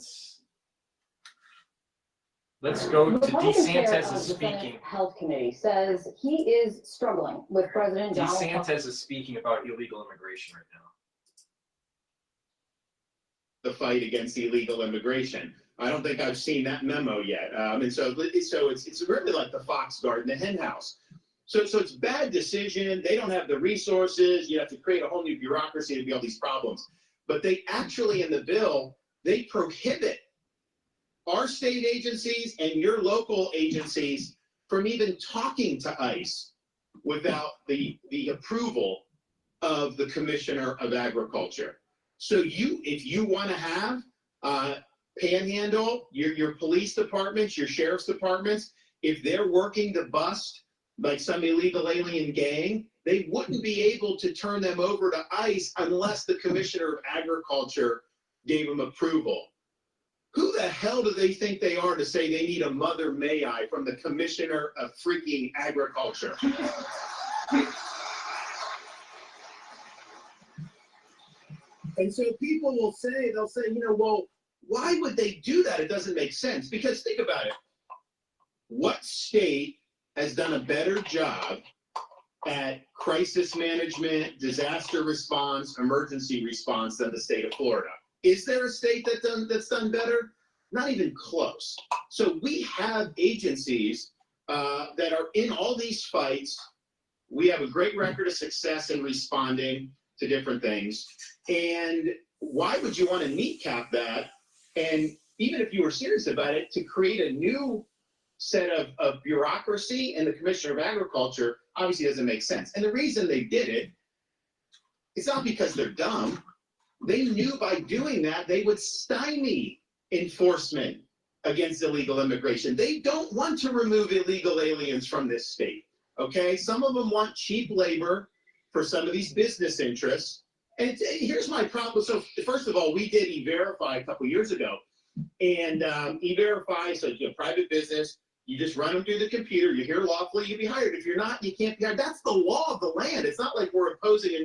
Let's go to DeSantis is speaking. Health Committee says he is struggling with President Donald Trump. DeSantis is speaking about illegal immigration right now. The fight against illegal immigration. I don't think I've seen that memo yet. And so it's really like the fox guarding the hen house. So it's bad decision. They don't have the resources. You have to create a whole new bureaucracy to be all these problems. But they actually, in the bill, they prohibit our state agencies and your local agencies from even talking to ICE without the approval of the Commissioner of Agriculture. So if you want to have Panhandle, your police departments, your sheriff's departments, if they're working to bust like some illegal alien gang, they wouldn't be able to turn them over to ICE unless the Commissioner of Agriculture gave them approval. Who the hell do they think they are to say they need a Mother May I from the Commissioner of freaking Agriculture? And so people will say, they'll say, you know, well, why would they do that? It doesn't make sense. Because think about it. What state has done a better job at crisis management, disaster response, emergency response than the state of Florida? Is there a state that's done better? Not even close. So we have agencies that are in all these fights. We have a great record of success in responding to different things. And why would you want to kneecap that? And even if you were serious about it, to create a new set of bureaucracy in the Commissioner of Agriculture obviously doesn't make sense. And the reason they did it, it's not because they're dumb. They knew by doing that, they would stymie enforcement against illegal immigration. They don't want to remove illegal aliens from this state, okay? Some of them want cheap labor for some of these business interests. And here's my problem. So first of all, we did E-Verify a couple years ago. And E-Verify, so it's a private business, you just run them through the computer, you're here lawfully, you'll be hired. If you're not, you can't be hired. That's the law of the land. It's not like we're imposing a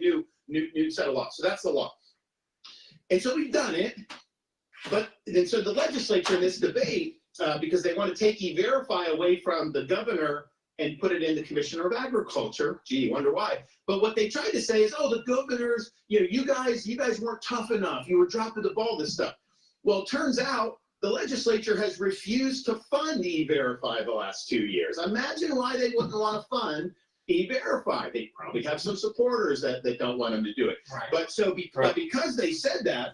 new set of laws. So that's the law. And so we've done it. But and so the legislature in this debate, because they want to take E-Verify away from the governor and put it in the Commissioner of Agriculture. Gee, wonder why. But what they tried to say is, oh, the governors, you know, you guys weren't tough enough. You were dropping the ball, this stuff. Well, it turns out the legislature has refused to fund E-Verify the last 2 years. Imagine why they wouldn't want to fund E-Verify. They probably have some supporters that don't want them to do it. Right. But so but because they said that,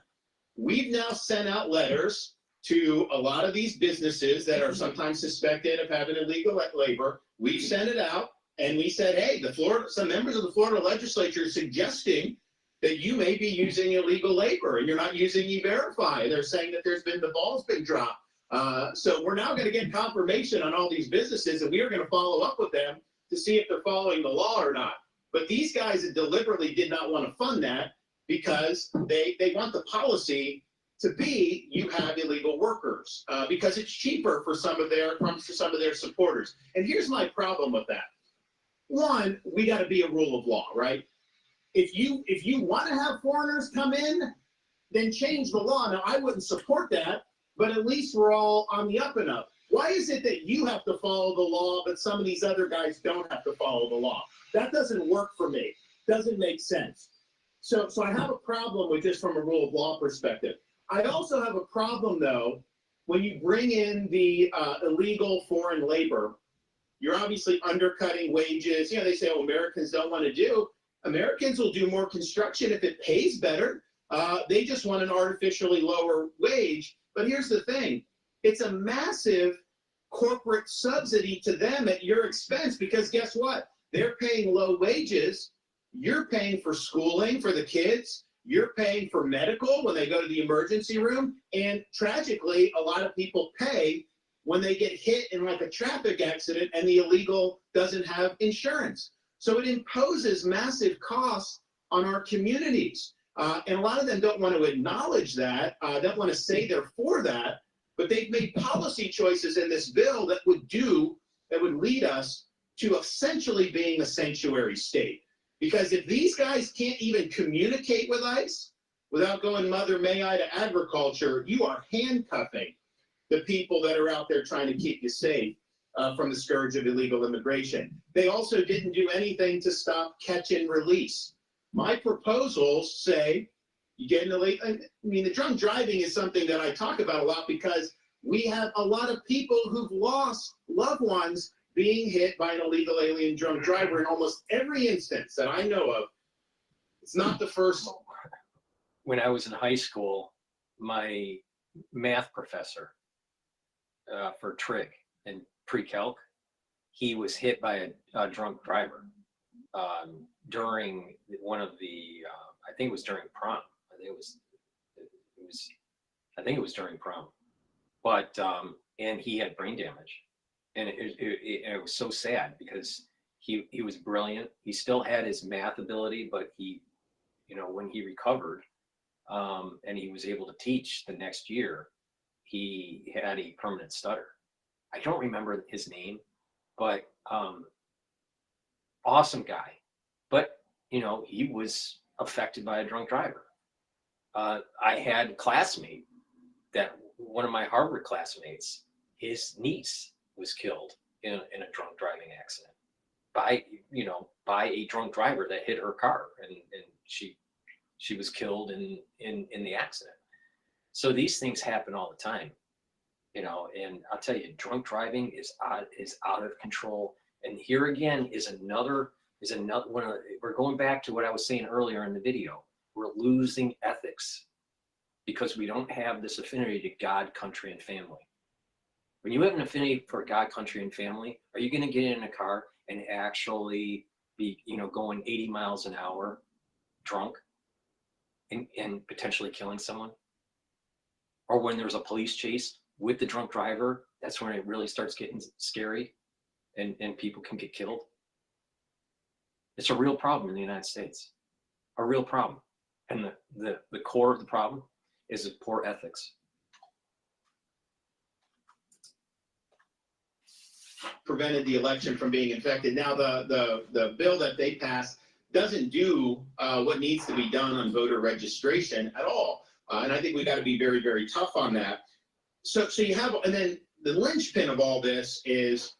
we've now sent out letters to a lot of these businesses that are sometimes suspected of having illegal labor. We've sent it out and we said, hey, some members of the Florida legislature are suggesting that you may be using illegal labor and you're not using E-Verify. They're saying that the ball's been dropped. So we're now going to get confirmation on all these businesses, and we are going to follow up with them to see if they're following the law or not. But these guys deliberately did not want to fund that because they want the policy to be you have illegal workers because it's cheaper for some of their supporters. And here's my problem with that. One, we got to be a rule of law, right? If you want to have foreigners come in, then change the law. Now, I wouldn't support that, but at least we're all on the up and up. Why is it that you have to follow the law, but some of these other guys don't have to follow the law? That doesn't work for me. Doesn't make sense. So I have a problem with this from a rule of law perspective. I also have a problem, though, when you bring in the illegal foreign labor, you're obviously undercutting wages. You know, they say, oh, Americans don't want to do. Americans will do more construction if it pays better. They just want an artificially lower wage. But here's the thing. It's a massive corporate subsidy to them at your expense because guess what? They're paying low wages. You're paying for schooling for the kids. You're paying for medical when they go to the emergency room. And tragically, a lot of people pay when they get hit in like a traffic accident and the illegal doesn't have insurance. So it imposes massive costs on our communities. And a lot of them don't want to acknowledge that, don't want to say they're for that, but they've made policy choices in this bill that would lead us to essentially being a sanctuary state. Because if these guys can't even communicate with ICE without going Mother May I to agriculture, you are handcuffing the people that are out there trying to keep you safe from the scourge of illegal immigration. They also didn't do anything to stop catch and release. My proposals say, the drunk driving is something that I talk about a lot because we have a lot of people who've lost loved ones being hit by an illegal alien drunk driver in almost every instance that I know of. It's not the first. When I was in high school, my math professor for trig and pre-calc, he was hit by a drunk driver during one of the, I think it was during prom. I think it was during prom. But, and he had brain damage. And it was so sad because he was brilliant. He still had his math ability, but he, when he recovered and he was able to teach the next year, he had a permanent stutter. I don't remember his name, but awesome guy. But, you know, he was affected by a drunk driver. I had a classmate that one of my Harvard classmates, his niece was killed in a drunk driving accident by a drunk driver that hit her car, and she was killed in the accident. So these things happen all the time, you know, and I'll tell you, drunk driving is out of control. And here again is another one of, we're going back to what I was saying earlier in the video. We're losing ethics because we don't have this affinity to God, country, and family. When you have an affinity for God, country, and family, are you going to get in a car and actually be, you know, going 80 miles an hour drunk and potentially killing someone? Or when there's a police chase with the drunk driver, that's when it really starts getting scary and people can get killed. It's a real problem in the United States, a real problem. And the core of the problem is poor ethics. Prevented the election from being infected. Now the bill that they passed doesn't do what needs to be done on voter registration at all. And I think we got to be very, very tough on that. So you have, and then the linchpin of all this is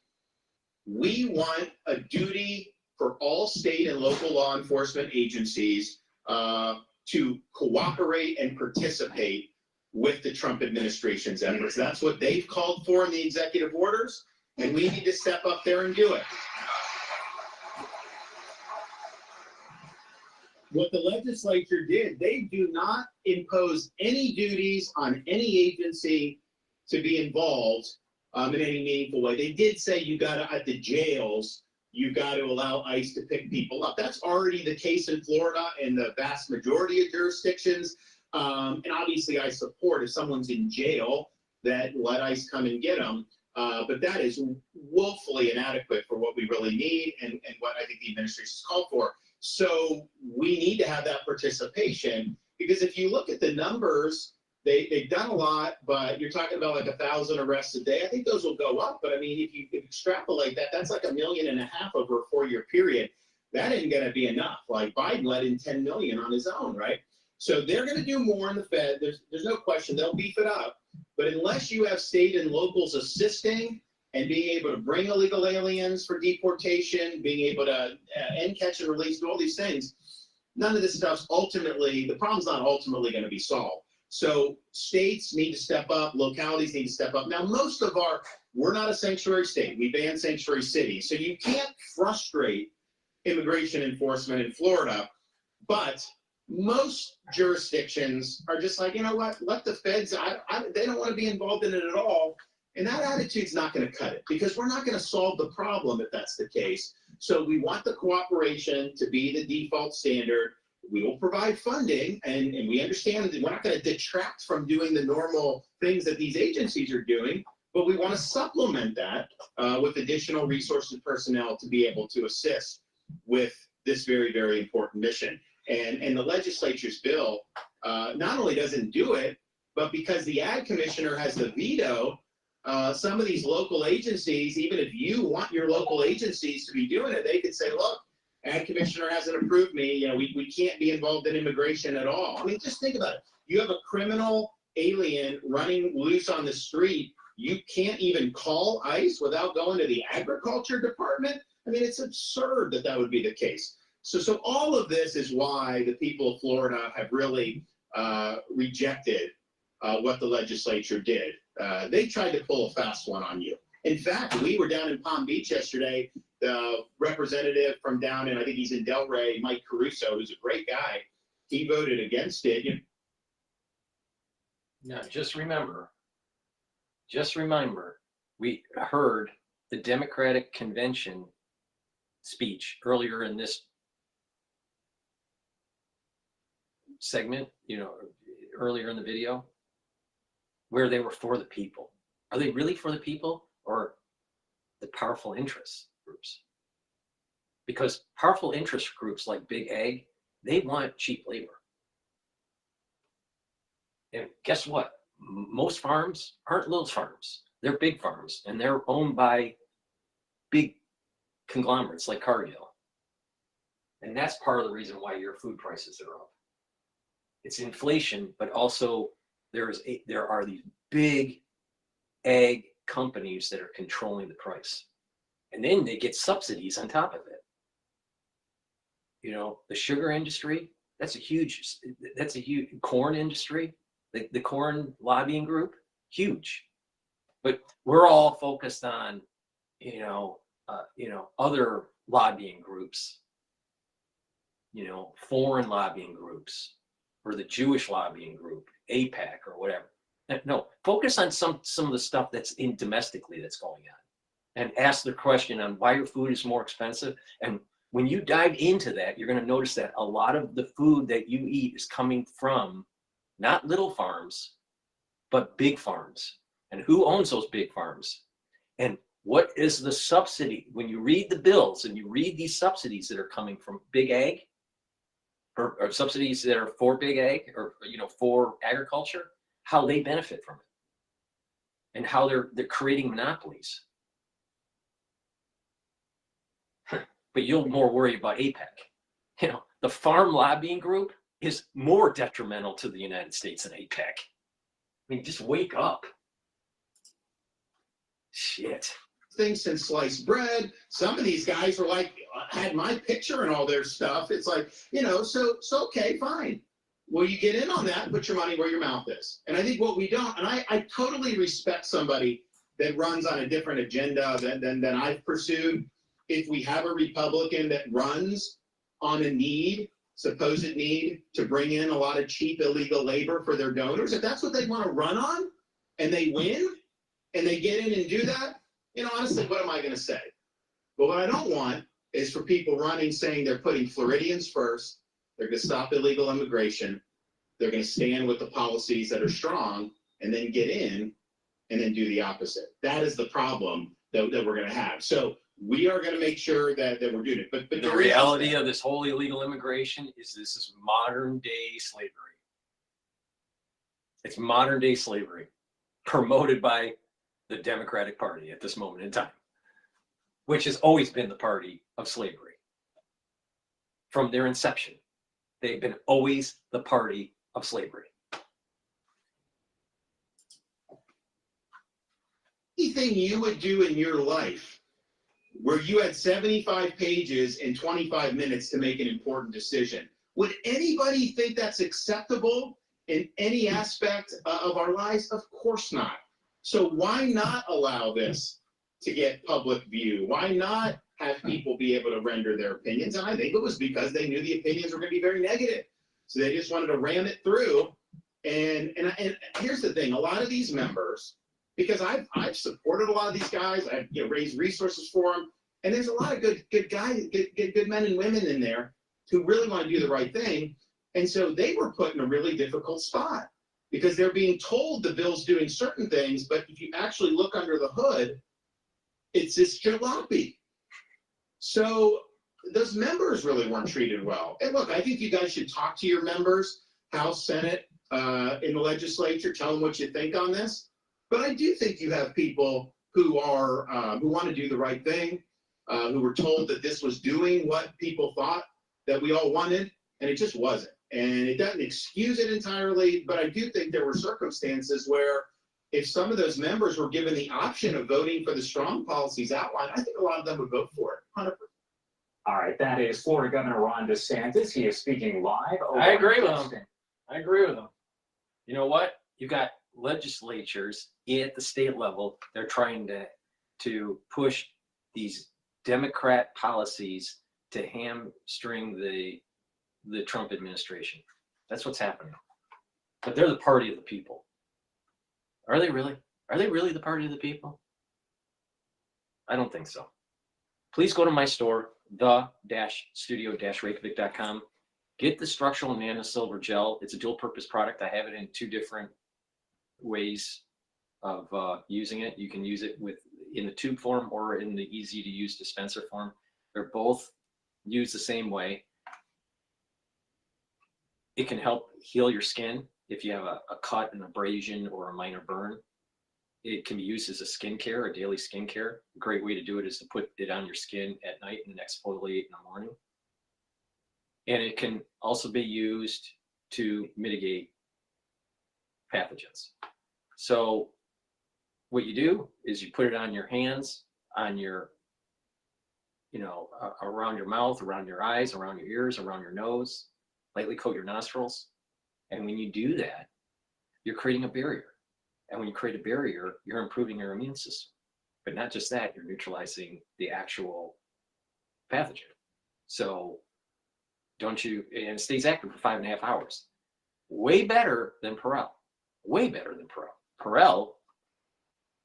we want a duty for all state and local law enforcement agencies to cooperate and participate with the Trump administration's efforts. That's what they've called for in the executive orders, and we need to step up there and do it. What the legislature did, they do not impose any duties on any agency to be involved in any meaningful way. They did say you got to, at the jails, you got to allow ICE to pick people up. That's already the case in Florida and the vast majority of jurisdictions. And obviously I support if someone's in jail that let ICE come and get them. But that is woefully inadequate for what we really need and what I think the administration's called for. So we need to have that participation, because if you look at the numbers, they've done a lot, but you're talking about like 1,000 arrests a day. I think those will go up, but I mean, if you extrapolate that, that's like 1.5 million over a 4-year period. That ain't gonna be enough. Like Biden let in 10 million on his own, right? So they're gonna do more in the Fed. There's no question, they'll beef it up. But unless you have state and locals assisting and being able to bring illegal aliens for deportation, being able to end, catch, and release, do all these things, none of this stuff's ultimately, the problem's not ultimately going to be solved. So states need to step up, localities need to step up. Now, most of we're not a sanctuary state. We ban sanctuary cities. So you can't frustrate immigration enforcement in Florida, but most jurisdictions are just like, you know what, let the feds, they don't want to be involved in it at all. And that attitude's not going to cut it, because we're not going to solve the problem if that's the case. So we want the cooperation to be the default standard. We will provide funding, and we understand that we're not going to detract from doing the normal things that these agencies are doing, but we want to supplement that with additional resources and personnel to be able to assist with this very, very important mission. And the legislature's bill not only doesn't do it, but because the ad commissioner has the veto, some of these local agencies, even if you want your local agencies to be doing it, they could say, look, ad commissioner hasn't approved me, you know, we can't be involved in immigration at all. I mean, just think about it. You have a criminal alien running loose on the street. You can't even call ICE without going to the agriculture department. I mean, it's absurd that that would be the case. So all of this is why the people of Florida have really rejected what the legislature did. They tried to pull a fast one on you. In fact, we were down in Palm Beach yesterday. The representative from down in, I think he's in Delray, Mike Caruso, who's a great guy, he voted against it. Now, just remember, we heard the Democratic convention speech earlier in this segment, you know, earlier in the video, where they were for the people. Are they really for the people, or the powerful interest groups? Because powerful interest groups like Big Ag, they want cheap labor. And guess what? most farms aren't little farms. They're big farms, and they're owned by big conglomerates like Cargill. And that's part of the reason why your food prices are up. It's inflation, but also there are these big ag companies that are controlling the price. And then they get subsidies on top of it. You know, the sugar industry, that's a huge corn industry, the corn lobbying group, huge. But we're all focused on, other lobbying groups, foreign lobbying groups, or the Jewish lobbying group, AIPAC or whatever. No, focus on some of the stuff that's domestically that's going on, and ask the question on why your food is more expensive. And when you dive into that, you're going to notice that a lot of the food that you eat is coming from not little farms, but big farms. And who owns those big farms? And what is the subsidy? When you read the bills and you read these subsidies that are coming from big ag, or subsidies that are for big ag, or for agriculture, how they benefit from it, and how they're creating monopolies. But you'll more worry about AIPAC. The farm lobbying group is more detrimental to the United States than AIPAC. I mean, just wake up. Shit. Things since sliced bread. Some of these guys were like, had my picture and all their stuff. It's like, so okay, fine. Well, you get in on that, put your money where your mouth is. And I think what we don't, and I totally respect somebody that runs on a different agenda than I've pursued. If we have a Republican that runs on a supposed need to bring in a lot of cheap illegal labor for their donors, if that's what they want to run on, and they win, and they get in and do that, honestly, what am I going to say? But what I don't want is for people running saying they're putting Floridians first, they're going to stop illegal immigration, they're going to stand with the policies that are strong, and then get in and then do the opposite. That is the problem that we're going to have. So we are going to make sure that we're doing it. But the reality of this whole illegal immigration is this is modern day slavery. It's modern day slavery promoted by the Democratic Party at this moment in time, which has always been the party of slavery. From their inception, they've been always the party of slavery. Anything you would do in your life where you had 75 pages in 25 minutes to make an important decision, would anybody think that's acceptable in any aspect of our lives? Of course not. So why not allow this to get public view? Why not have people be able to render their opinions? And I think it was because they knew the opinions were going to be very negative. So they just wanted to ram it through. And here's the thing, a lot of these members, because I've supported a lot of these guys, I've raised resources for them, and there's a lot of good guys, good men and women in there who really want to do the right thing. And so they were put in a really difficult spot because they're being told the bill's doing certain things, but if you actually look under the hood, it's this jalopy. So those members really weren't treated well. And look, I think you guys should talk to your members, House, Senate, in the legislature, tell them what you think on this. But I do think you have people who want to do the right thing, who were told that this was doing what people thought that we all wanted, and it just wasn't. And it doesn't excuse it entirely, but I do think there were circumstances where if some of those members were given the option of voting for the strong policies outlined, I think a lot of them would vote for it, 100%. All right, that is Florida Governor Ron DeSantis. He is speaking live. I agree with him. I agree with him. You know what? You've got legislatures at the state level. They're trying to push these Democrat policies to hamstring the Trump administration. That's what's happening. But they're the party of the people. Are they really? Are they really the party of the people? I don't think so. Please go to my store, the-studio-reykjavik.com. Get the structural nano silver gel. It's a dual purpose product. I have it in 2 different ways of using it. You can use it in the tube form or in the easy to use dispenser form. They're both used the same way. It can help heal your skin. if you have a cut, an abrasion, or a minor burn. It can be used as a skincare, a daily skincare. A great way to do it is to put it on your skin at night and then exfoliate in the morning. And it can also be used to mitigate pathogens. So what you do is you put it on your hands, on your, around your mouth, around your eyes, around your ears, around your nose, lightly coat your nostrils. And when you do that, you're creating a barrier. And when you create a barrier, you're improving your immune system. But not just that, you're neutralizing the actual pathogen. So and it stays active for 5.5 hours. Way better than Perel. Way better than Perel. Perel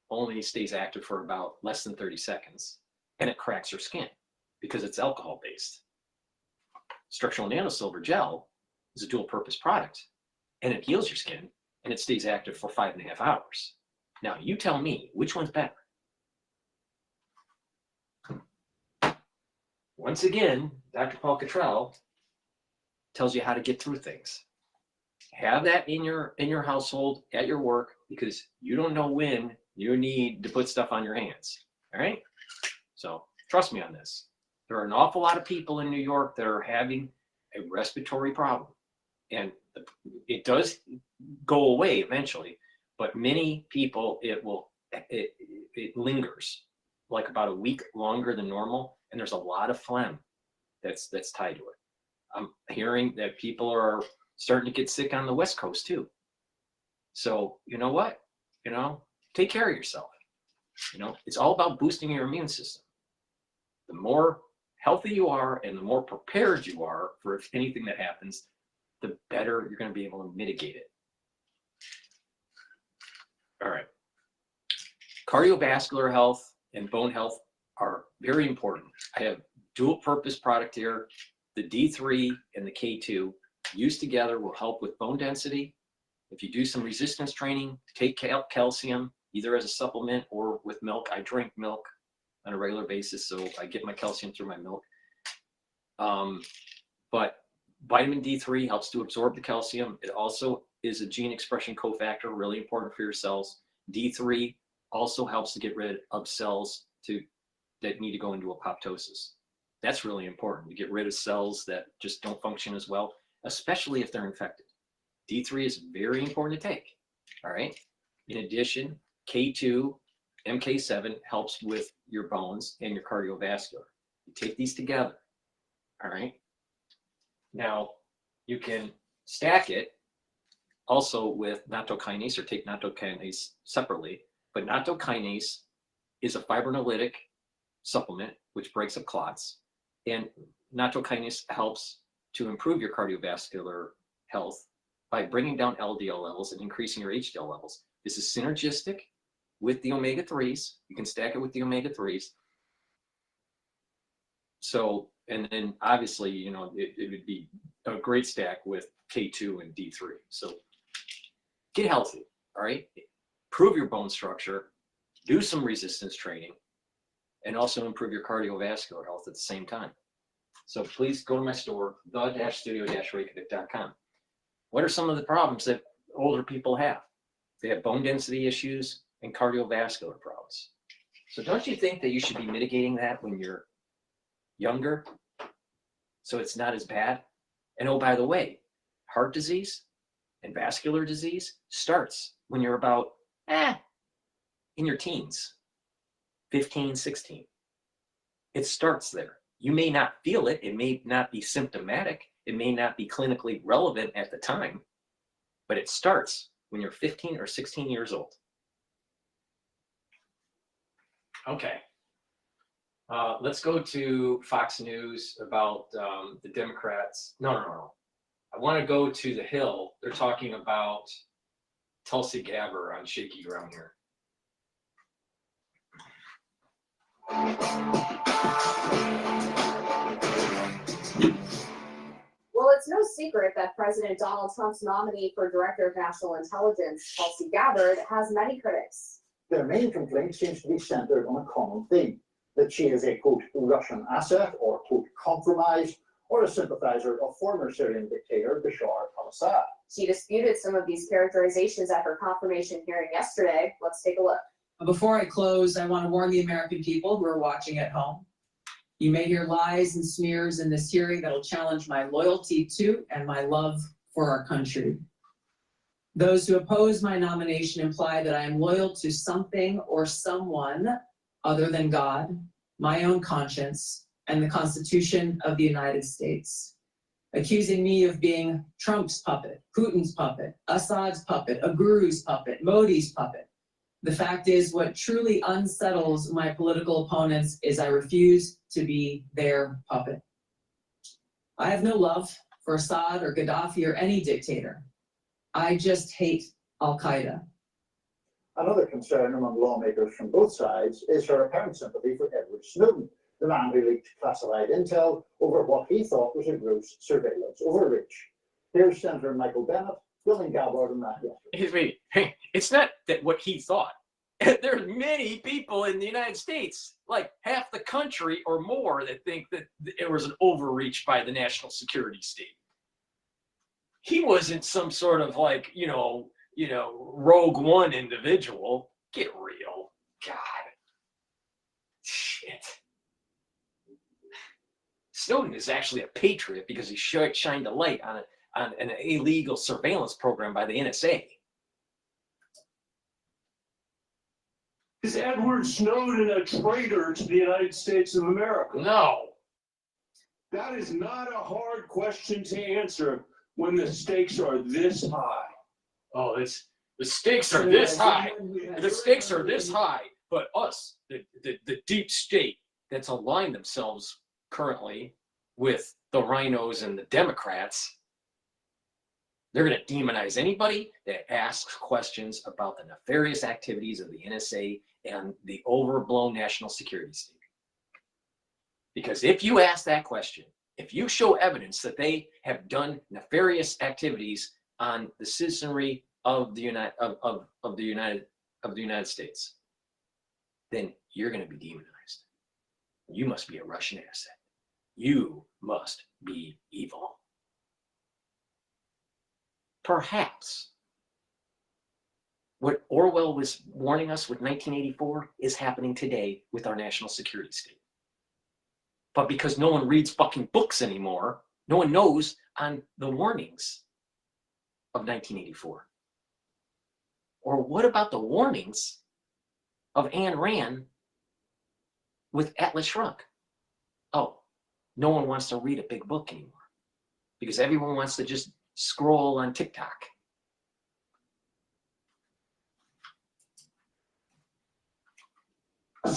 only stays active for about less than 30 seconds, and it cracks your skin because it's alcohol-based. Structural nanosilver gel is a dual-purpose product, and it heals your skin, and it stays active for 5.5 hours. Now, you tell me, which one's better? Once again, DrPaulCottrell tells you how to get through things. Have that in your household, at your work, because you don't know when you need to put stuff on your hands. All right? So trust me on this. There are an awful lot of people in New York that are having a respiratory problem. And it does go away eventually, but many people, it lingers like about a week longer than normal. And there's a lot of phlegm that's tied to it. I'm hearing that people are starting to get sick on the West Coast too. So you know what? Take care of yourself. It's all about boosting your immune system. The more healthy you are and the more prepared you are for if anything that happens, the better you're going to be able to mitigate it. All right. Cardiovascular health and bone health are very important. I have dual purpose product here. The D3 and the K2 used together will help with bone density. If you do some resistance training, take calcium, either as a supplement or with milk. I drink milk on a regular basis, so I get my calcium through my milk. But vitamin D3 helps to absorb the calcium. It also is a gene expression cofactor, really important for your cells. D3 also helps to get rid of cells that need to go into apoptosis. That's really important, to get rid of cells that just don't function as well, especially if they're infected. D3 is very important to take, all right? In addition, K2, MK7 helps with your bones and your cardiovascular. You take these together, all right? Now, you can stack it also with nattokinase, or take nattokinase separately, but nattokinase is a fibrinolytic supplement which breaks up clots, and nattokinase helps to improve your cardiovascular health by bringing down LDL levels and increasing your HDL levels. This is synergistic with the omega-3s. You can stack it with the omega-3s. So, and then obviously, it would be a great stack with K2 and D3. So get healthy, all right? Improve your bone structure, do some resistance training, and also improve your cardiovascular health at the same time. So please go to my store, the-studio-reykjavik.com. What are some of the problems that older people have? They have bone density issues and cardiovascular problems. So don't you think that you should be mitigating that when you're younger, so it's not as bad? And oh, by the way, heart disease and vascular disease starts when you're about in your teens, 15, 16. It starts there. You may not feel it. It may not be symptomatic. It may not be clinically relevant at the time, but it starts when you're 15 or 16 years old. Okay. Let's go to Fox News about the Democrats. No. I want to go to the Hill. They're talking about Tulsi Gabbard on shaky ground here. Well, it's no secret that President Donald Trump's nominee for Director of National Intelligence, Tulsi Gabbard, has many critics. Their main complaint seems to be centered on a common theme, that she is a, quote, Russian asset, or, quote, compromise, or a sympathizer of former Syrian dictator Bashar al-Assad. She disputed some of these characterizations at her confirmation hearing yesterday. Let's take a look. Before I close, I want to warn the American people who are watching at home. You may hear lies and smears in this hearing that will challenge my loyalty to and my love for our country. Those who oppose my nomination imply that I am loyal to something or someone other than God, my own conscience, and the Constitution of the United States. Accusing me of being Trump's puppet, Putin's puppet, Assad's puppet, a guru's puppet, Modi's puppet. The fact is, what truly unsettles my political opponents is I refuse to be their puppet. I have no love for Assad or Gaddafi or any dictator. I just hate Al-Qaeda. Another concern among lawmakers from both sides is her apparent sympathy for Edward Snowden, the man who leaked classified intel over what he thought was a gross surveillance overreach. Here's Senator Michael Bennet, Bill and Gabbard on that yesterday. It's not that what he thought. There's many people in the United States, like half the country or more, that think that it was an overreach by the national security state. He wasn't some sort of like, Rogue One individual. Get real. God. Shit. Snowden is actually a patriot because he shined a light on an illegal surveillance program by the NSA. Is Edward Snowden a traitor to the United States of America? No. That is not a hard question to answer when the stakes are this high. Oh, the stakes are this high. The stakes are this high. But us, the deep state that's aligned themselves currently with the rhinos and the Democrats, they're going to demonize anybody that asks questions about the nefarious activities of the NSA and the overblown national security state. Because if you ask that question, if you show evidence that they have done nefarious activities on the citizenry of the United States, then you're going to be demonized. You must be a Russian asset. You must be evil. Perhaps what Orwell was warning us with 1984 is happening today with our national security state. But because no one reads fucking books anymore, no one knows on the warnings of 1984. Or what about the warnings of Ayn Rand with Atlas Shrugged? Oh, no one wants to read a big book anymore because everyone wants to just scroll on TikTok.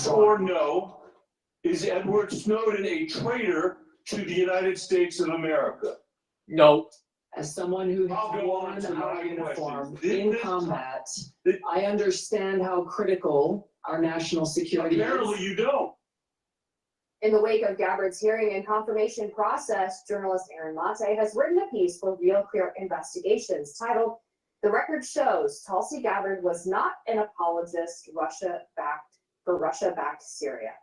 Or no, is Edward Snowden a traitor to the United States of America? No. As someone who has worn our uniform in combat, I understand how critical our national security is. Apparently you don't. In the wake of Gabbard's hearing and confirmation process, journalist Aaron Mate has written a piece for Real Clear Investigations titled, "The Record Shows Tulsi Gabbard Was Not an Apologist for Russia-Backed Syria."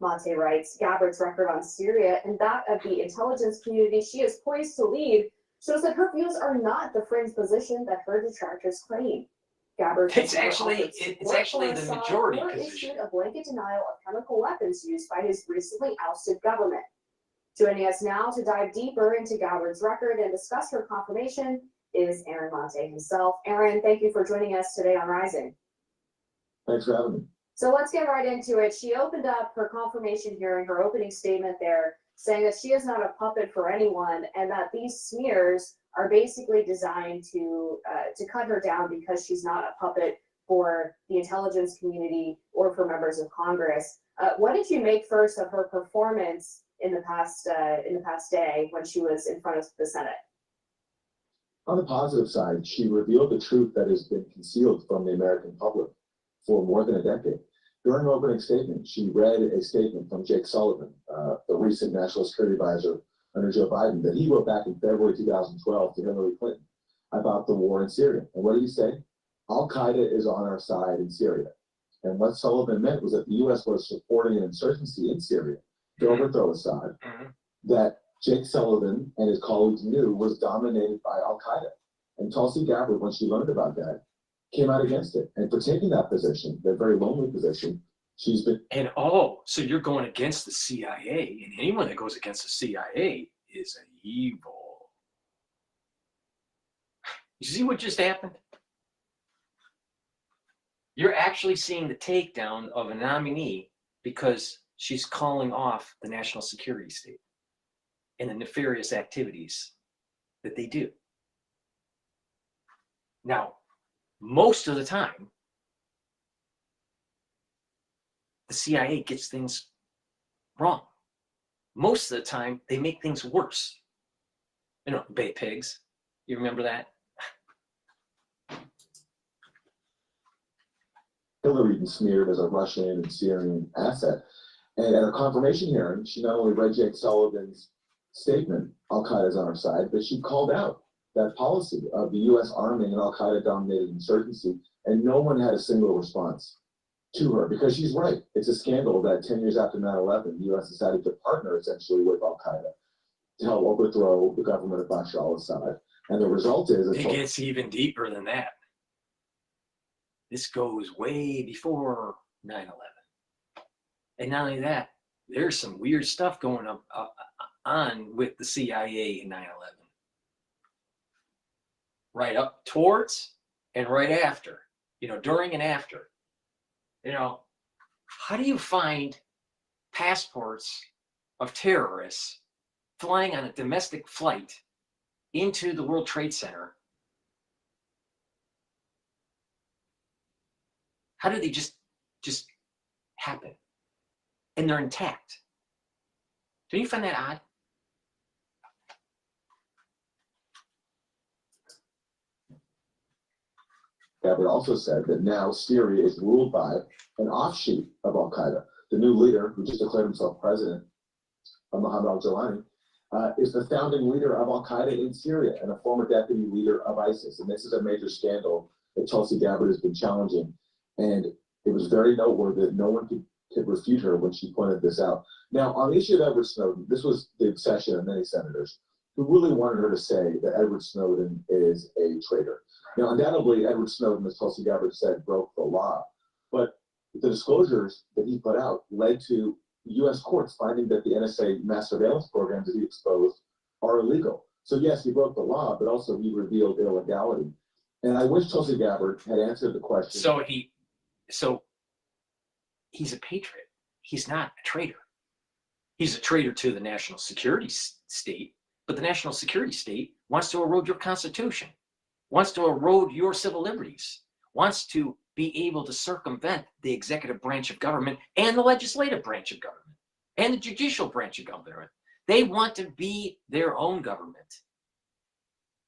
Mate writes, Gabbard's record on Syria and that of the intelligence community she is poised to lead shows that her views are not the fringe position that her detractors claim. Gabbard It's actually the majority position. Issued a blanket denial of chemical weapons used by his recently ousted government. Joining us now to dive deeper into Gabbard's record and discuss her confirmation is Aaron Mate himself. Aaron, thank you for joining us today on Rising. Thanks for having me. So let's get right into it. She opened up her confirmation hearing, her opening statement there, saying that she is not a puppet for anyone and that these smears are basically designed to cut her down because she's not a puppet for the intelligence community or for members of Congress. What did you make first of her performance in the past day when she was in front of the Senate? On the positive side, she revealed the truth that has been concealed from the American public for more than a decade. During her opening statement, she read a statement from Jake Sullivan, the recent national security advisor under Joe Biden, that he wrote back in February 2012 to Hillary Clinton about the war in Syria. And what did he say? Al-Qaeda is on our side in Syria. And what Sullivan meant was that the U.S. was supporting an insurgency in Syria to overthrow Assad, that Jake Sullivan and his colleagues knew was dominated by Al-Qaeda. And Tulsi Gabbard, when she learned about that, came out against it. And for taking that position, that very lonely position, she's been... And oh, so you're going against the CIA, and anyone that goes against the CIA is evil. You see what just happened? You're actually seeing the takedown of a nominee because she's calling off the national security state and the nefarious activities that they do. Now, most of the time, the CIA gets things wrong. Most of the time, they make things worse. You know, Bay Pigs. You remember that? Hillary been smeared as a Russian and Syrian asset. And at a confirmation hearing, she not only read Jake Sullivan's statement, Al-Qaeda's on our side, but she called out that policy of the U.S. arming an Al-Qaeda-dominated insurgency, and no one had a single response to her, because she's right. It's a scandal that 10 years after 9/11, the U.S. decided to partner essentially with Al-Qaeda to help overthrow the government of Bashar al-Assad. And the result is... It gets even deeper than that. This goes way before 9/11. And not only that, there's some weird stuff going on with the CIA in 9/11. Right up towards and right after, you know, during and after. You know, how do you find passports of terrorists flying on a domestic flight into the World Trade Center? How do they just happen? And they're intact. Don't you find that odd? Gabbard also said that now Syria is ruled by an offshoot of Al-Qaeda. The new leader, who just declared himself president, Mohammed al-Jalani, is the founding leader of Al-Qaeda in Syria and a former deputy leader of ISIS. And this is a major scandal that Tulsi Gabbard has been challenging. And it was very noteworthy that no one could refute her when she pointed this out. Now, on the issue of Edward Snowden, this was the obsession of many senators who really wanted her to say that Edward Snowden is a traitor. Now, undoubtedly, Edward Snowden, as Tulsi Gabbard said, broke the law. But the disclosures that he put out led to U.S. courts finding that the NSA mass surveillance programs that he exposed are illegal. So yes, he broke the law, but also he revealed illegality. And I wish Tulsi Gabbard had answered the question. So he's a patriot. He's not a traitor. He's a traitor to the national security state, but the national security state wants to erode your constitution, wants to erode your civil liberties, wants to be able to circumvent the executive branch of government and the legislative branch of government and the judicial branch of government. They want to be their own government,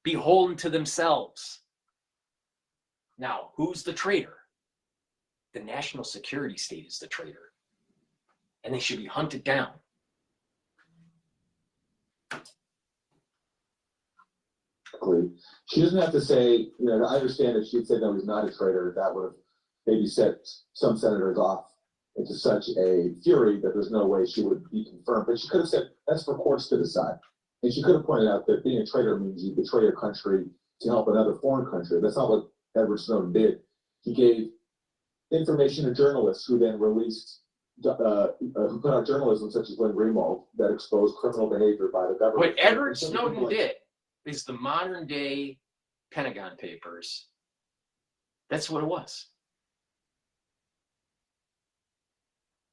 beholden to themselves. Now, who's the traitor? The national security state is the traitor, and they should be hunted down. She doesn't have to say, you know, I understand if she'd said no, he's not a traitor, that would have maybe set some senators off into such a fury that there's no way she would be confirmed. But she could have said, that's for courts to decide. And she could have pointed out that being a traitor means you betray your country to help another foreign country. That's not what Edward Snowden did. He gave information to journalists who then released, who put out journalism such as Lynn Greenwald that exposed criminal behavior by the government. What Edward Snowden did is the modern day Pentagon Papers. That's what it was.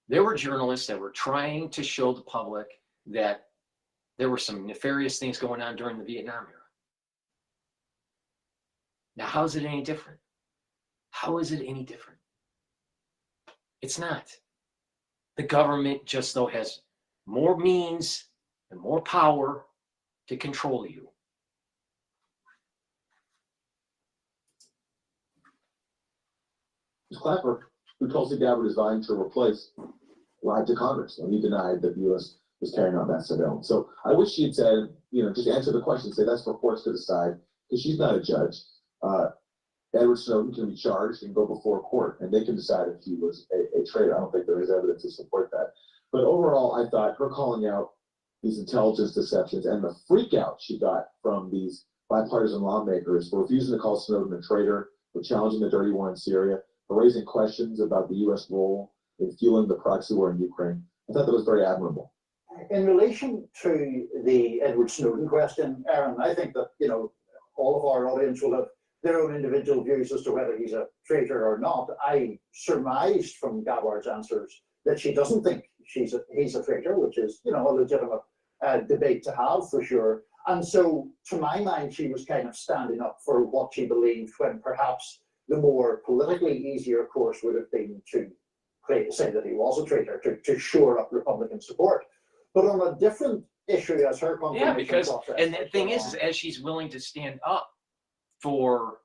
There were journalists that were trying to show the public that there were some nefarious things going on during the Vietnam era. Now, how is it any different? How is it any different? It's not. The government just though has more means and more power to control you. Clapper, who Tulsi Gabbard is vying to replace, lied to Congress, and he denied that the U.S. was carrying out that surveillance. So I wish she had said, you know, just answer the question, say that's for courts to decide, because she's not a judge. Edward Snowden can be charged and go before a court, and they can decide if he was a traitor. I don't think there is evidence to support that. But overall, I thought her calling out these intelligence deceptions and the freak out she got from these bipartisan lawmakers for refusing to call Snowden a traitor, for challenging the dirty war in Syria, for raising questions about the U.S. role in fueling the proxy war in Ukraine. I thought that was very admirable. In relation to the Edward Snowden question, Aaron, I think that, you know, all of our audience will have their own individual views as to whether he's a traitor or not. I surmised from Gabbard's answers that she doesn't think he's a traitor, which is, you know, a legitimate debate to have for sure. And so, to my mind, she was kind of standing up for what she believed, when perhaps the more politically easier course would have been to say that he was a traitor, to shore up Republican support. But on a different issue, as her confirmation because, process, and the thing is, as she's willing to stand up for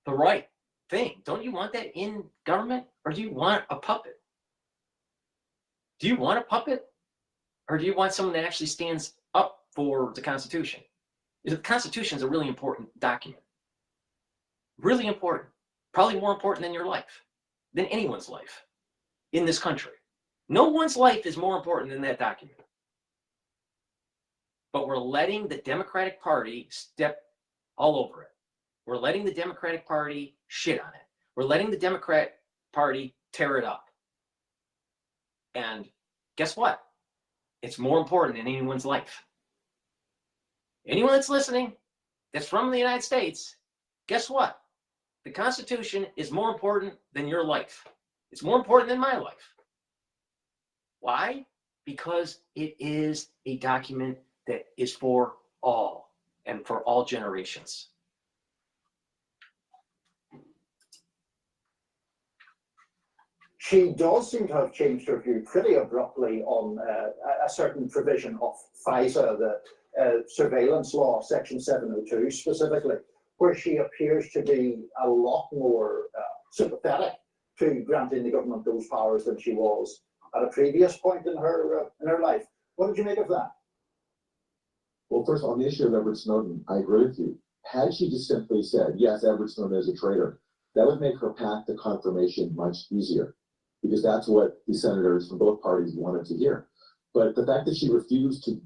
the right thing, don't you want that in government, or do you want a puppet? Do you want a puppet, or do you want someone that actually stands up for the Constitution? The Constitution is a really important document. Really important. Probably more important than your life, than anyone's life in this country. No one's life is more important than that document. But we're letting the Democratic Party step all over it. We're letting the Democratic Party shit on it. We're letting the Democrat Party tear it up. And guess what? It's more important than anyone's life. Anyone that's listening, that's from the United States, guess what? The Constitution is more important than your life. It's more important than my life. Why? Because it is a document that is for all and for all generations. She does seem to have changed her view pretty abruptly on a certain provision of FISA, the surveillance law, Section 702 specifically, where she appears to be a lot more sympathetic to granting the government those powers than she was at a previous point in her life. What did you make of that? Well, first on the issue of Edward Snowden, I agree with you. Had she just simply said, yes, Edward Snowden is a traitor, that would make her path to confirmation much easier, because that's what the senators from both parties wanted to hear. But the fact that she refused to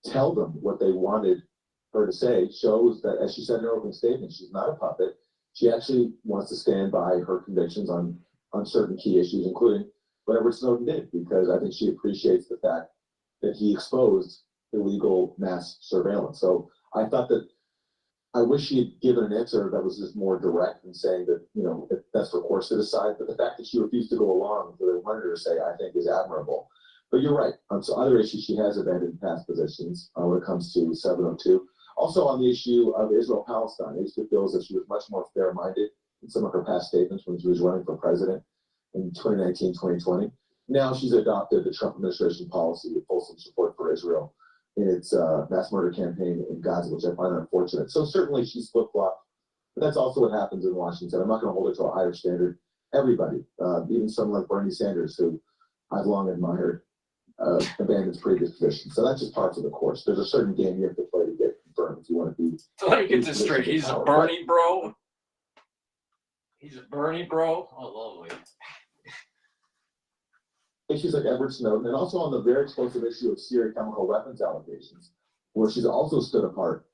tell them what they wanted her to say shows that, as she said in her opening statement, she's not a puppet. She actually wants to stand by her convictions on certain key issues, including what Edward Snowden did, because I think she appreciates the fact that he exposed illegal mass surveillance. So I thought that, I wish she had given an answer that was just more direct and saying that, you know, that's for courts to decide. But the fact that she refused to go along with what they wanted her to say, I think, is admirable. But you're right. On some other issues, she has abandoned past positions when it comes to 702. Also on the issue of Israel-Palestine, it feels that she was much more fair-minded in some of her past statements when she was running for president in 2019, 2020. Now she's adopted the Trump administration policy of fulsome support for Israel in its mass murder campaign in Gaza, which I find unfortunate. So certainly she's flip-flopped, but that's also what happens in Washington. I'm not going to hold her to a higher standard. Everybody, even someone like Bernie Sanders, who I've long admired, abandons previous positions. So that's just part of the course. There's a certain game you have to play to get confirmed if you want to be. Let me get this straight. He's a Bernie bro. He's a Bernie bro. Oh, lovely. Issues like Edward Snowden, and also on the very explosive issue of Syria chemical weapons allegations, where she's also stood apart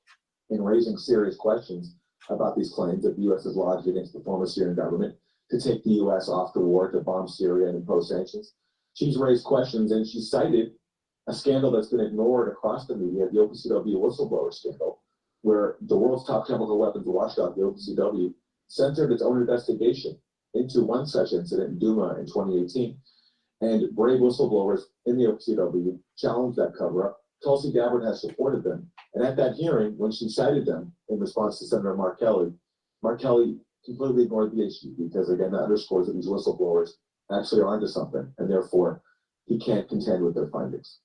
in raising serious questions about these claims that the U.S. has lodged against the former Syrian government to take the U.S. off the war, to bomb Syria and impose sanctions. She's raised questions, and she cited a scandal that's been ignored across the media, the OPCW whistleblower scandal, where the world's top chemical weapons watchdog, the OPCW, centered its own investigation into one such incident in Duma in 2018. And brave whistleblowers in the OPCW challenged that cover-up. Tulsi Gabbard has supported them. And at that hearing, when she cited them in response to Senator Mark Kelly completely ignored the issue, because, again, that underscores that these whistleblowers actually are onto something, and therefore he can't contend with their findings.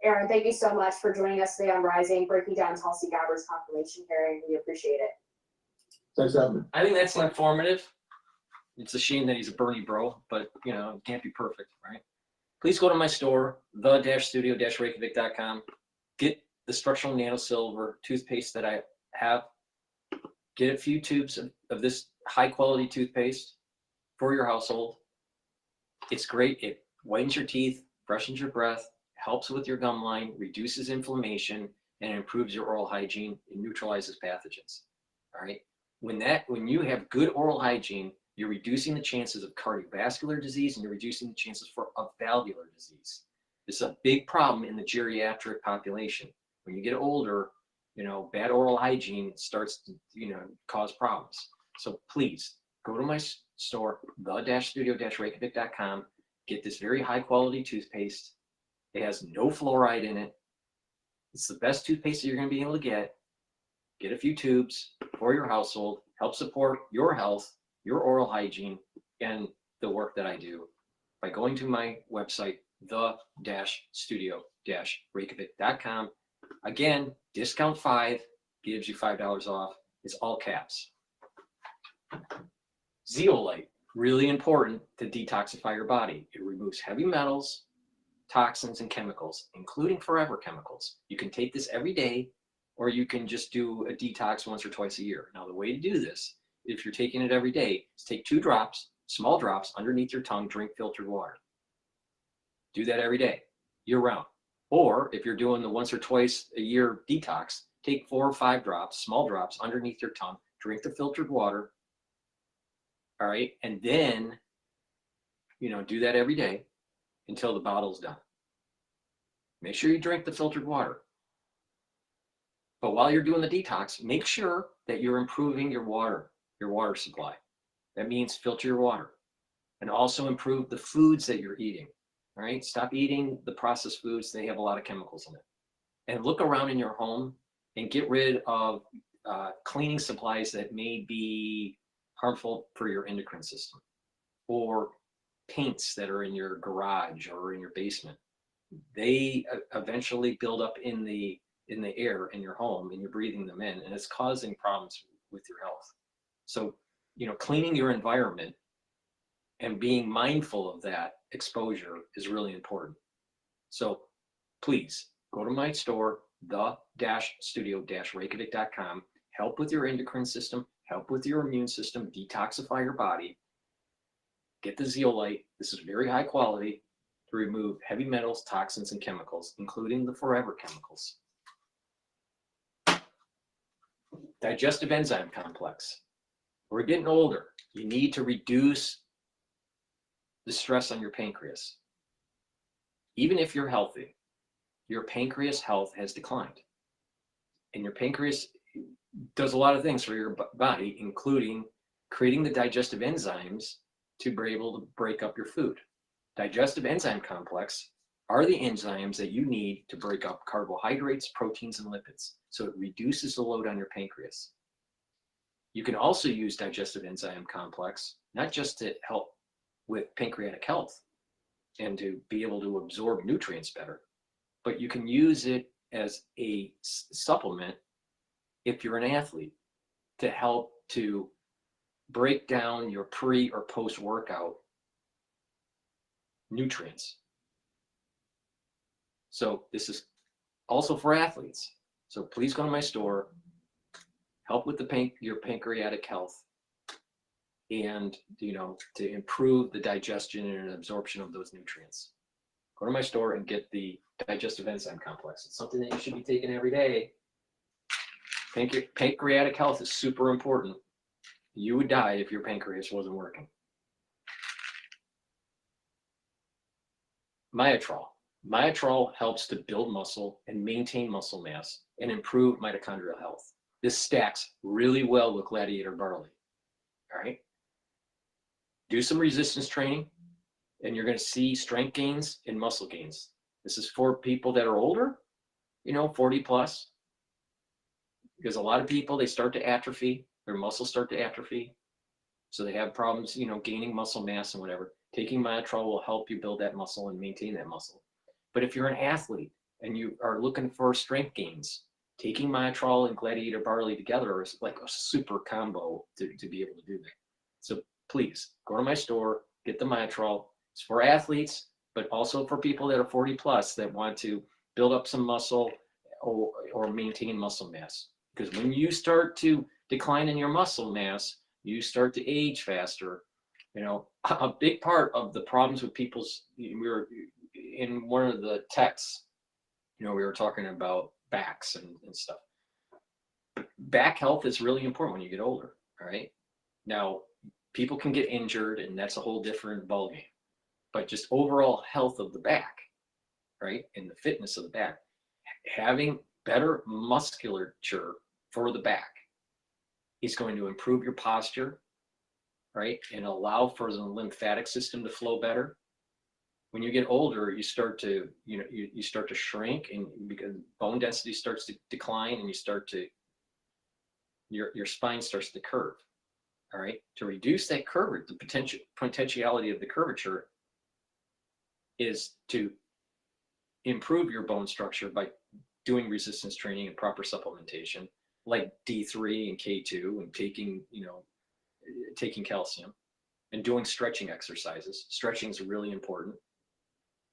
Aaron, thank you so much for joining us today on Rising, breaking down Tulsi Gabbard's confirmation hearing. We appreciate it. Thanks for having me. I think that's informative. It's a shame that he's a Bernie bro, but, you know, it can't be perfect, right? Please go to my store, the-studio-reykjavik.com. Get the structural nano silver toothpaste that I have. Get a few tubes of this high-quality toothpaste for your household. It's great. It whitens your teeth, freshens your breath, helps with your gum line, reduces inflammation, and improves your oral hygiene and neutralizes pathogens. All right. When you have good oral hygiene, you're reducing the chances of cardiovascular disease and you're reducing the chances of valvular disease. This is a big problem in the geriatric population. When you get older, bad oral hygiene starts to, cause problems. So please go to my store, the-studio-reykjavik.com, get this very high quality toothpaste. It has no fluoride in it. It's the best toothpaste that you're going to be able to get. Get a few tubes for your household, help support your health, your oral hygiene, and the work that I do by going to my website, the-studio-reykjavik.com. Again, discount 5 gives you $5 off. It's all caps. Zeolite, really important to detoxify your body. It removes heavy metals, toxins, and chemicals, including forever chemicals. You can take this every day, or you can just do a detox once or twice a year. Now, the way to do this, if you're taking it every day, is take 2 drops, small drops, underneath your tongue, drink filtered water. Do that every day, year round. Or if you're doing the once or twice a year detox, take 4 or 5 drops, small drops, underneath your tongue, drink the filtered water. All right, and then, do that every day until the bottle's done. Make sure you drink the filtered water. But while you're doing the detox, make sure that you're improving your water supply. That means filter your water and also improve the foods that you're eating. All right, stop eating the processed foods. They have a lot of chemicals in it. And look around in your home and get rid of cleaning supplies that may be harmful for your endocrine system, or paints that are in your garage or in your basement. They eventually build up in the air in your home, and you're breathing them in, and it's causing problems with your health. So, cleaning your environment and being mindful of that exposure is really important. So please go to my store, the-studio-reykjavik.com, help with your endocrine system, help with your immune system, detoxify your body. Get the zeolite. This is very high quality to remove heavy metals, toxins, and chemicals, including the forever chemicals. Digestive enzyme complex. We're getting older. You need to reduce the stress on your pancreas. Even if you're healthy, your pancreas health has declined. And your pancreas does a lot of things for your body, including creating the digestive enzymes to be able to break up your food. Digestive enzyme complex are the enzymes that you need to break up carbohydrates, proteins, and lipids. So it reduces the load on your pancreas. You can also use digestive enzyme complex, not just to help with pancreatic health and to be able to absorb nutrients better, but you can use it as a supplement if you're an athlete to help to break down your pre or post workout nutrients. So this is also for athletes. So please go to my store, help with your pancreatic health, and to improve the digestion and absorption of those nutrients. Go to my store and get the digestive enzyme complex. It's something that you should be taking every day. Pancreatic health is super important. You would die if your pancreas wasn't working. Myotrol. Myotrol helps to build muscle and maintain muscle mass and improve mitochondrial health. This stacks really well with gladiator barley. All right. Do some resistance training, and you're going to see strength gains and muscle gains. This is for people that are older, 40 plus, because a lot of people, they start to atrophy, their muscles start to atrophy. So they have problems, gaining muscle mass and whatever. Taking Myotrol will help you build that muscle and maintain that muscle. But if you're an athlete and you are looking for strength gains, taking Myotrol and gladiator barley together is like a super combo to be able to do that. So please go to my store, get the Myotrol. It's for athletes, but also for people that are 40 plus that want to build up some muscle or maintain muscle mass. Because when you start to decline in your muscle mass, you start to age faster. A big part of the problems with people's in one of the texts, we were talking about backs and stuff. Back health is really important when you get older, all right? Now, people can get injured, and that's a whole different ballgame. But just overall health of the back, right, and the fitness of the back, having better musculature for the back is going to improve your posture, right, and allow for the lymphatic system to flow better. When you get older, you start to, you start to shrink, and because bone density starts to decline, and you start to, your spine starts to curve. All right, to reduce that curve, the potentiality of the curvature is to improve your bone structure by doing resistance training and proper supplementation, like D3 and K2, and taking calcium, and doing stretching exercises. Stretching is really important.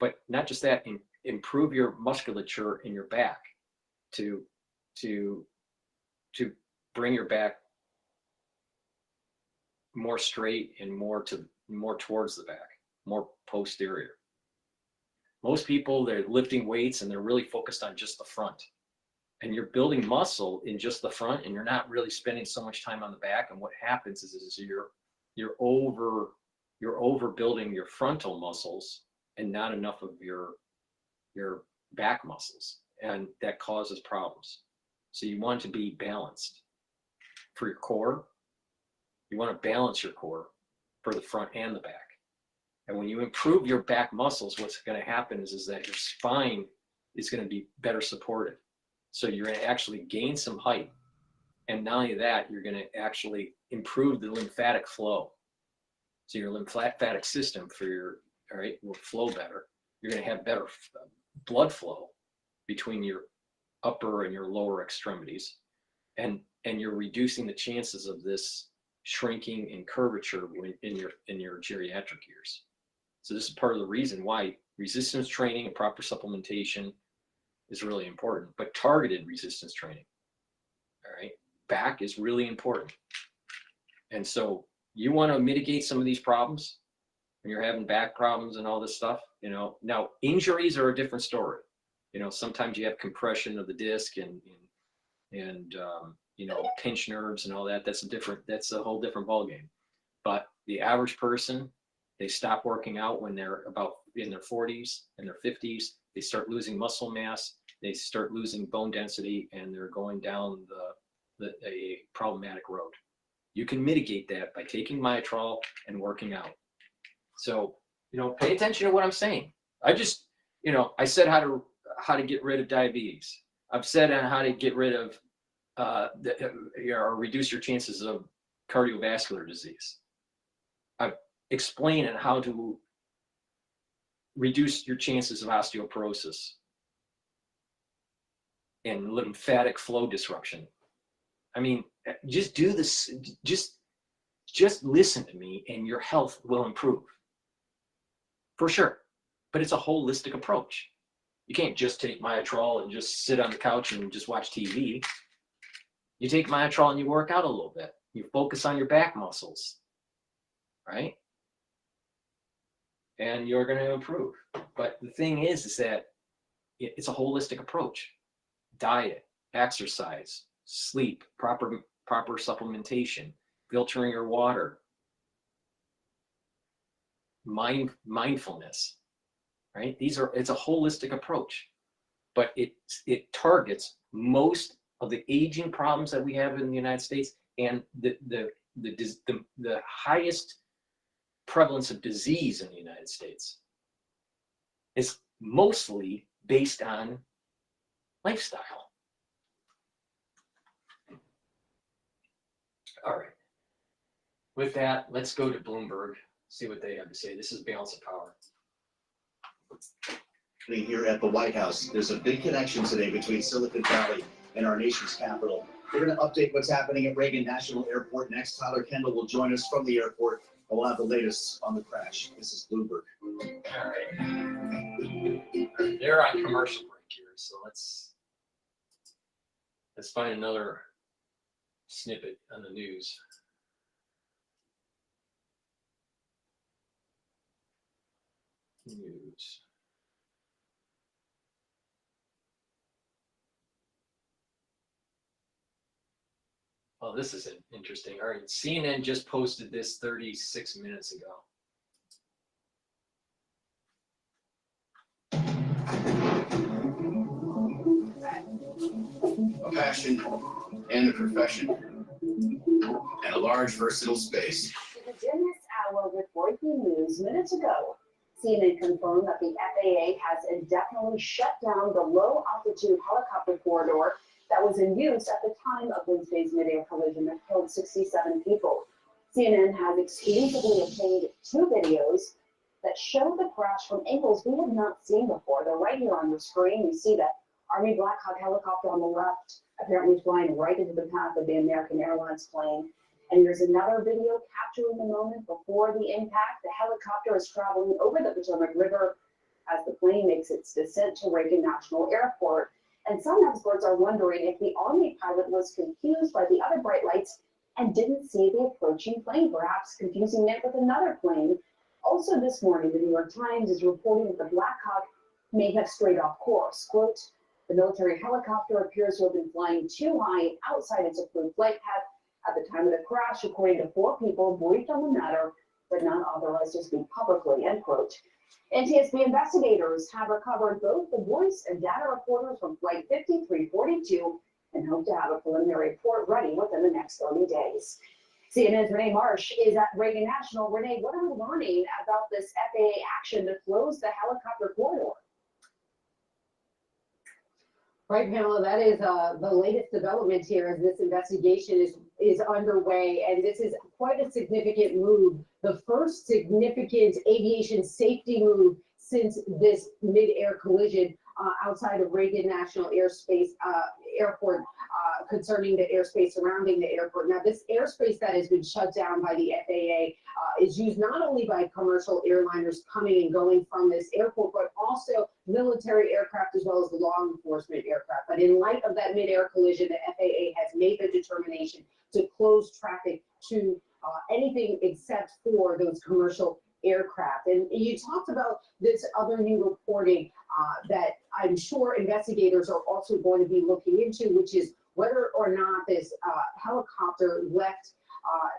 But not just that, improve your musculature in your back to bring your back more straight and more towards the back, more posterior. Most people, they're lifting weights and they're really focused on just the front. And you're building muscle in just the front, and you're not really spending so much time on the back. And what happens is you're overbuilding your frontal muscles and not enough of your back muscles, and that causes problems. So you want to be balanced for your core. You want to balance your core for the front and the back. And when you improve your back muscles, what's going to happen is that your spine is going to be better supported. So you're going to actually gain some height. And not only that, you're going to actually improve the lymphatic flow. So your lymphatic system will flow better. You're going to have better blood flow between your upper and your lower extremities. And you're reducing the chances of this shrinking and curvature in your geriatric years. So this is part of the reason why resistance training and proper supplementation is really important, but targeted resistance training, all right? Back is really important. And so you want to mitigate some of these problems when you're having back problems and all this stuff, Now, injuries are a different story. Sometimes you have compression of the disc and pinch nerves and all that. That's a whole different ballgame. But the average person, they stop working out when they're about in their 40s and their 50s. They start losing muscle mass. They start losing bone density, and they're going down a problematic road. You can mitigate that by taking Myotrol and working out. So, pay attention to what I'm saying. I said how to get rid of diabetes. I've said on how to get rid of or reduce your chances of cardiovascular disease. I've explained on how to reduce your chances of osteoporosis and lymphatic flow disruption. I mean, just do this, just listen to me and your health will improve. For sure. But it's a holistic approach. You can't just take Myotrol and just sit on the couch and just watch TV. You take Myotrol and you work out a little bit. You focus on your back muscles, right? And you're going to improve. But the thing is that it's a holistic approach. Diet, exercise, sleep, proper supplementation, filtering your water, mindfulness, right? It's a holistic approach, but it targets most of the aging problems that we have in the United States, and the highest prevalence of disease in the United States is mostly based on lifestyle. All right. With that, let's go to Bloomberg, see what they have to say. This is Balance of Power. Here at the White House, there's a big connection today between Silicon Valley and our nation's capital. We're going to update what's happening at Reagan National Airport next. Tyler Kendall will join us from the airport, and we'll have the latest on the crash. This is Bloomberg. All right. They're on commercial break here, so let's find another snippet on the news. News. Oh, this is interesting. All right, CNN just posted this 36 minutes ago. A passion and a profession and a large versatile space. To begin this hour with breaking news minutes ago, CNN confirmed that the FAA has indefinitely shut down the low-altitude helicopter corridor that was in use at the time of Wednesday's mid-air collision that killed 67 people. CNN has exclusively obtained 2 videos that show the crash from angles we have not seen before. They're right here on the screen. You see that Army Black Hawk helicopter on the left, apparently flying right into the path of the American Airlines plane. And there's another video capturing the moment before the impact. The helicopter is traveling over the Potomac River as the plane makes its descent to Reagan National Airport. And some experts are wondering if the Army pilot was confused by the other bright lights and didn't see the approaching plane, perhaps confusing it with another plane. Also this morning, the New York Times is reporting that the Black Hawk may have strayed off course. Quote, the military helicopter appears to have been flying too high outside its approved flight path at the time of the crash, according to 4 people briefed on the matter, but not authorized to speak publicly, end quote. NTSB investigators have recovered both the voice and data recorders from Flight 5342 and hope to have a preliminary report ready within the next 30 days. CNN's Renee Marsh is at Reagan National. Renee, what are we learning about this FAA action to close the helicopter corridor? Right, Pamela, that is the latest development here as this investigation is underway, and this is quite a significant move, the first significant aviation safety move since this mid-air collision outside of Reagan National Airport concerning the airspace surrounding the airport. Now, this airspace that has been shut down by the FAA is used not only by commercial airliners coming and going from this airport, but also military aircraft as well as law enforcement aircraft. But in light of that mid-air collision, the FAA has made the determination to close traffic to anything except for those commercial aircraft. And you talked about this other new reporting that I'm sure investigators are also going to be looking into, which is whether or not this helicopter left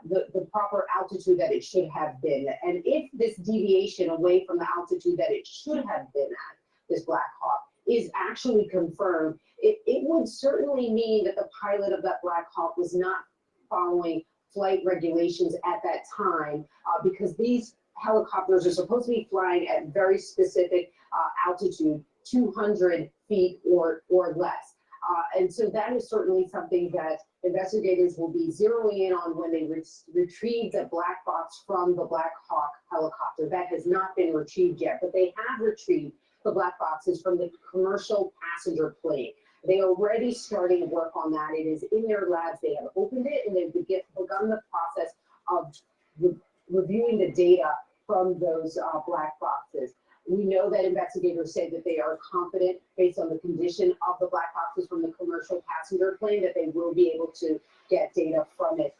the proper altitude that it should have been. And if this deviation away from the altitude that it should have been at, this Black Hawk, is actually confirmed, it would certainly mean that the pilot of that Black Hawk was not following flight regulations at that time, because these helicopters are supposed to be flying at very specific altitude, 200 feet or less. And so that is certainly something that investigators will be zeroing in on when they retrieve the black box from the Black Hawk helicopter. That has not been retrieved yet, but they have retrieved the black boxes from the commercial passenger plane. They are already starting to work on that. It is in their labs. They have opened it and they've begun the process of reviewing the data from those black boxes. We know that investigators say that they are confident, based on the condition of the black boxes from the commercial passenger plane, that they will be able to get data from it.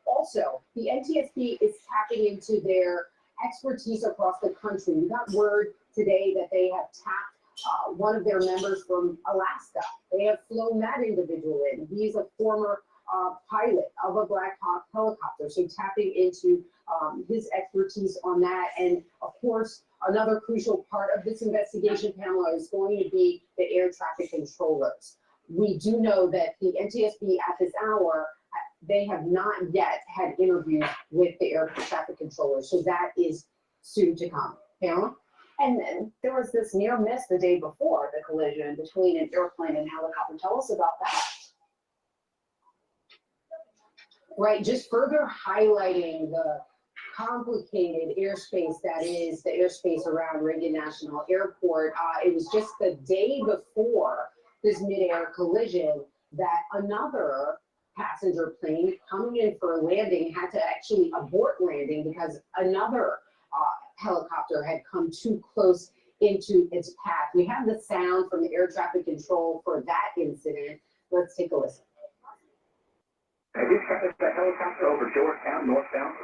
Also, the NTSB is tapping into their expertise across the country. We got word today that they have tapped one of their members from Alaska. They have flown that individual in. He's a former pilot of a Black Hawk helicopter, so tapping into his expertise on that. And of course, another crucial part of this investigation, Pamela, is going to be the air traffic controllers. We do know that the NTSB at this hour, they have not yet had interviews with the air traffic controllers, so that is soon to come. Pamela? And then there was this near miss the day before the collision between an airplane and helicopter. Tell us about that. Right, just further highlighting the complicated airspace that is the airspace around Reagan National Airport. It was just the day before this mid-air collision that another passenger plane coming in for a landing had to actually abort landing because another helicopter had come too close into its path. We have the sound from the air traffic control for that incident. Let's take a listen. Have you traffic the helicopter over Georgetown northbound?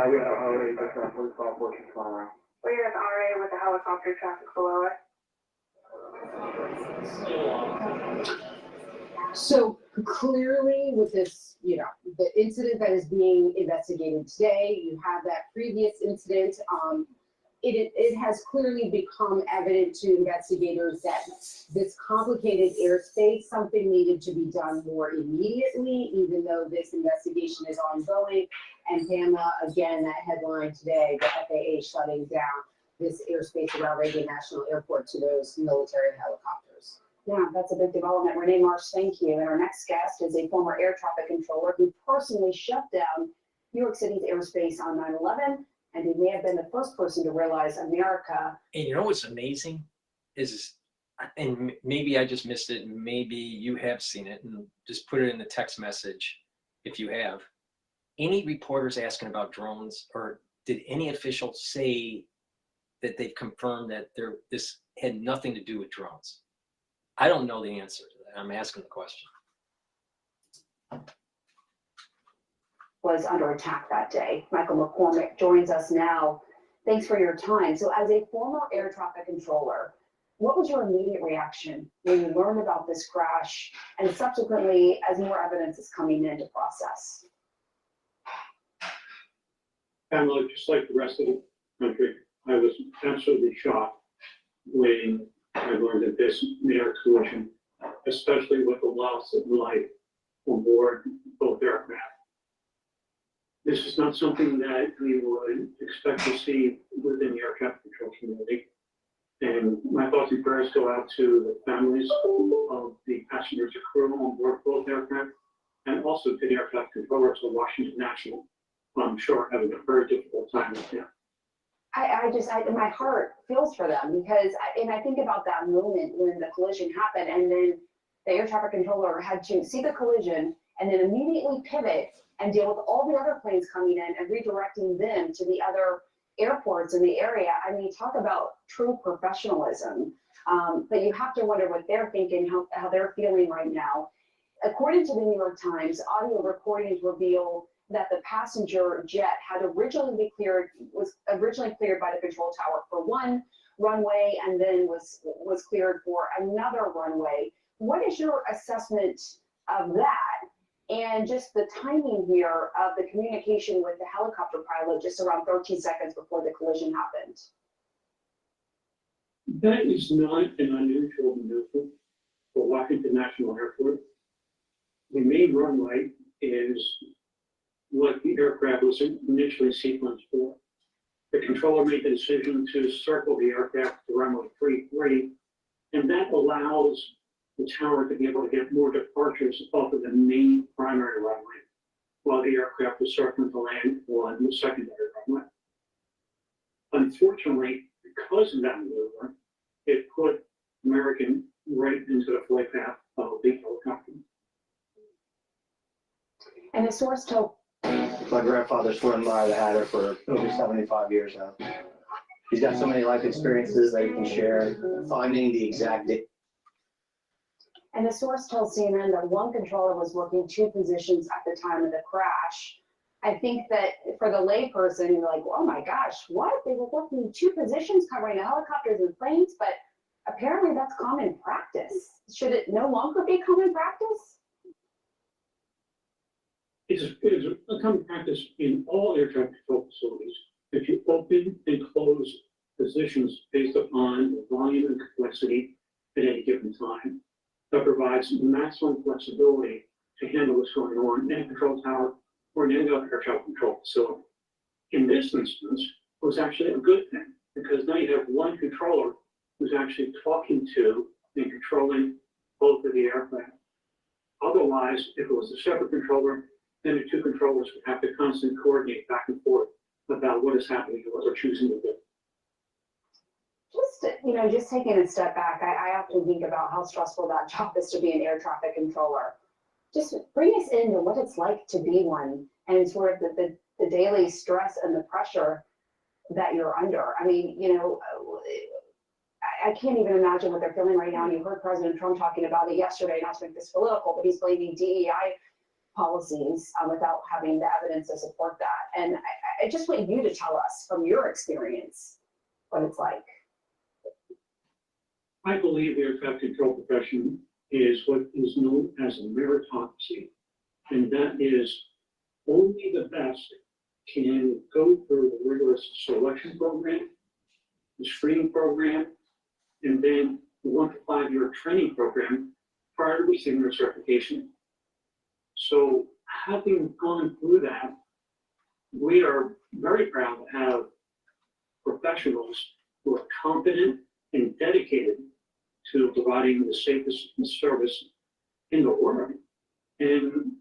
We have RA with the helicopter working tomorrow. We have RA with the helicopter traffic below it. So clearly with this, the incident that is being investigated today, you have that previous incident. It has clearly become evident to investigators that this complicated airspace, something needed to be done more immediately, even though this investigation is ongoing. And Pamela, again, that headline today, the FAA shutting down this airspace around Reagan National Airport to those military helicopters. Yeah, that's a big development. Renee Marsh, thank you. And our next guest is a former air traffic controller who personally shut down New York City's airspace on 9/11, and he may have been the first person to realize America. And you know what's amazing is, and maybe I just missed it, and maybe you have seen it, and just put it in the text message if you have. Any reporters asking about drones, or did any official say that they've confirmed that this had nothing to do with drones? I don't know the answer to that. I'm asking the question. Was under attack that day. Michael McCormick joins us now. Thanks for your time. So as a former air traffic controller, what was your immediate reaction when you learned about this crash and subsequently as more evidence is coming into process? Pamela, just like the rest of the country, I was absolutely shocked when I learned that this near collision, especially with the loss of life on board both aircraft. This is not something that we would expect to see within the air traffic control community. And my thoughts and prayers go out to the families of the passengers and crew on board both aircraft, and also to the air traffic controllers of Washington National. I'm sure having a very difficult time with them. My heart feels for them because, I think about that moment when the collision happened and then the air traffic controller had to see the collision and then immediately pivot and deal with all the other planes coming in and redirecting them to the other airports in the area. I mean, talk about true professionalism. But you have to wonder what they're thinking, how they're feeling right now. According to the New York Times, audio recordings reveal that the passenger jet was originally cleared by the control tower for one runway and then was cleared for another runway. What is your assessment of that? And just the timing here of the communication with the helicopter pilot just around 13 seconds before the collision happened. That is not an unusual maneuver for Washington National Airport. The main runway is what the aircraft was initially sequenced for. The controller made the decision to circle the aircraft to runway 33, and that allows the tower to be able to get more departures off of the main primary runway, while the aircraft was circling to land on the secondary runway. Unfortunately, because of that maneuver, it put American right into the flight path of the helicopter. And the source told. My grandfather's flown by the Hatter for over 75 years now. He's got so many life experiences that he can share, finding the exact date. And the source told CNN that one controller was working two positions at the time of the crash. I think that for the layperson, you're like, oh my gosh, what? They were working two positions covering helicopters and planes, but apparently that's common practice. Should it no longer be common practice? It is a common practice in all air traffic control facilities that you open and close positions based upon the volume and complexity at any given time. That provides maximum flexibility to handle what's going on in a control tower or in any other air traffic control facility. In this instance, it was actually a good thing because now you have one controller who's actually talking to and controlling both of the aircraft. Otherwise, if it was a separate controller, then the two controllers would have to constantly coordinate back and forth about what is happening and what they're choosing to do. Just taking a step back, I often think about how stressful that job is to be an air traffic controller. Just bring us into what it's like to be one and sort of the daily stress and the pressure that you're under. I mean, I can't even imagine what they're feeling right now. And you heard President Trump talking about it yesterday, not to make this political, but he's blaming DEI policies without having the evidence to support that. And I just want you to tell us from your experience what it's like. I believe the air traffic control profession is what is known as a meritocracy. And that is only the best can go through the rigorous selection program, the screening program, and then the 1 to 5 year training program prior to receiving their certification. So having gone through that, we are very proud to have professionals who are competent and dedicated to providing the safest service in the world. And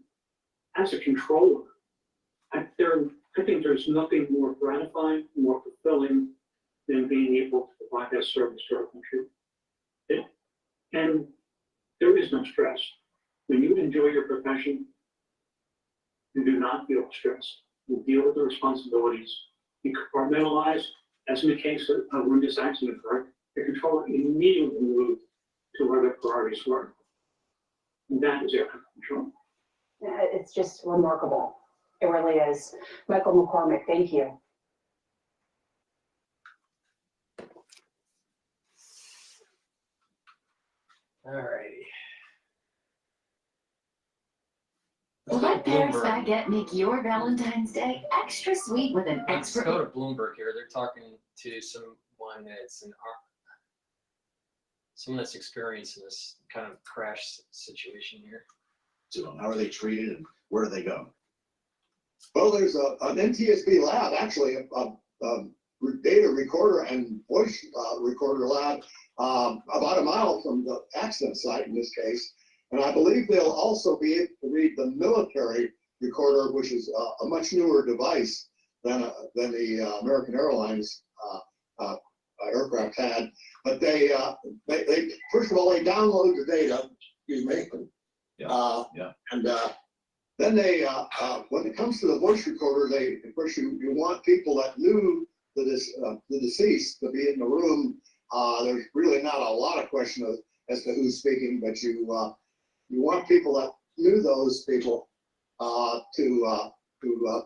as a controller, I think there's nothing more gratifying, more fulfilling than being able to provide that service to our country. And there is no stress. When you enjoy your profession, you do not feel stressed. You deal with the responsibilities. You compartmentalize, as in the case of when this accident occurred, the controller immediately moved to where the priorities were. And that is air traffic control. It's just remarkable. It really is. Michael McCormick, thank you. All righty. Let Paris Baguette make your Valentine's Day extra sweet with an Let's expert. go to Bloomberg here. They're talking to someone that's experiencing this kind of crash situation here. So how are they treated and where do they go? Well, there's an NTSB lab, actually, a data recorder and voice recorder lab about a mile from the accident site in this case. And I believe they'll also be able to read the military recorder, which is a much newer device than the American Airlines aircraft had. But they first of all, they download the data, excuse me. And then they, when it comes to the voice recorder, of course, you want people that knew the deceased to be in the room. There's really not a lot of question as to who's speaking, but you want people that knew those people to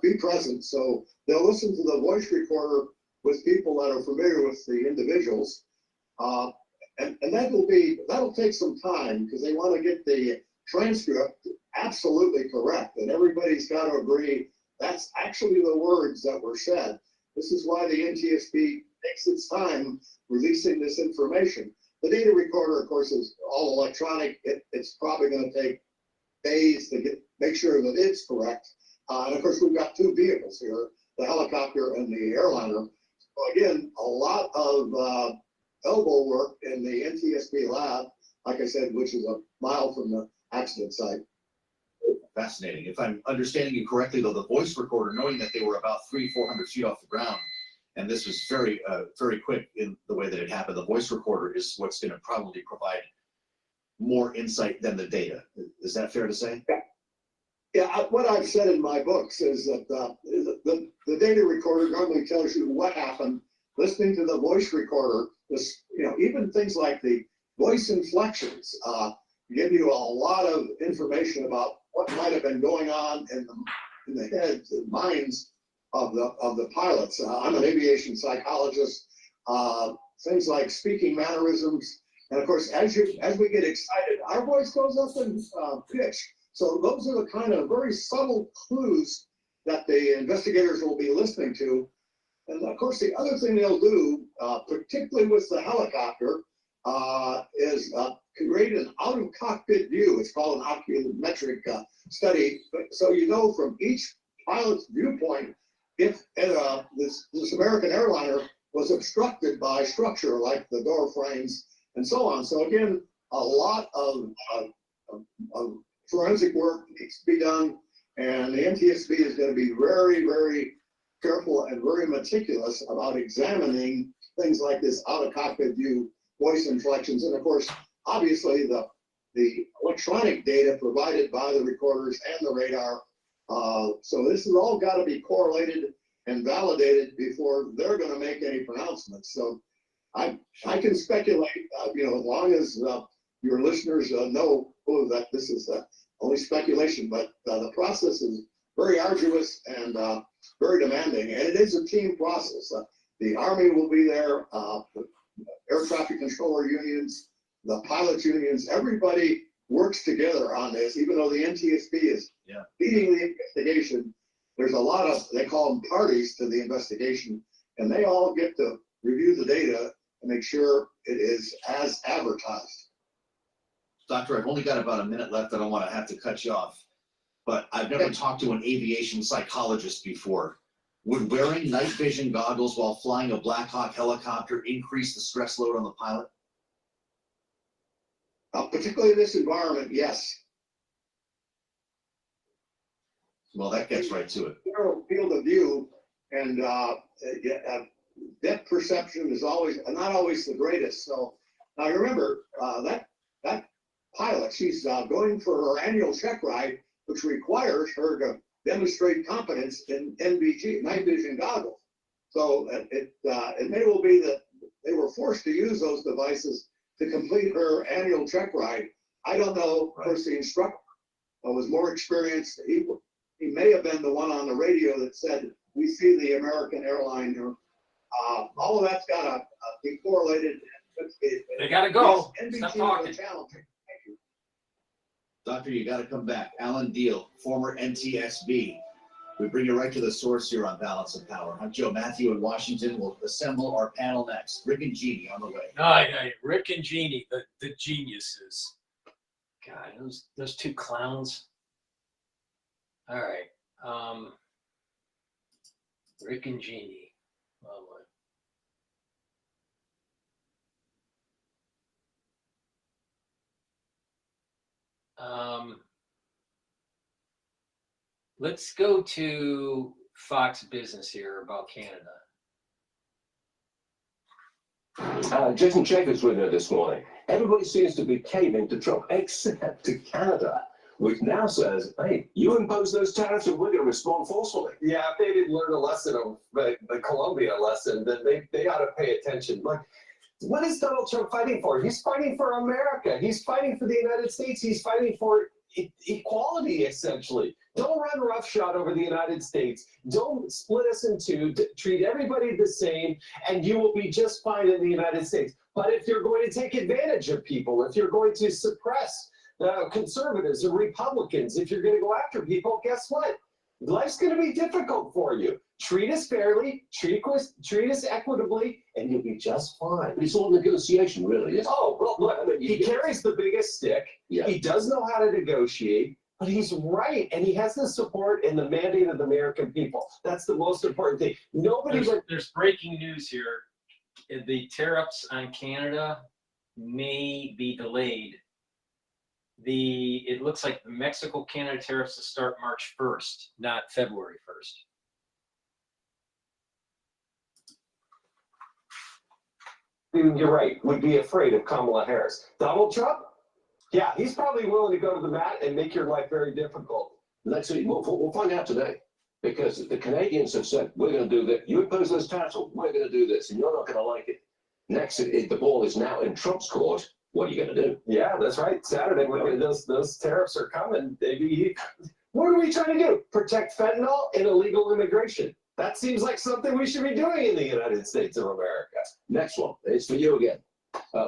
be present. So they'll listen to the voice recorder with people that are familiar with the individuals. And that'll take some time because they want to get the transcript absolutely correct. And everybody's got to agree that's actually the words that were said. This is why the NTSB takes its time releasing this information. The data recorder, of course, is all electronic. It's probably going to take days to make sure that it's correct. And of course, we've got two vehicles here, the helicopter and the airliner. So again, a lot of elbow work in the NTSB lab, like I said, which is a mile from the accident site. Fascinating. If I'm understanding you correctly, though, the voice recorder, knowing that they were about 300-400 feet off the ground, and this was very, very quick in the way that it happened, the voice recorder is what's going to probably provide more insight than the data. Is that fair to say? Yeah, what I've said in my books is that the data recorder normally tells you what happened. Listening to the voice recorder, even things like the voice inflections give you a lot of information about what might have been going on in the heads and minds of the pilots. I'm an aviation psychologist. Things like speaking mannerisms, and of course, as we get excited, our voice goes up in pitch. So those are the kind of very subtle clues that the investigators will be listening to. And of course, the other thing they'll do, particularly with the helicopter, is create an out-of-cockpit view. It's called an oculometric study. So you know from each pilot's viewpoint if this American airliner was obstructed by structure like the door frames and so on. So again, a lot of forensic work needs to be done, and the NTSB is going to be very, very careful and very meticulous about examining things like this out-of-cockpit view, voice inflections, and of course, obviously the electronic data provided by the recorders and the radar. So this has all got to be correlated and validated before they're going to make any pronouncements. So I can speculate, as long as your listeners know that this is only speculation, but the process is very arduous and very demanding, and it is a team process. The Army will be there, the air traffic controller unions, the pilot unions, everybody works together on this, even though the NTSB is leading the investigation. There's a lot of, they call them parties to the investigation, and they all get to review the data and make sure it is as advertised. Doctor, I've only got about a minute left. I don't want to have to cut you off, but I've never talked to an aviation psychologist before. Would wearing night vision goggles while flying a Black Hawk helicopter increase the stress load on the pilot? Particularly in this environment, yes. Well, that gets right to it. Narrow field of view, and depth perception is always not always the greatest. So now remember that pilot, she's going for her annual check ride, which requires her to demonstrate competence in NVG, night vision goggles. So it may well be that they were forced to use those devices to complete her annual check ride. I don't know, of course, the instructor was more experienced. He may have been the one on the radio that said, "We see the American airline." All of that's got to be correlated. They got to go. Yes, Stop NBC talking. channel. Doctor, you got to come back. Alan Deal, former NTSB. We bring you right to the source here on Balance of Power. I'm Joe Matthew in Washington. We'll assemble our panel next. Rick and Jeannie on the way. Aye, Rick and Jeannie, the geniuses. God, those two clowns. All right. Rick and Jeannie. Oh, boy. Let's go to Fox Business here about Canada. Jason Chaffetz with her this morning. Everybody seems to be caving to Trump, except to Canada, which now says, hey, you impose those tariffs and we're going to respond forcefully. Yeah, if they didn't learn a lesson of the Colombia lesson, then they ought to pay attention. Like, what is Donald Trump fighting for? He's fighting for America. He's fighting for the United States. He's fighting for equality, essentially. Don't run roughshod over the United States. Don't split us in two. Treat everybody the same, and you will be just fine in the United States. But if you're going to take advantage of people, if you're going to suppress conservatives or Republicans, if you're going to go after people, guess what? Life's going to be difficult for you. Treat us fairly, treat us equitably, and you'll be just fine. It's all negotiation, really, isn't it? Oh, well, look, I mean, he carries the biggest stick. Yeah. He does know how to negotiate, but he's right, and he has the support and the mandate of the American people. That's the most important thing. There's breaking news here. The tariffs on Canada may be delayed. It looks like the Mexico-Canada tariffs will start March 1st, not February 1st. You're right. Would be afraid of Kamala Harris. Donald Trump? Yeah, he's probably willing to go to the mat and make your life very difficult. Let's see. We'll find out today. Because the Canadians have said, we're going to do that. You impose those tariffs, we're going to do this, and you're not going to like it. Next, the ball is now in Trump's court. What are you going to do? Yeah, that's right. Saturday, those tariffs are coming. What are we trying to do? Protect fentanyl and illegal immigration. That seems like something we should be doing in the United States of America. Next one. It's for you again.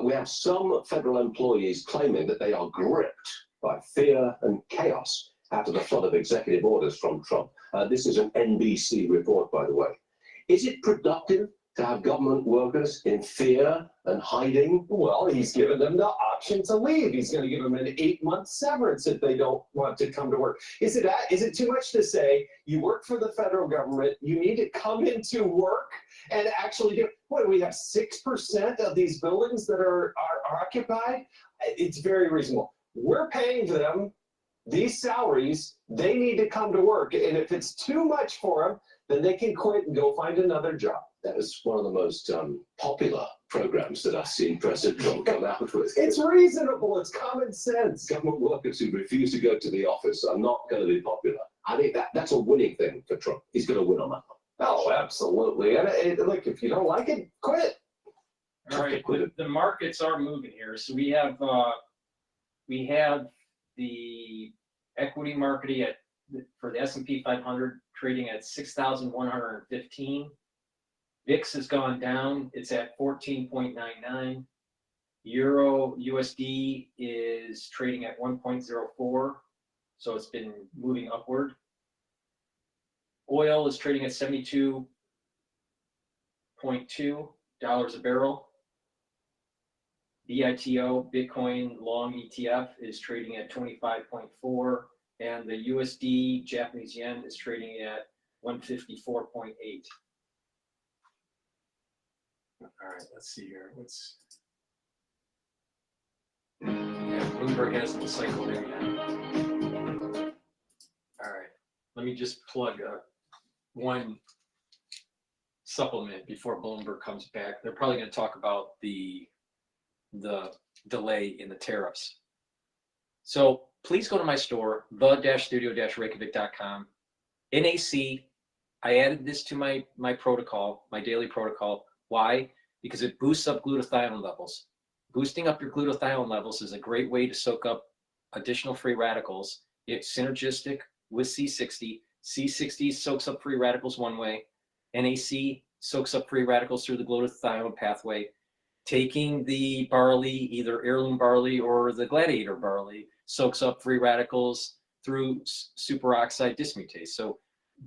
We have some federal employees claiming that they are gripped by fear and chaos after the flood of executive orders from Trump. This is an NBC report, by the way. Is it productive to have government workers in fear and hiding? Well, he's given them the option to leave. He's going to give them an 8-month severance if they don't want to come to work. Is it too much to say you work for the federal government, you need to come into work and actually do? What, we have 6% of these buildings that are occupied? It's very reasonable. We're paying them these salaries. They need to come to work, and if it's too much for them, then they can quit and go find another job. That was one of the most popular programs that I've seen President Trump come out with. It's reasonable. It's common sense. Government workers who refuse to go to the office are not going to be popular. I think that's a winning thing for Trump. He's going to win on that one. Oh, absolutely. And look, if you don't like it, quit. All right, the markets are moving here. So we have the equity market for the S&P 500 trading at 6,115. VIX has gone down. It's at 14.99. Euro USD is trading at 1.04. So it's been moving upward. Oil is trading at $72.2 a barrel. BITO, Bitcoin long ETF, is trading at 25.4, and the USD Japanese yen is trading at 154.8. All right, let's see here. Yeah, Bloomberg hasn't cycled in yet. All right, let me just plug one supplement before Bloomberg comes back. They're probably going to talk about the delay in the tariffs. So please go to my store, the-studio-reykjavik.com. NAC, I added this to my protocol, my daily protocol. Why? Because it boosts up glutathione levels. Boosting up your glutathione levels is a great way to soak up additional free radicals. It's synergistic with C60. C60 soaks up free radicals one way. NAC soaks up free radicals through the glutathione pathway. Taking the barley, either heirloom barley or the gladiator barley, soaks up free radicals through superoxide dismutase. So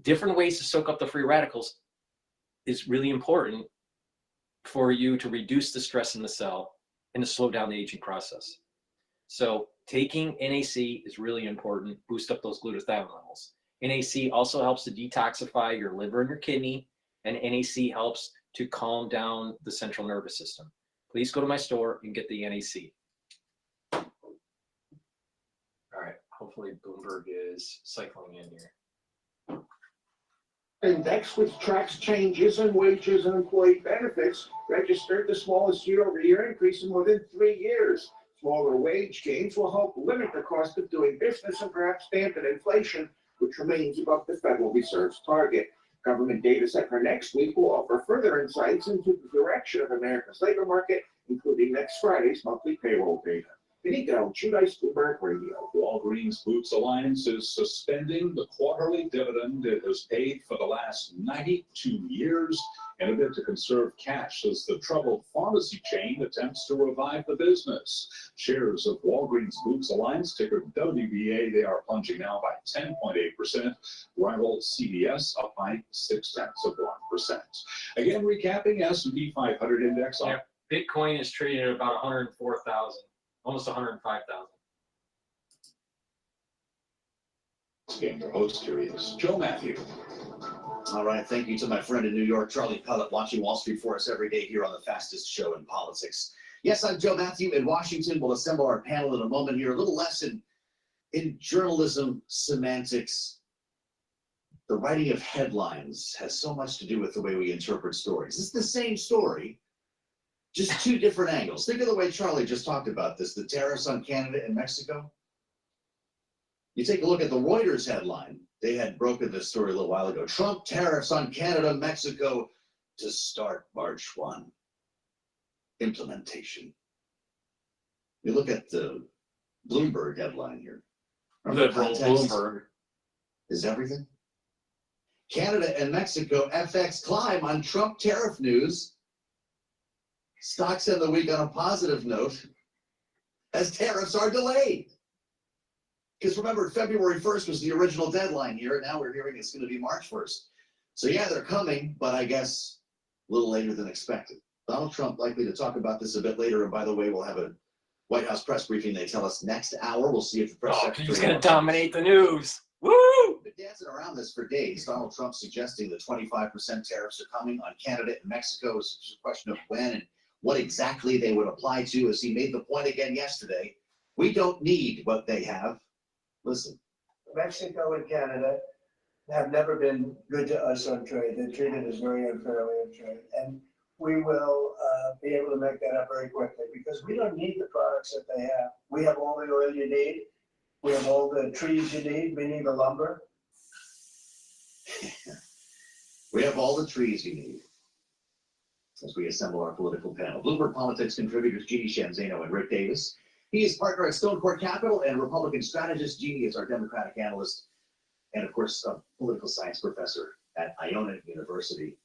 different ways to soak up the free radicals is really important for you to reduce the stress in the cell and to slow down the aging process. So taking NAC is really important, boost up those glutathione levels. NAC also helps to detoxify your liver and your kidney, and NAC helps to calm down the central nervous system. Please go to my store and get the NAC. All right, hopefully Bloomberg is cycling in here. Index, which tracks changes in wages and employee benefits, registered the smallest year-over-year increase in more than 3 years. Smaller wage gains will help limit the cost of doing business and perhaps dampen inflation, which remains above the Federal Reserve's target. Government data set for next week will offer further insights into the direction of America's labor market, including next Friday's monthly payroll data. Benito, Judice, Bloomberg Radio. Walgreens Boots Alliance is suspending the quarterly dividend it has paid for the last 92 years in a bid to conserve cash as the troubled pharmacy chain attempts to revive the business. Shares of Walgreens Boots Alliance, ticker WBA, they are plunging now by 10.8%. Rival CVS up by 0.6%. Again, recapping S&P 500 index. Yeah, Bitcoin is trading at about 104,000. Almost 105,000. Game, your host here is Joe Matthew. All right, thank you to my friend in New York, Charlie Pellet, watching Wall Street for us every day here on the fastest show in politics. Yes, I'm Joe Matthew in Washington. We'll assemble our panel in a moment here. A little lesson in journalism semantics. The writing of headlines has so much to do with the way we interpret stories. It's the same story, just two different angles. Think of the way Charlie just talked about this, the tariffs on Canada and Mexico. You take a look at the Reuters headline. They had broken this story a little while ago. Trump tariffs on Canada, Mexico to start March 1. Implementation. You look at the Bloomberg headline here. Liberal Bloomberg. Is everything? Canada and Mexico FX climb on Trump tariff news. Stocks end the week on a positive note as tariffs are delayed. Because remember, February 1st was the original deadline here, and now we're hearing it's going to be March 1st. So yeah, they're coming, but I guess a little later than expected. Donald Trump likely to talk about this a bit later, and by the way, we'll have a White House press briefing, they tell us, next hour. We'll see if the press secretary... He's going to dominate the news. Woo! Been dancing around this for days. Donald Trump suggesting the 25% tariffs are coming on Canada and Mexico. It's just a question of when and what exactly they would apply to, as he made the point again yesterday. We don't need what they have. Listen. Mexico and Canada have never been good to us on trade. They're treated us very unfairly on trade. And we will be able to make that up very quickly because we don't need the products that they have. We have all the oil you need. We have all the trees you need, meaning the lumber. We have all the trees you need. As we assemble our political panel. Bloomberg Politics contributors Jeannie Shanzano and Rick Davis. He is partner at Stonecourt Capital and Republican strategist. Jeannie is our Democratic analyst. and of course, a political science professor at Iona University.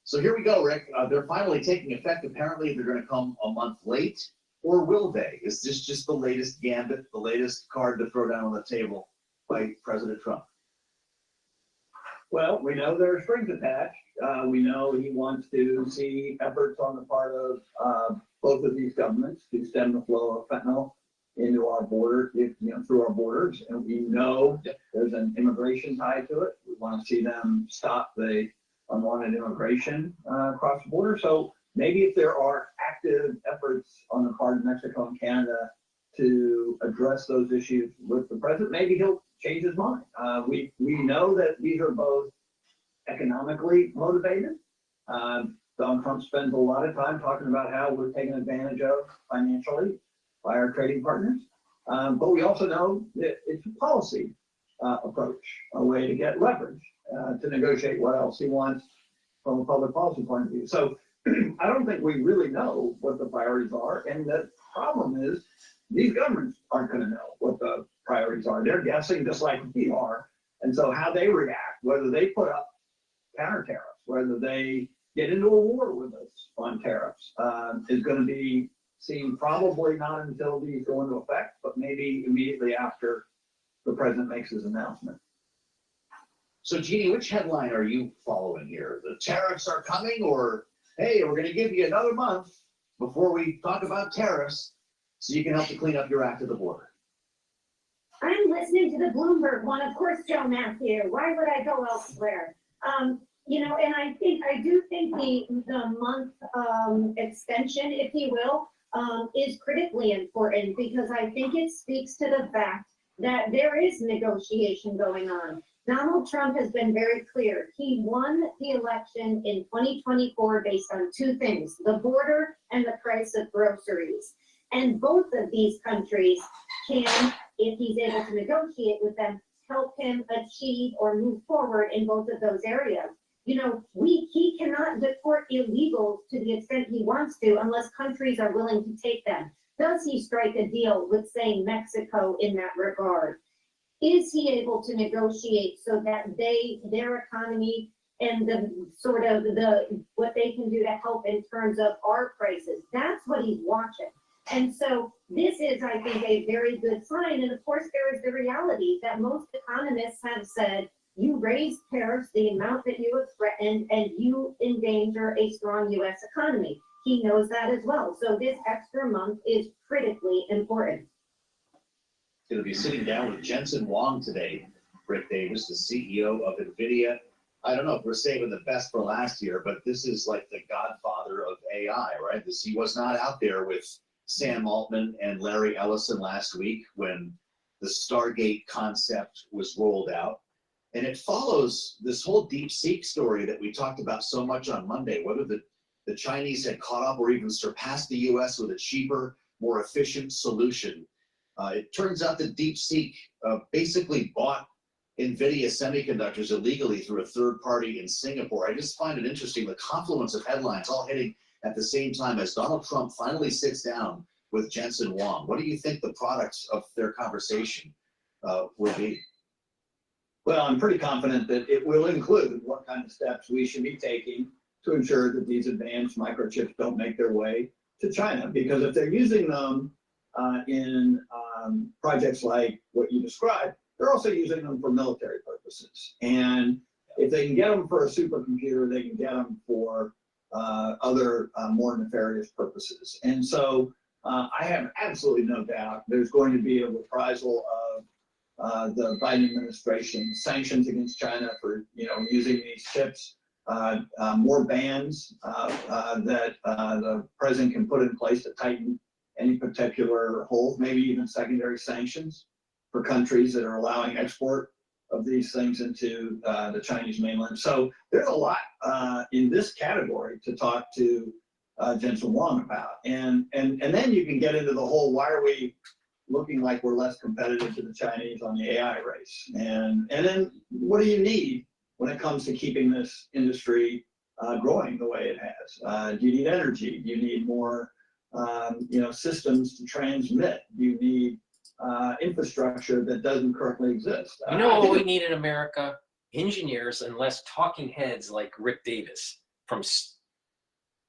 So here we go, Rick. They're finally taking effect. Apparently, they're going to come a month late, or will they? Is this just the latest gambit, the latest card to throw down on the table by President Trump? Well, we know there are strings attached. We know he wants to see efforts on the part of both of these governments to stem the flow of fentanyl into our border, through our borders. And we know there's an immigration tie to it. We want to see them stop the unwanted immigration across the border. So maybe if there are active efforts on the part of Mexico and Canada to address those issues with the president, maybe he'll change his mind. We know that these are both economically motivated. Donald Trump spends a lot of time talking about how we're taken advantage of financially by our trading partners. But we also know that it's a policy approach, a way to get leverage to negotiate what else he wants from a public policy point of view. So I don't think we really know what the priorities are. And the problem is these governments aren't going to know what the priorities are. They're guessing just like we are. And so how they react, whether they put up counter tariffs, whether they get into a war with us on tariffs, is going to be seen probably not until these go into effect, but maybe immediately after the president makes his announcement. So, Jeannie, which headline are you following here? The tariffs are coming, or hey, we're going to give you another month before we talk about tariffs so you can help to clean up your act of the border? I'm listening to the Bloomberg one, of course, Joe Matthew. Why would I go elsewhere? And I do think the month extension, if you will, is critically important, because I think it speaks to the fact that there is negotiation going on. Donald Trump has been very clear. He won the election in 2024 based on two things: the border and the price of groceries. And both of these countries can, if he's able to negotiate with them, help him achieve or move forward in both of those areas. He cannot deport illegals to the extent he wants to unless countries are willing to take them. Does he strike a deal with, say, Mexico in that regard? Is he able to negotiate so that their economy and what they can do to help in terms of our prices? That's what he's watching. And so this is, I think, a very good sign. And of course, there is the reality that most economists have said, you raise tariffs the amount that you have threatened, and you endanger a strong U.S. economy. He knows that as well. So this extra month is critically important. Going to be sitting down with Jensen Huang today, Rick Davis, the CEO of NVIDIA. I don't know if we're saving the best for last year, but this is like the godfather of AI, right? He was not out there with Sam Altman and Larry Ellison last week when the Stargate concept was rolled out. And it follows this whole DeepSeek story that we talked about so much on Monday, whether the Chinese had caught up or even surpassed the US with a cheaper, more efficient solution. It turns out that DeepSeek basically bought NVIDIA semiconductors illegally through a third party in Singapore. I just find it interesting, the confluence of headlines all hitting at the same time as Donald Trump finally sits down with Jensen Huang. What do you think the products of their conversation will be? Well, I'm pretty confident that it will include what kind of steps we should be taking to ensure that these advanced microchips don't make their way to China. Because if they're using them in projects like what you described, they're also using them for military purposes. And if they can get them for a supercomputer, they can get them for other more nefarious purposes. And so I have absolutely no doubt there's going to be a reprisal of the Biden administration sanctions against China for using these chips, more bans that the president can put in place to tighten any particular hold, maybe even secondary sanctions for countries that are allowing export of these things into the Chinese mainland. So there's a lot in this category to talk to Jensen Huang about. And then you can get into the whole, why are we looking like we're less competitive to the Chinese on the AI race? And then what do you need when it comes to keeping this industry growing the way it has? Do you need energy? Do you need more systems to transmit? Do you need infrastructure that doesn't currently exist. You know what we need in America? Engineers and less talking heads like Rick Davis from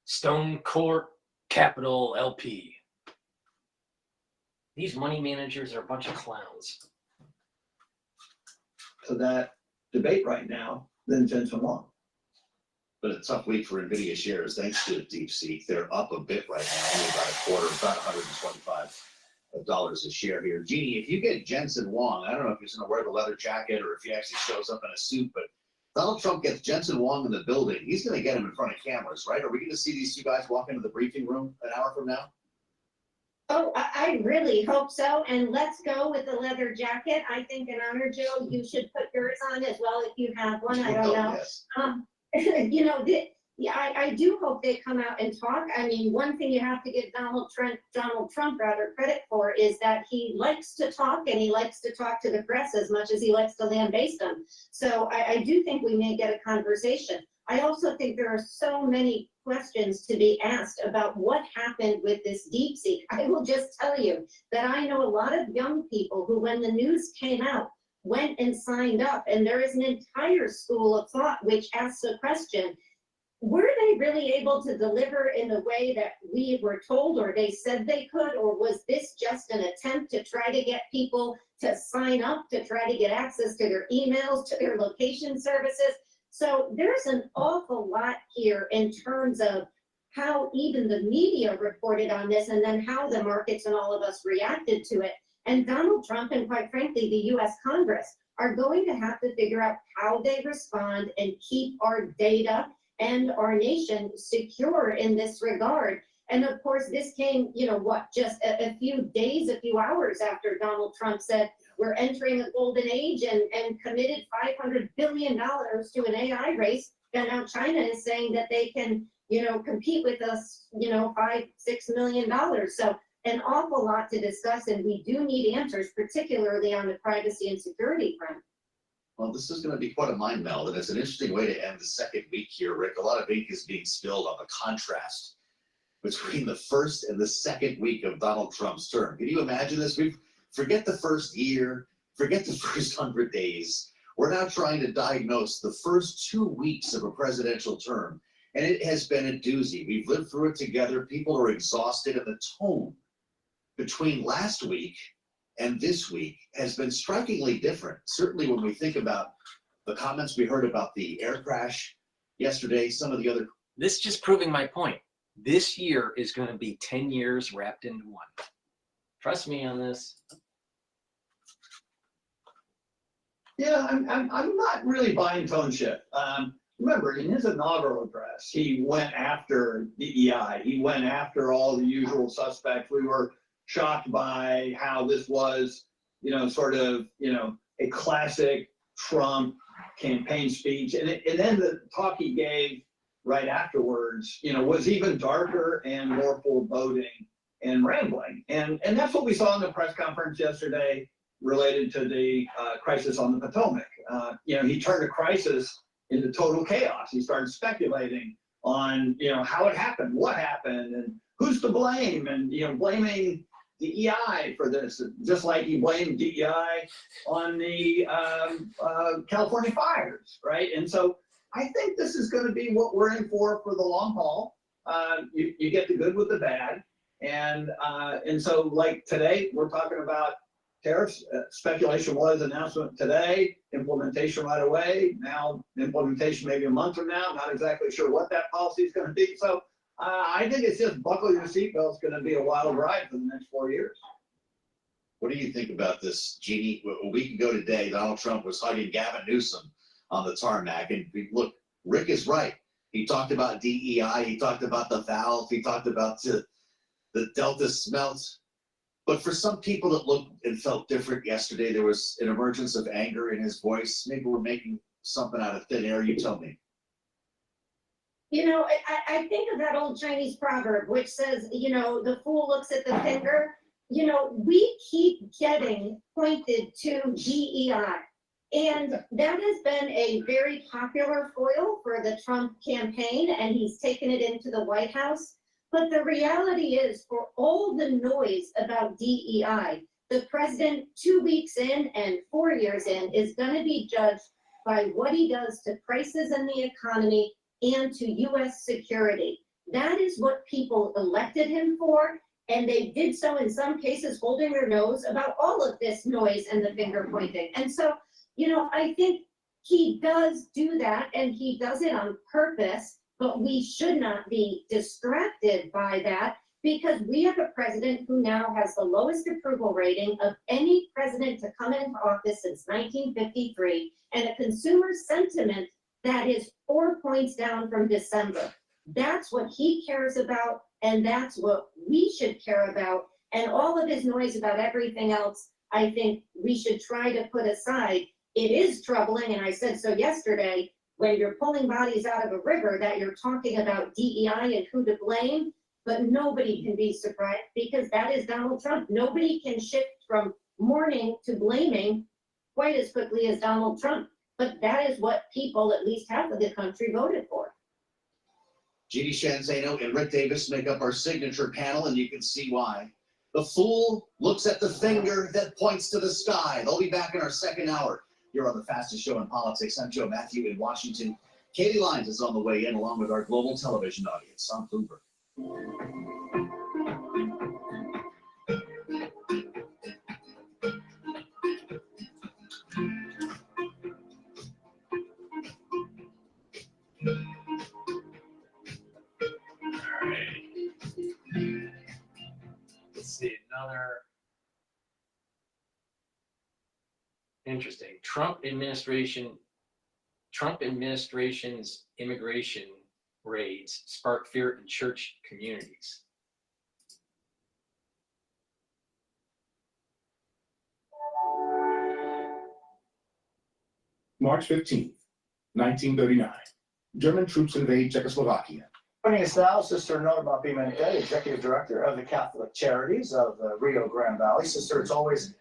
Stone Court Capital LP. These money managers are a bunch of clowns. To that debate right now than Jensen Huang. But a tough week for NVIDIA shares, thanks to DeepSeek. They're up a bit right now, only about a quarter, about $125 a share here. Jeannie, if you get Jensen Huang, I don't know if he's going to wear the leather jacket or if he actually shows up in a suit, but Donald Trump gets Jensen Huang in the building. He's going to get him in front of cameras, right? Are we going to see these two guys walk into the briefing room an hour from now? Oh, I really hope so. And let's go with the leather jacket. I think in honor, Joe, you should put yours on as well if you have one. I don't know. Yes. You know, yeah, I do hope they come out and talk. I mean, one thing you have to give Donald Trump credit for is that he likes to talk, and he likes to talk to the press as much as he likes to land based on. So I do think we may get a conversation. I also think there are so many questions to be asked about what happened with this DeepSeek. I will just tell you that I know a lot of young people who, when the news came out, went and signed up, and there is an entire school of thought which asks the question, were they really able to deliver in the way that we were told or they said they could, or was this just an attempt to try to get people to sign up, to try to get access to their emails, to their location services? So there's an awful lot here in terms of how even the media reported on this and then how the markets and all of us reacted to it. And Donald Trump and quite frankly, the US Congress are going to have to figure out how they respond and keep our data and our nation secure in this regard. And of course, this came, you know, what, just a few days, a few hours after Donald Trump said, we're entering a golden age and committed $500 billion to an AI race. And now China is saying that they can, you know, compete with us, you know, $5-6 million. So an awful lot to discuss, and we do need answers, particularly on the privacy and security front. Well, this is going to be quite a mind meld, and it's an interesting way to end the second week here, Rick. A lot of ink is being spilled on the contrast between the first and the second week of Donald Trump's term. Can you imagine this? Forget the first year, forget the first 100 days. We're now trying to diagnose the first 2 weeks of a presidential term, and it has been a doozy. We've lived through it together. People are exhausted, and the tone between last week and this week has been strikingly different. Certainly when we think about the comments we heard about the air crash yesterday, some of the other... This is just proving my point. This year is going to be 10 years wrapped into one. Trust me on this. Yeah, I'm not really buying tone shift. Remember, in his inaugural address, he went after DEI. He went after all the usual suspects. We were shocked by how this was, you know, sort of, you know, a classic Trump campaign speech. And then the talk he gave right afterwards, you know, was even darker and more foreboding and rambling. And that's what we saw in the press conference yesterday related to the crisis on the Potomac. You know, he turned a crisis into total chaos. He started speculating on, you know, how it happened, what happened, and who's to blame, and, you know, blaming DEI for this, just like he blamed DEI on the California fires, right? And so I think this is going to be what we're in for the long haul. You get the good with the bad, and so like today we're talking about tariffs. Speculation was announcement today, implementation right away. Now implementation maybe a month from now. Not exactly sure what that policy is going to be. So I think it's just buckle your seatbelt. It's going to be a wild ride for the next 4 years. What do you think about this, Jeannie? A week ago today, Donald Trump was hugging Gavin Newsom on the tarmac. And look, Rick is right. He talked about DEI. He talked about the valve. He talked about the Delta smelt. But for some people that looked and felt different yesterday, there was an emergence of anger in his voice. Maybe we're making something out of thin air. You tell me. You know, I think of that old Chinese proverb, which says, you know, the fool looks at the finger. You know, we keep getting pointed to DEI. And that has been a very popular foil for the Trump campaign, and he's taken it into the White House. But the reality is, for all the noise about DEI, The president, 2 weeks in and 4 years in, is going to be judged by what he does to prices in the economy and to U.S. security. That is what people elected him for, and they did so in some cases holding their nose about all of this noise and the finger pointing. And so, you know, I think he does do that, and he does it on purpose, but we should not be distracted by that, because we have a president who now has the lowest approval rating of any president to come into office since 1953, and a consumer sentiment that is 4 points down from December. That's what he cares about, and that's what we should care about. And all of his noise about everything else, I think we should try to put aside. It is troubling, and I said so yesterday, when you're pulling bodies out of a river, that you're talking about DEI and who to blame, but nobody can be surprised because that is Donald Trump. Nobody can shift from mourning to blaming quite as quickly as Donald Trump, but that is what people, at least half of the country, voted for. Jeannie Shanzano and Rick Davis make up our signature panel, and you can see why. The fool looks at the finger that points to the sky. They'll be back in our second hour. You're on the fastest show in politics. I'm Joe Matthew in Washington. Katie Lyons is on the way in, along with our global television audience on Bloomberg. Let's see, another interesting. Trump administration's immigration raids spark fear in church communities. March 15th, 1939. German troops invade Czechoslovakia. Joining us now, Sister Norma Pimentel, Executive Director of the Catholic Charities of the Rio Grande Valley. Sister, it's always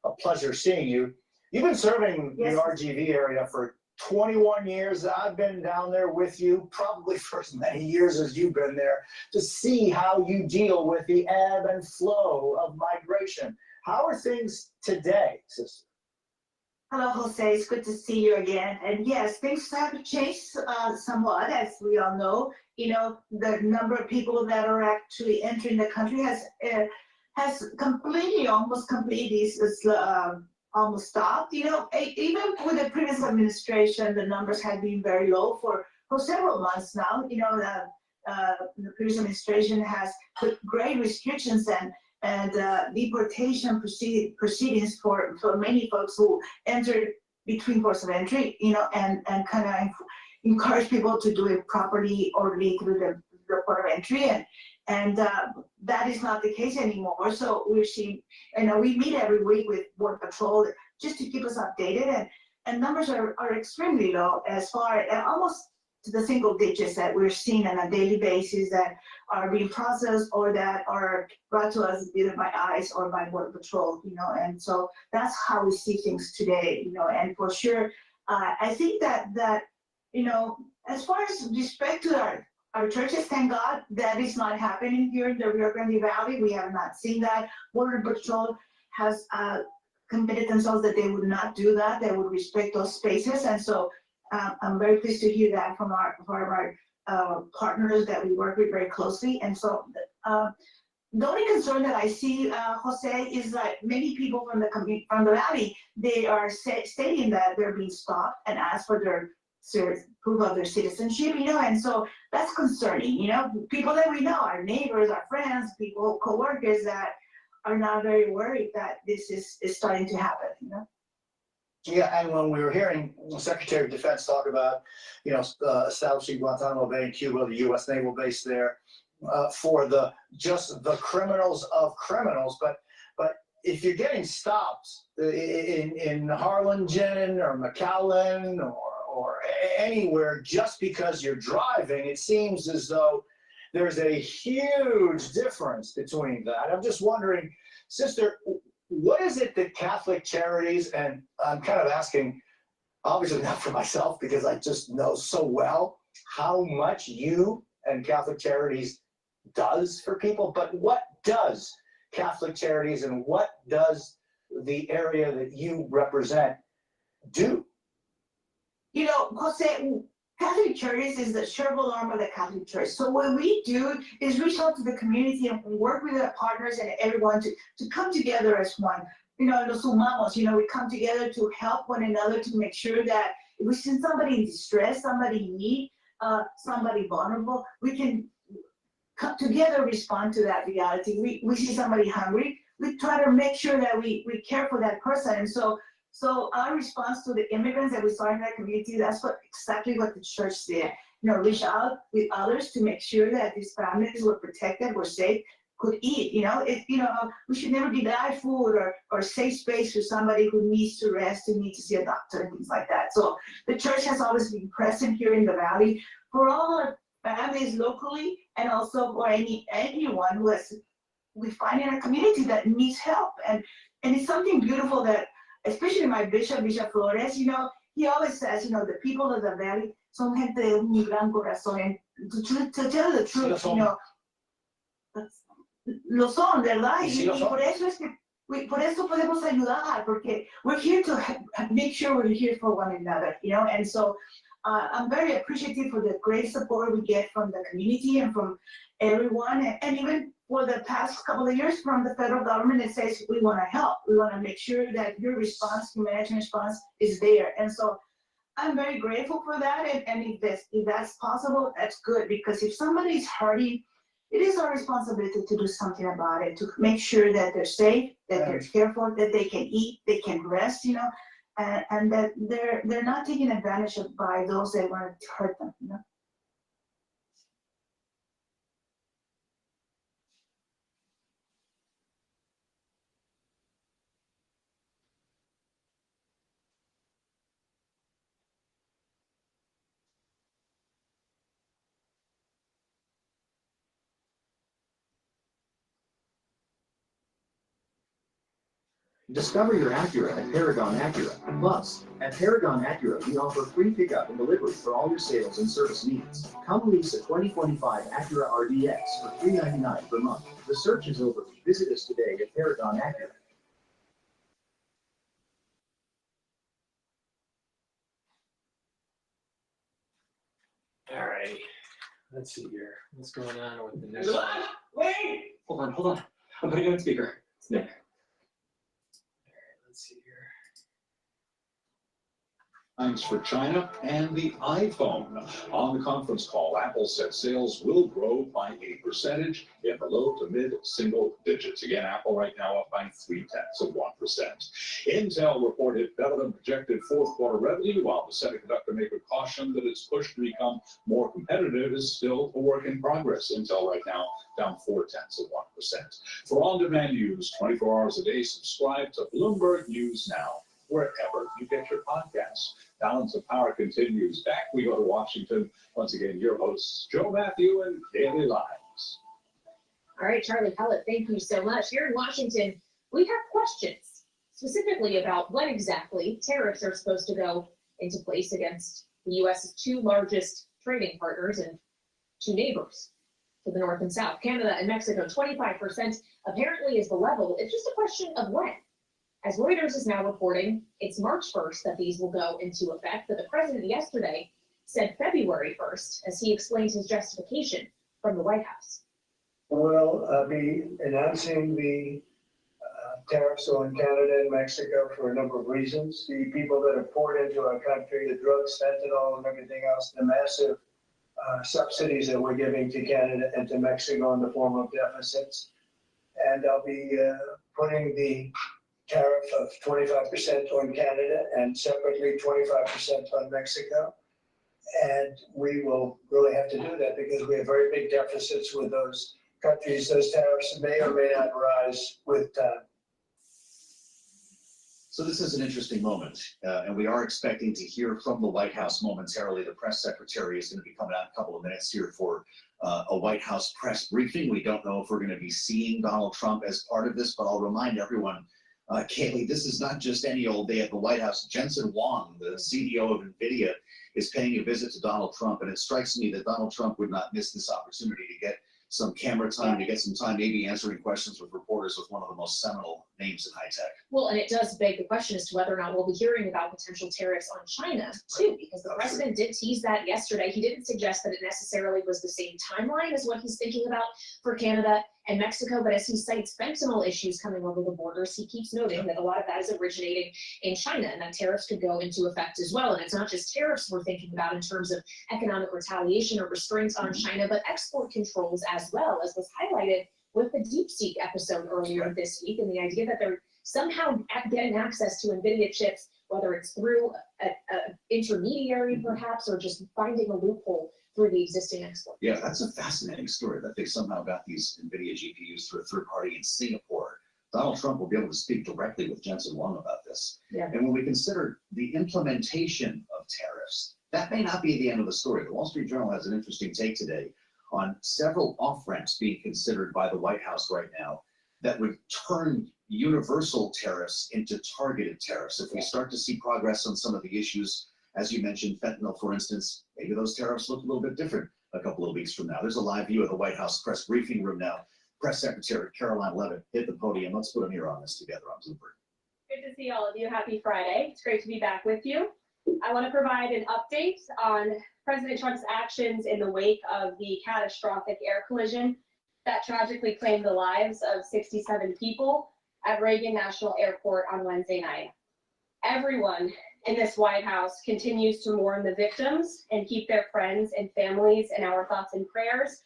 a pleasure seeing you. You've been serving the RGV area for 21 years. I've been down there with you probably for as many years as you've been there to see how you deal with the ebb and flow of migration. How are things today, Sister? Hello, Jose. It's good to see you again. And yes, things have changed somewhat, as we all know. You know, the number of people that are actually entering the country has almost completely almost stopped. You know, even with the previous administration, the numbers had been very low for several months now. You know, the previous administration has put great restrictions and deportation proceedings for many folks who entered between ports of entry, you know, and kind of encourage people to do it properly, orderly through the port of entry. And that is not the case anymore. So we're seeing, you know, we meet every week with Border Patrol just to keep us updated, and numbers are extremely low as far almost to the single digits that we're seeing on a daily basis that are being processed or that are brought to us either by ICE or by Border Patrol, you know, and so that's how we see things today, you know, and for sure, I think that, you know, as far as respect to our churches, thank God that is not happening here in the Rio Grande Valley. We have not seen that. Border Patrol has committed themselves that they would not do that. They would respect those spaces, and so I'm very pleased to hear that from our partners that we work with very closely. And so the only concern that I see, Jose, is that many people from the valley, they are stating that they're being stopped and asked for their proof of their citizenship, you know, and so that's concerning, you know, people that we know, our neighbors, our friends, people, co-workers that are now very worried that this is starting to happen, you know. Yeah, and when we were hearing Secretary of Defense talk about, you know, establishing Guantanamo Bay in Cuba, the U.S. naval base there, for just the criminals of criminals, but if you're getting stopped in Harlingen or McAllen or anywhere just because you're driving, it seems as though there's a huge difference between that. I'm just wondering, Sister, what is it that Catholic Charities, and I'm kind of asking, obviously not for myself because I just know so well how much you and Catholic Charities does for people, but what does Catholic Charities, and what does the area that you represent do? You know, Jose, Catholic Charities is the shareable arm of the Catholic Church. So what we do is reach out to the community and work with our partners and everyone to come together as one. You know, los sumamos, you know, we come together to help one another to make sure that if we see somebody in distress, somebody in need, somebody vulnerable, we can come together, respond to that reality. We see somebody hungry, we try to make sure that we care for that person. And so our response to the immigrants that we saw in that community, that's exactly what the church did. You know, reach out with others to make sure that these families were protected, were safe, could eat. You know, we should never deny food or safe space for somebody who needs to rest, who needs to see a doctor, and things like that. So the church has always been present here in the Valley for all our families locally, and also for anyone who we find in a community that needs help. And it's something beautiful that, especially my Bishop Flores, you know, he always says, you know, the people of the Valley son gente de un gran corazón. And to tell the truth, you know, lo son, ¿verdad? Y por eso es que, por eso podemos ayudar, porque we're here to make sure we're here for one another, you know. And so I'm very appreciative for the great support we get from the community and from everyone, and even for the past couple of years from the federal government that says we want to help, we want to make sure that your response, humanitarian response, is there. And so I'm very grateful for that, and if that's possible, that's good, because if somebody's hurting, it is our responsibility to do something about it, to make sure that they're safe, that they're cared for, that they can eat, they can rest, you know, and that they're not taken advantage of by those that want to hurt them, you know. Discover your Acura at Paragon Acura. Plus, at Paragon Acura, we offer free pickup and delivery for all your sales and service needs. Come lease a 2025 Acura RDX for $399 per month. The search is over. Visit us today at Paragon Acura. All right. Let's see here. What's going on with the next one? Wait! Hold on. I'm putting it on speaker. It's Nick. Let's see here. Thanks for China and the iPhone. On the conference call, Apple said sales will grow by a percentage in the low to mid single digits. Again, Apple right now up by 0.3%. Intel reported better than projected fourth quarter revenue, while the semiconductor maker cautioned that its push to become more competitive is still a work in progress. Intel right now down 0.4%. For on-demand news, 24 hours a day, subscribe to Bloomberg News Now, wherever you get your podcasts. Balance of Power continues. Back we go to Washington. Once again, your hosts, Joe Matthew and Daily Lives. All right, Charlie Pellet, thank you so much. Here in Washington, we have questions specifically about when exactly tariffs are supposed to go into place against the U.S.'s two largest trading partners and two neighbors to the north and south. Canada and Mexico, 25% apparently is the level. It's just a question of when. As Reuters is now reporting, it's March 1st that these will go into effect, but the president yesterday said February 1st as he explained his justification from the White House. We'll be announcing the tariffs on Canada and Mexico for a number of reasons. The people that have poured into our country, the drugs, fentanyl, and everything else, the massive subsidies that we're giving to Canada and to Mexico in the form of deficits. And I'll be putting the tariff of 25% on Canada and separately 25% on Mexico. And we will really have to do that because we have very big deficits with those countries. Those tariffs may or may not rise with time. So this is an interesting moment, and we are expecting to hear from the White House momentarily. The press secretary is going to be coming out in a couple of minutes here for a White House press briefing. We don't know if we're going to be seeing Donald Trump as part of this, but I'll remind everyone, Kaylee, this is not just any old day at the White House. Jensen Huang, the CEO of NVIDIA, is paying a visit to Donald Trump, and it strikes me that Donald Trump would not miss this opportunity to get some camera time, to get some time, maybe answering questions with reporters with one of the most seminal names in high tech. Well, and it does beg the question as to whether or not we'll be hearing about potential tariffs on China too, because the president did tease that yesterday. He didn't suggest that it necessarily was the same timeline as what he's thinking about for Canada and Mexico, but as he cites fentanyl issues coming over the borders, he keeps noting that a lot of that is originating in China and that tariffs could go into effect as well. And it's not just tariffs we're thinking about in terms of economic retaliation or restraints on China, but export controls as well, as was highlighted with the DeepSeek episode earlier this week, and the idea that they're somehow getting access to NVIDIA chips, whether it's through an intermediary perhaps, or just finding a loophole through the existing export. Yeah, that's a fascinating story that they somehow got these NVIDIA GPUs through a third party in Singapore. Donald Trump will be able to speak directly with Jensen Huang about this. Yeah. And when we consider the implementation of tariffs, that may not be the end of the story. The Wall Street Journal has an interesting take today on several off-ramps being considered by the White House right now that would turn universal tariffs into targeted tariffs. If we start to see progress on some of the issues, as you mentioned, fentanyl, for instance, maybe those tariffs look a little bit different a couple of weeks from now. There's a live view of the White House press briefing room now. Press Secretary Caroline Leavitt hit the podium. Let's put a mirror on this together on Bloomberg. Good to see all of you. Happy Friday. It's great to be back with you. I want to provide an update on President Trump's actions in the wake of the catastrophic air collision that tragically claimed the lives of 67 people at Reagan National Airport on Wednesday night. Everyone in this White House continues to mourn the victims and keep their friends and families in our thoughts and prayers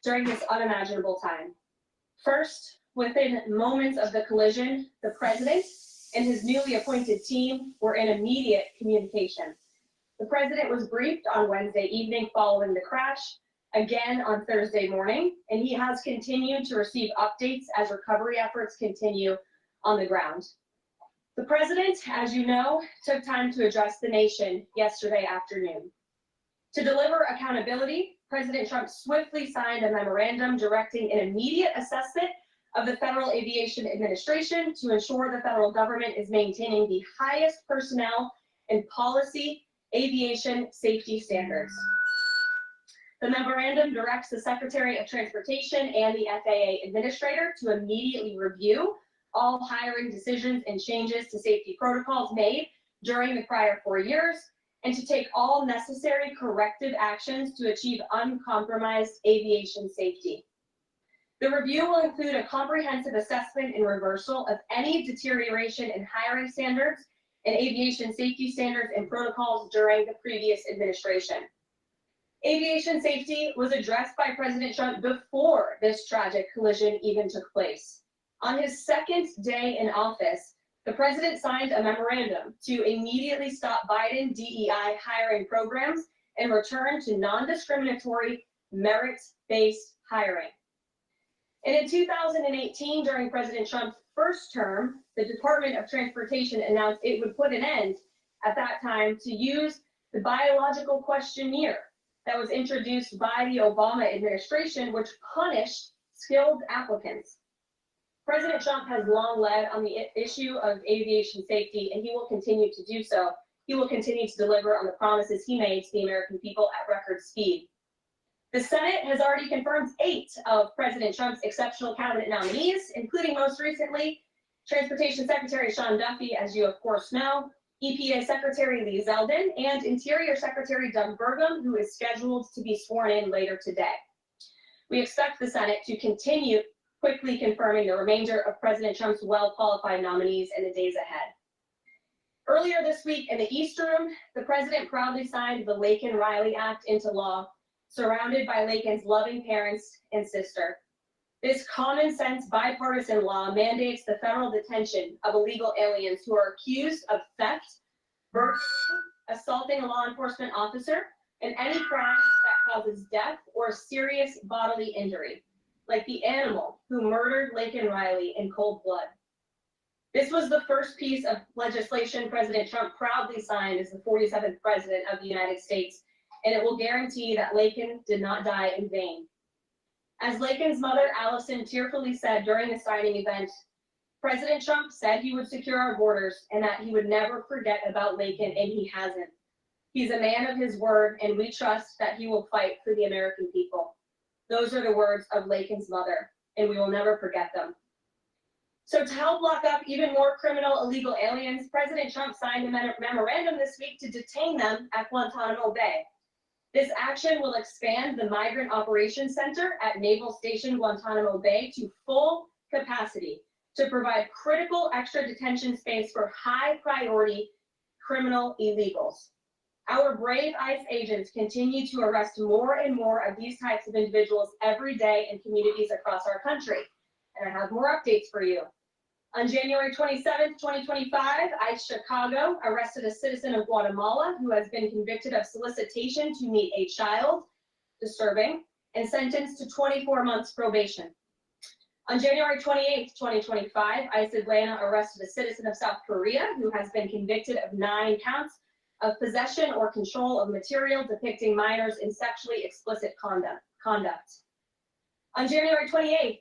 during this unimaginable time. First, within moments of the collision, the president and his newly appointed team were in immediate communication. The president was briefed on Wednesday evening following the crash, again on Thursday morning, and he has continued to receive updates as recovery efforts continue on the ground. The president, as you know, took time to address the nation yesterday afternoon. To deliver accountability, President Trump swiftly signed a memorandum directing an immediate assessment of the Federal Aviation Administration to ensure the federal government is maintaining the highest personnel and policy aviation safety standards. The memorandum directs the Secretary of Transportation and the FAA Administrator to immediately review all hiring decisions and changes to safety protocols made during the prior 4 years, and to take all necessary corrective actions to achieve uncompromised aviation safety. The review will include a comprehensive assessment and reversal of any deterioration in hiring standards and aviation safety standards and protocols during the previous administration. Aviation safety was addressed by President Trump before this tragic collision even took place. On his second day in office, the president signed a memorandum to immediately stop Biden DEI hiring programs and return to non-discriminatory, merit-based hiring. And in 2018, during President Trump's first term, the Department of Transportation announced it would put an end at that time to use the biological questionnaire that was introduced by the Obama administration, which punished skilled applicants. President Trump has long led on the issue of aviation safety, and he will continue to do so. He will continue to deliver on the promises he made to the American people at record speed. The Senate has already confirmed 8 of President Trump's exceptional cabinet nominees, including most recently Transportation Secretary Sean Duffy, as you of course know, EPA Secretary Lee Zeldin, and Interior Secretary Doug Burgum, who is scheduled to be sworn in later today. We expect the Senate to continue quickly confirming the remainder of President Trump's well-qualified nominees in the days ahead. Earlier this week in the East Room, the president proudly signed the Laken-Riley Act into law, surrounded by Laken's loving parents and sister. This common sense bipartisan law mandates the federal detention of illegal aliens who are accused of theft, burglary, assaulting a law enforcement officer, and any crime that causes death or serious bodily injury, like the animal who murdered Laken Riley in cold blood. This was the first piece of legislation President Trump proudly signed as the 47th president of the United States, and it will guarantee that Laken did not die in vain. As Laken's mother, Allison, tearfully said during the signing event, President Trump said he would secure our borders and that he would never forget about Laken, and he hasn't. He's a man of his word, and we trust that he will fight for the American people. Those are the words of Lakin's mother, and we will never forget them. So to help lock up even more criminal illegal aliens, President Trump signed a memorandum this week to detain them at Guantanamo Bay. This action will expand the Migrant Operations Center at Naval Station Guantanamo Bay to full capacity to provide critical extra detention space for high priority criminal illegals. Our brave ICE agents continue to arrest more and more of these types of individuals every day in communities across our country. And I have more updates for you. On January 27th, 2025, ICE Chicago arrested a citizen of Guatemala who has been convicted of solicitation to meet a child, disturbing, and sentenced to 24 months probation. On January 28th, 2025, ICE Atlanta arrested a citizen of South Korea who has been convicted of 9 counts of possession or control of material depicting minors in sexually explicit conduct. On January 28th,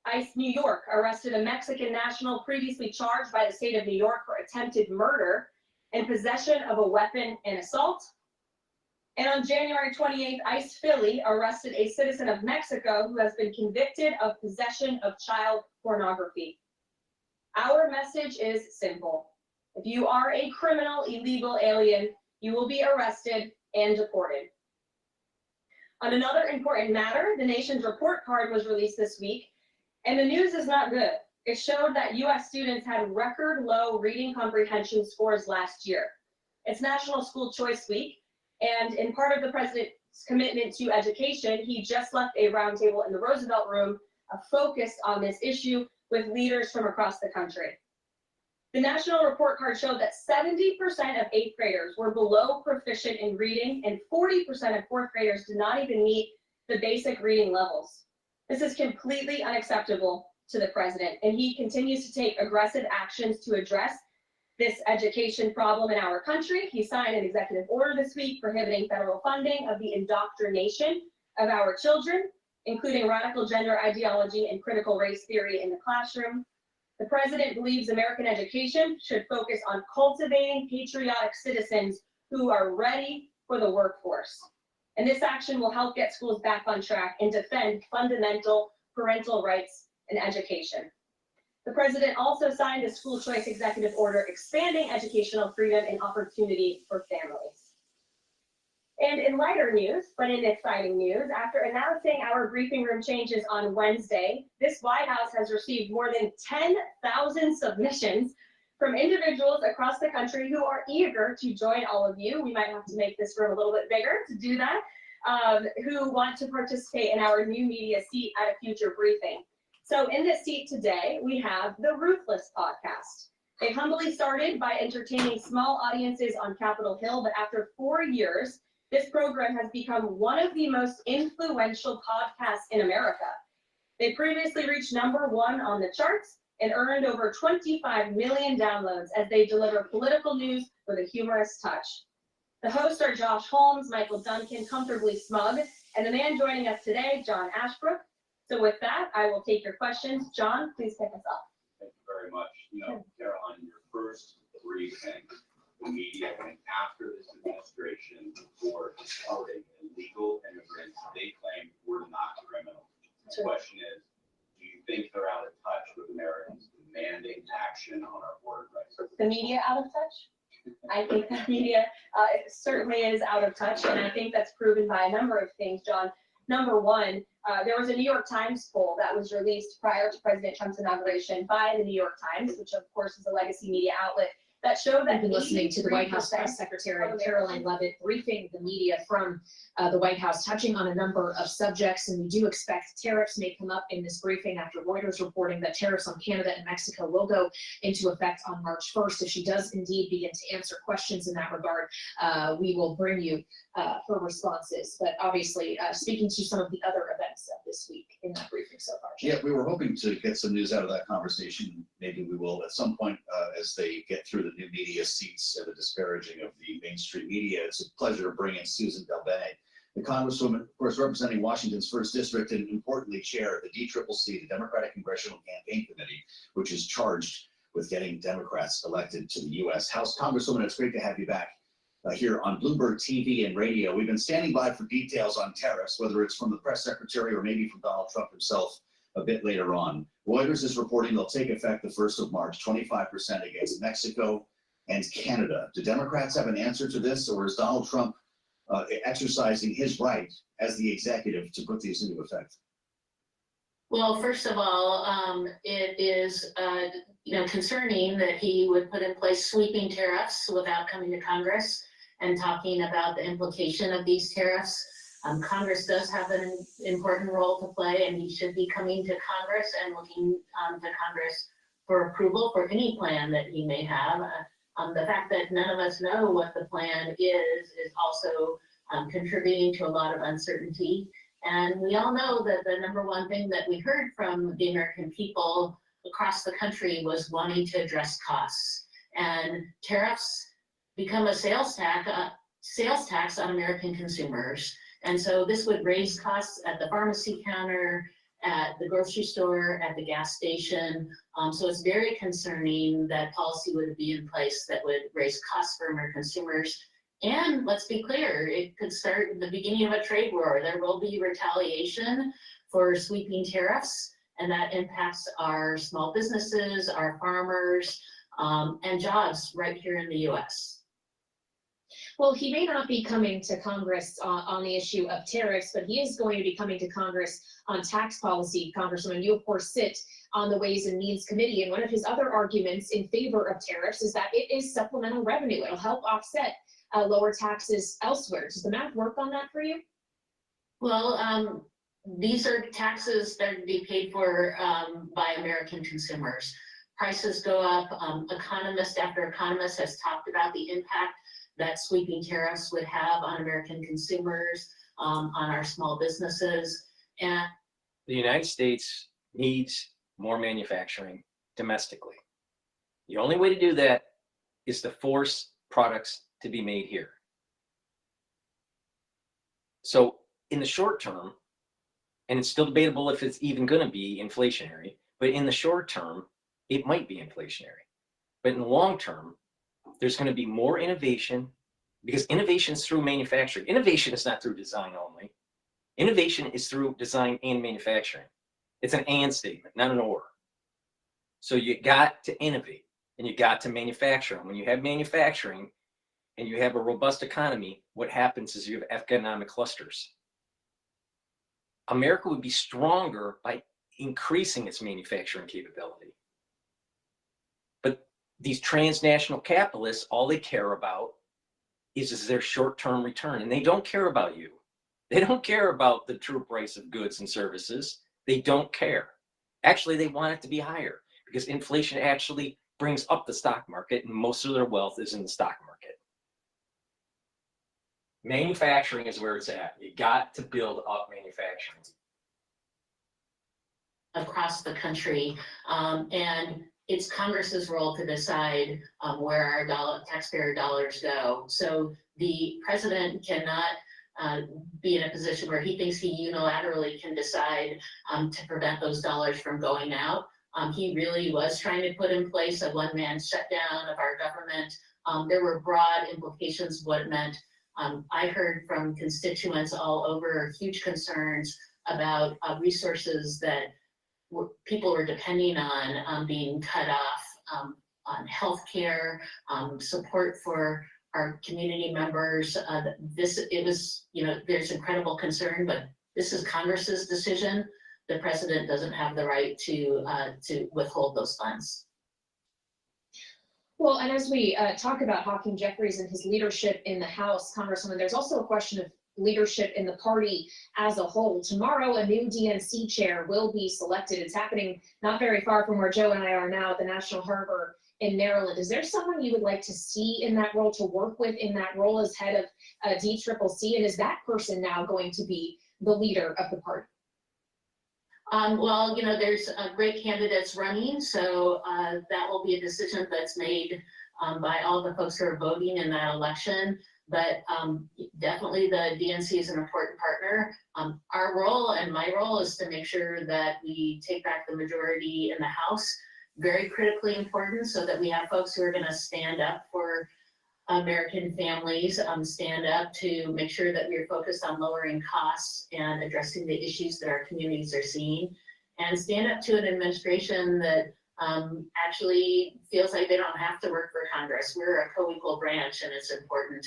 ICE New York arrested a Mexican national previously charged by the state of New York for attempted murder and possession of a weapon and assault. And on January 28th, ICE Philly arrested a citizen of Mexico who has been convicted of possession of child pornography. Our message is simple. If you are a criminal illegal alien, you will be arrested and deported. On another important matter, the nation's report card was released this week, and the news is not good. It showed that U.S. students had record low reading comprehension scores last year. It's National School Choice Week, and in part of the president's commitment to education, he just left a roundtable in the Roosevelt Room focused on this issue with leaders from across the country. The national report card showed that 70% of 8th graders were below proficient in reading, and 40% of 4th graders did not even meet the basic reading levels. This is completely unacceptable to the president, and he continues to take aggressive actions to address this education problem in our country. He signed an executive order this week prohibiting federal funding of the indoctrination of our children, including radical gender ideology and critical race theory in the classroom. The president believes American education should focus on cultivating patriotic citizens who are ready for the workforce. And this action will help get schools back on track and defend fundamental parental rights in education. The president also signed a school choice executive order expanding educational freedom and opportunity for families. And in lighter news, but in exciting news, after announcing our briefing room changes on Wednesday, this White House has received more than 10,000 submissions from individuals across the country who are eager to join all of you. We might have to make this room a little bit bigger to do that, who want to participate in our new media seat at a future briefing. So in this seat today, we have the Ruthless podcast. They humbly started by entertaining small audiences on Capitol Hill, but after 4 years, this program has become one of the most influential podcasts in America. They previously reached #1 on the charts and earned over 25 million downloads as they deliver political news with a humorous touch. The hosts are Josh Holmes, Michael Duncan, Comfortably Smug, and the man joining us today, John Ashbrook. So with that, I will take your questions. John, please pick us up. Thank you very much. Caroline, your first briefing, the media went after this administration for deporting illegal immigrants they claimed were not criminal. The question is, do you think they're out of touch with Americans demanding action on our border crisis? The media out of touch? I think the media certainly is out of touch, and I think that's proven by a number of things, John. #1, there was a New York Times poll that was released prior to President Trump's inauguration by the New York Times, which of course is a legacy media outlet, that showed that I've been listening to the White House Press Secretary Caroline Leavitt briefing the media from the White House, touching on a number of subjects, and we do expect tariffs may come up in this briefing after Reuters reporting that tariffs on Canada and Mexico will go into effect on March 1st. If she does indeed begin to answer questions in that regard, we will bring you her responses. But obviously, speaking to some of the other events of this week in that briefing so far. Yeah, we were hoping to get some news out of that conversation. Maybe we will at some point as they get through the new media seats and the disparaging of the mainstream media. It's a pleasure to bring in Susan Delbene, the Congresswoman, of course, representing Washington's 1st District and importantly chair of the DCCC, the Democratic Congressional Campaign Committee, which is charged with getting Democrats elected to the U.S. House. Congresswoman, it's great to have you back. here on Bloomberg TV and radio. We've been standing by for details on tariffs, whether it's from the press secretary or maybe from Donald Trump himself a bit later on. Reuters is reporting they'll take effect the 1st of March, 25% against Mexico and Canada. Do Democrats have an answer to this, or is Donald Trump exercising his right as the executive to put these into effect? Well, first of all, it is concerning that he would put in place sweeping tariffs without coming to Congress and talking about the implication of these tariffs. Congress does have an important role to play, and he should be coming to Congress and looking to Congress for approval for any plan that he may have. The fact that none of us know what the plan is also contributing to a lot of uncertainty. And we all know that the number one thing that we heard from the American people across the country was wanting to address costs. And tariffs become a sales tax on American consumers. And so this would raise costs at the pharmacy counter, at the grocery store, at the gas station. So it's very concerning that policy would be in place that would raise costs for American consumers. And let's be clear, it could start the beginning of a trade war. There will be retaliation for sweeping tariffs, and that impacts our small businesses, our farmers, and jobs right here in the U.S. Well, he may not be coming to Congress on the issue of tariffs, but he is going to be coming to Congress on tax policy. Congressman, you of course sit on the Ways and Means Committee, and one of his other arguments in favor of tariffs is that it is supplemental revenue. It'll help offset lower taxes elsewhere. Does the math work on that for you? Well, these are taxes that are to be paid for by American consumers. Prices go up. Economist after economist has talked about the impact that sweeping tariffs would have on American consumers, on our small businesses. And the United States needs more manufacturing domestically. The only way to do that is to force products to be made here. So in the short term, and it's still debatable if it's even going to be inflationary, but in the short term, it might be inflationary. But in the long term, there's going to be more innovation, because innovation is through manufacturing. Innovation is not through design only. Innovation is through design and manufacturing. It's an and statement, not an or. So you got to innovate and you got to manufacture. And when you have manufacturing and you have a robust economy, what happens is you have economic clusters. America would be stronger by increasing its manufacturing capability. But these transnational capitalists, all they care about is their short-term return, and they don't care about you. They don't care about the true price of goods and services. They don't care. Actually, they want it to be higher because inflation actually brings up the stock market, and most of their wealth is in the stock market. Manufacturing is where it's at. You got to build up manufacturing across the country, and it's Congress's role to decide where our taxpayer dollars go. So the president cannot be in a position where he thinks he unilaterally can decide to prevent those dollars from going out. He really was trying to put in place a one-man shutdown of our government. There were broad implications of what it meant. I heard from constituents all over huge concerns about resources that people were depending on being cut off, on healthcare, support for our community members. There's incredible concern, but this is Congress's decision. The president doesn't have the right to withhold those funds. Well, and as we talk about Hakeem Jeffries and his leadership in the House, Congresswoman, there's also a question of leadership in the party as a whole. Tomorrow, a new DNC chair will be selected. It's happening not very far from where Joe and I are now at the National Harbor in Maryland. Is there someone you would like to see in that role, to work with in that role as head of DCCC? And is that person now going to be the leader of the party? Well, there's great candidates running, so that will be a decision that's made by all the folks who are voting in that election. But definitely the DNC is an important partner. Our role and my role is to make sure that we take back the majority in the House. Very critically important, so that we have folks who are going to stand up for American families stand up to make sure that we're focused on lowering costs and addressing the issues that our communities are seeing, and stand up to an administration that actually feels like they don't have to work for Congress. We're a co-equal branch, and it's important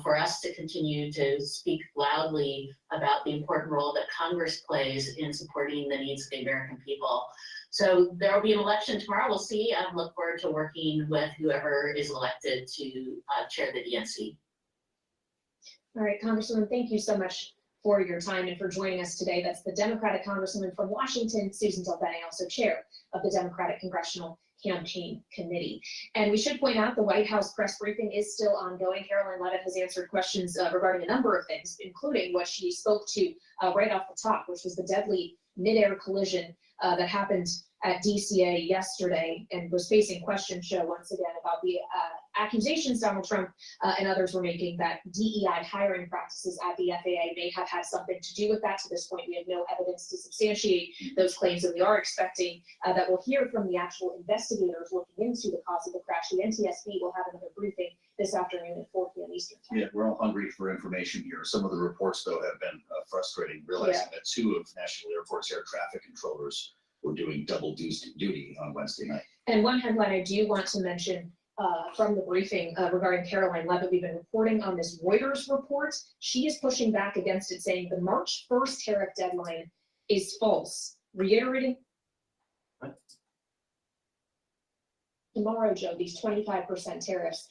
for us to continue to speak loudly about the important role that Congress plays in supporting the needs of the American people. So there will be an election tomorrow. We'll see. I look forward to working with whoever is elected to chair the DNC. All right, Congresswoman, thank you so much for your time and for joining us today. That's the Democratic Congresswoman from Washington, Susan Delbene, also chair of the Democratic Congressional Campaign Committee. And we should point out the White House press briefing is still ongoing. Caroline Leavitt has answered questions regarding a number of things, including what she spoke to right off the top, which was the deadly mid-air collision that happened at DCA yesterday, and was facing question show once again about the accusations Donald Trump and others were making that DEI hiring practices at the FAA may have had something to do with that. To this point, we have no evidence to substantiate those claims, and we are expecting that we'll hear from the actual investigators looking into the cause of the crash. The NTSB will have another briefing this afternoon at 4 p.m. Eastern Time. Yeah, we're all hungry for information here. Some of the reports, though, have been frustrating, realizing that 2 of National Airport's air traffic controllers were doing double duty on Wednesday night. And one headline I do want to mention from the briefing regarding Caroline Leavitt, we've been reporting on this Reuters report. She is pushing back against it, saying the March 1st tariff deadline is false. Reiterating, tomorrow, Joe, these 25% tariffs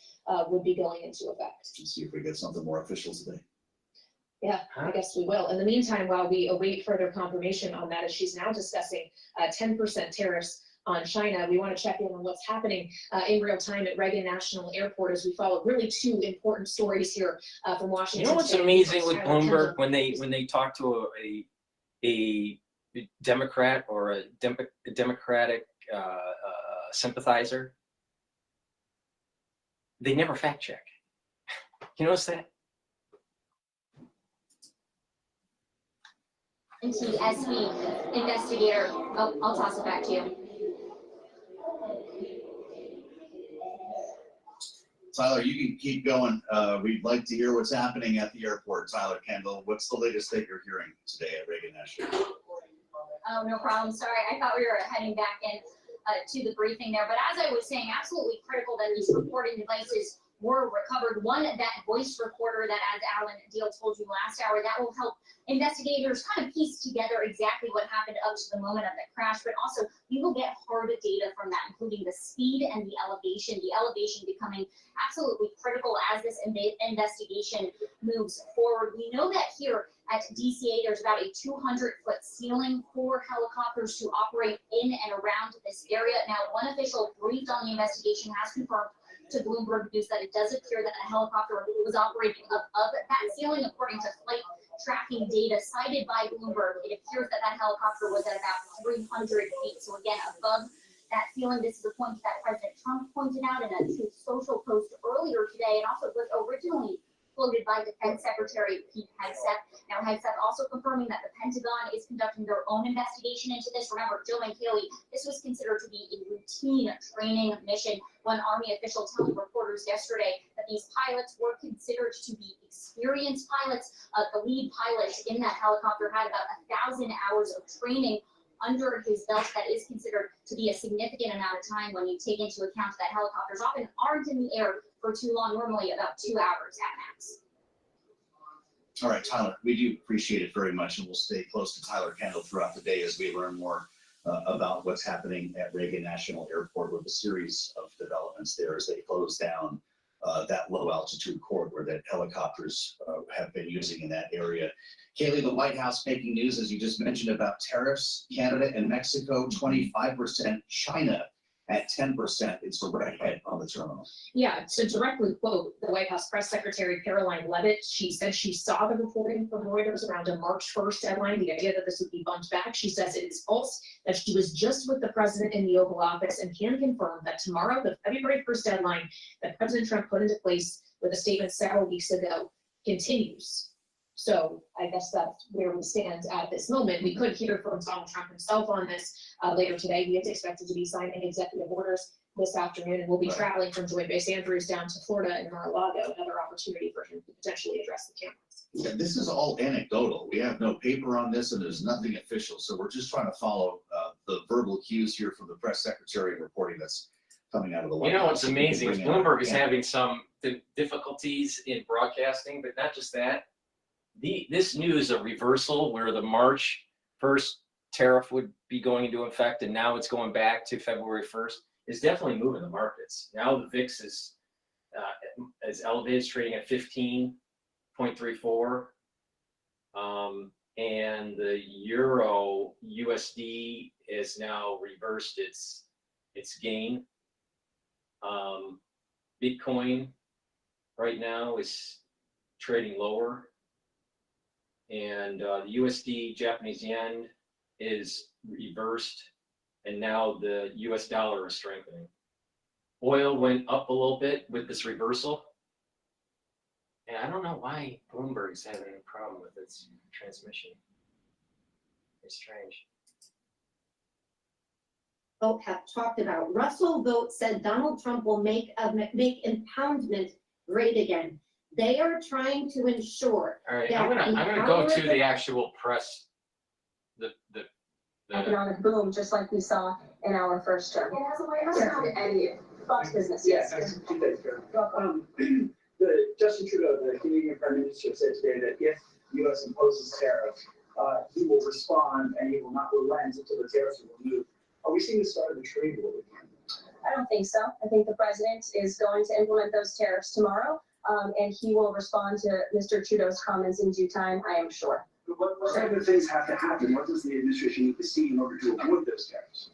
would be going into effect. Let's see if we get something more official today. Yeah, I guess we will. In the meantime, while we await further confirmation on that, as she's now discussing 10% tariffs on China, we want to check in on what's happening in real time at Reagan National Airport as we follow really 2 important stories here from Washington. You know what's State. amazing with Bloomberg when they talk to a Democrat or a Democratic sympathizer, they never fact check. You notice that? NTSB investigator. Oh, I'll toss it back to you. Tyler, you can keep going. We'd like to hear what's happening at the airport. Tyler Kendall, what's the latest that you're hearing today at Reagan National? Oh, no problem. Sorry, I thought we were heading back in to the briefing there. But as I was saying, absolutely critical that these recording devices were recovered. One, that voice recorder that, as Alan Deal told you last hour, that will help investigators kind of piece together exactly what happened up to the moment of the crash, but also we will get hard data from that, including the speed and the elevation becoming absolutely critical as this investigation moves forward. We know that here at DCA, there's about a 200-foot ceiling for helicopters to operate in and around this area. Now, one official briefed on the investigation has confirmed to Bloomberg News that it does appear that a helicopter was operating above that ceiling. According to flight tracking data cited by Bloomberg, it appears that that helicopter was at about 300 feet. So again, above that ceiling. This is a point that President Trump pointed out in a Truth Social post earlier today, and also was originally floated by Defense Secretary Pete Hegseth. Now, Hegseth also confirming that the Pentagon is conducting their own investigation into this. Remember, Joe and Kaylee, this was considered to be a routine training mission. One Army official telling reporters yesterday that these pilots were considered to be experienced pilots. The lead pilot in that helicopter had about 1,000 hours of training under his belt. That is considered to be a significant amount of time when you take into account that helicopters often aren't in the air for too long, normally about 2 hours at max. All right, Tyler, we do appreciate it very much, and we'll stay close to Tyler Kendall throughout the day as we learn more about what's happening at Reagan National Airport with a series of developments there as they close down that low altitude corridor that helicopters have been using in that area. Kaylee, the White House making news, as you just mentioned, about tariffs, Canada and Mexico, 25%, China at 10%. It's the redhead on the terminal. Yeah, to directly quote the White House press secretary, Caroline Leavitt, she said she saw the reporting from Reuters around a March 1st deadline, the idea that this would be bumped back. She says it is false, that she was just with the president in the Oval Office and can confirm that tomorrow, the February 1st deadline that President Trump put into place with a statement several weeks ago continues. So I guess that's where we stand at this moment. We could hear from Donald Trump himself on this later today. He is expected to be signing executive orders this afternoon, and will be traveling from Joint Base Andrews down to Florida and Mar-a-Lago, another opportunity for him to potentially address the cameras. Yeah, this is all anecdotal. We have no paper on this and there's nothing official. So we're just trying to follow the verbal cues here from the press secretary reporting that's coming out of the White You know House. what's amazing is Bring in Bloomberg is our- having some difficulties in broadcasting, but not just that. This news of reversal where the March 1st tariff would be going into effect and now it's going back to February 1st is definitely moving the markets. Now the VIX is elevated, it's trading at 15.34. And the Euro USD is now reversed its gain. Bitcoin right now is trading lower. And the USD Japanese yen is reversed. And now the US dollar is strengthening. Oil went up a little bit with this reversal. And I don't know why Bloomberg's having a problem with its transmission. It's strange. Vote have talked about. Russell Vote said Donald Trump will make impoundment great again. They are trying to ensure. All right, that I'm gonna go to the actual press. The Economic boom, just like we saw in our first term. And Fox Business, yes. Justin Trudeau, the Canadian Prime Minister, said today that if the U.S. imposes tariffs, he will respond and he will not relent until the tariffs are removed. Are we seeing the start of the trade war with him? I don't think so. I think the president is going to implement those tariffs tomorrow, and he will respond to Mr. Trudeau's comments in due time, I am sure. What type of things have to happen? What does the administration need to see in order to avoid those tariffs?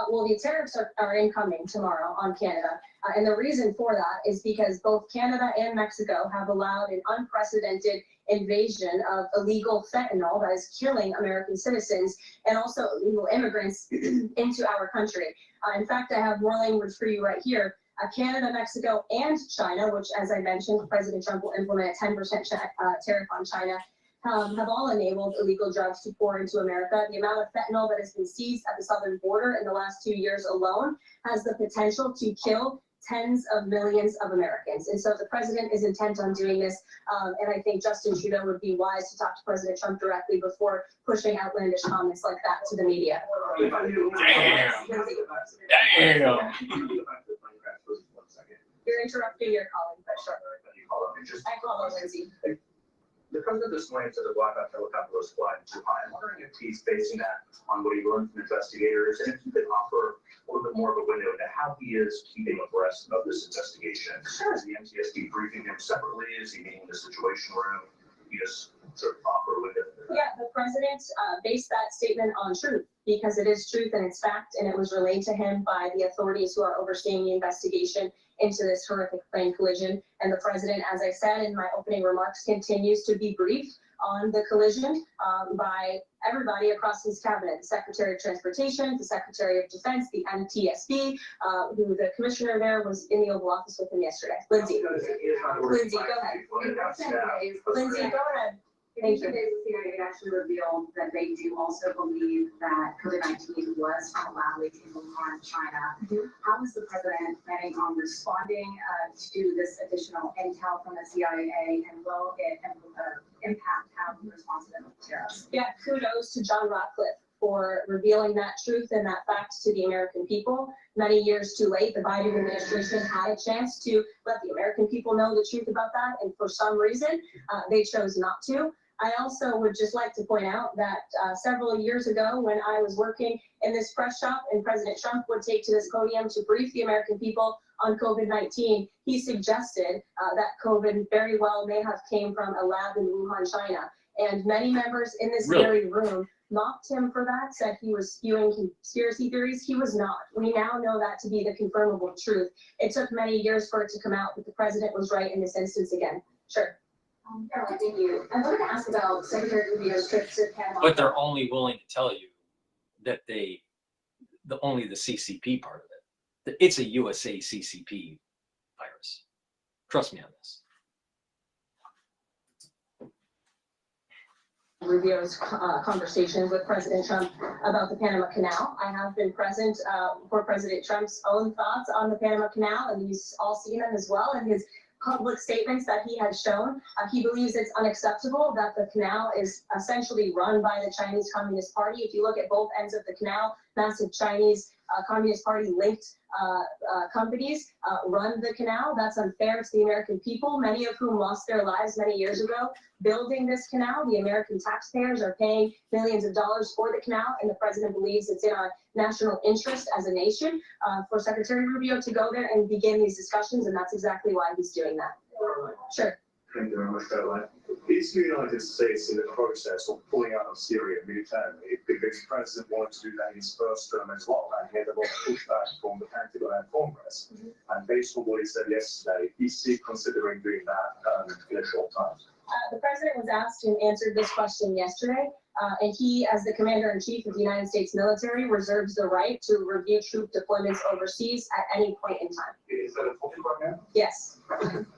Well, the tariffs are incoming tomorrow on Canada. And the reason for that is because both Canada and Mexico have allowed an unprecedented invasion of illegal fentanyl that is killing American citizens and also illegal immigrants into our country. In fact, I have more language for you right here. Canada, Mexico, and China, which, as I mentioned, President Trump will implement a 10% tariff on China, have all enabled illegal drugs to pour into America. The amount of fentanyl that has been seized at the southern border in the last 2 years alone has the potential to kill tens of millions of Americans. And so the president is intent on doing this. And I think Justin Trudeau would be wise to talk to President Trump directly before pushing outlandish comments like that to the media. Damn. You're interrupting your colleague, but sure. I call her Lindsay. The president this morning said the Black Hawk helicopter was flying too high. I'm wondering if he's basing that on what he learned from investigators, and if you could offer a little bit more of a window into how he is keeping abreast of this investigation. Sure. Is the NTSB briefing him separately? Is he meeting in the Situation Room? You just sort of offer a window. Yeah, the president based that statement on truth because it is truth and it's fact, and it was relayed to him by the authorities who are overseeing the investigation into this horrific plane collision. And the president, as I said in my opening remarks, continues to be briefed on the collision by everybody across his cabinet, the Secretary of Transportation, the Secretary of Defense, the NTSB, who the commissioner there was in the Oval Office with him yesterday. Lindsay. Lindsay, go ahead. Lindsay, go ahead. Thank you. The CIA actually revealed that they do also believe that COVID-19 was from a lab leak in Wuhan, China. How is the president planning on responding to this additional intel from the CIA, and will it impact how he responds to the tariffs? Yeah, kudos to John Ratcliffe for revealing that truth and that fact to the American people. Many years too late, the Biden administration had a chance to let the American people know the truth about that, and for some reason, they chose not to. I also would just like to point out that several years ago, when I was working in this press shop and President Trump would take to this podium to brief the American people on COVID-19, he suggested that COVID very well may have came from a lab in Wuhan, China. And many members in this very room mocked him for that, said he was spewing conspiracy theories. He was not. We now know that to be the confirmable truth. It took many years for it to come out, but the president was right in this instance again. Sure. Carolyn, thank you. I wanted to ask about Secretary Rubio's trip to Panama. But they're only willing to tell you that only the CCP part of it. It's a USA CCP virus. Trust me on this. Rubio's conversations with President Trump about the Panama Canal. I have been present for President Trump's own thoughts on the Panama Canal, and you've all seen them as well in his public statements that he has shown. He believes it's unacceptable that the canal is essentially run by the Chinese Communist Party. If you look at both ends of the canal, massive Chinese Communist Party linked companies run the canal. That's unfair to the American people, many of whom lost their lives many years ago building this canal. The American taxpayers are paying millions of dollars for the canal, and the president believes it's in our national interest as a nation for Secretary Rubio to go there and begin these discussions, and that's exactly why he's doing that. Sure. Thank you very much, Caroline. Is the United States in the process of pulling out of Syria militarily? Because the president wanted to do that in his first term as well, and he had a lot of pushback from the Pentagon and Congress. And based on what he said yesterday, he's still considering doing that in a short time. The president was asked and answered this question yesterday, and he, as the commander-in-chief of the United States military, reserves the right to review troop deployments overseas at any point in time. Is that a topic right now? Yes.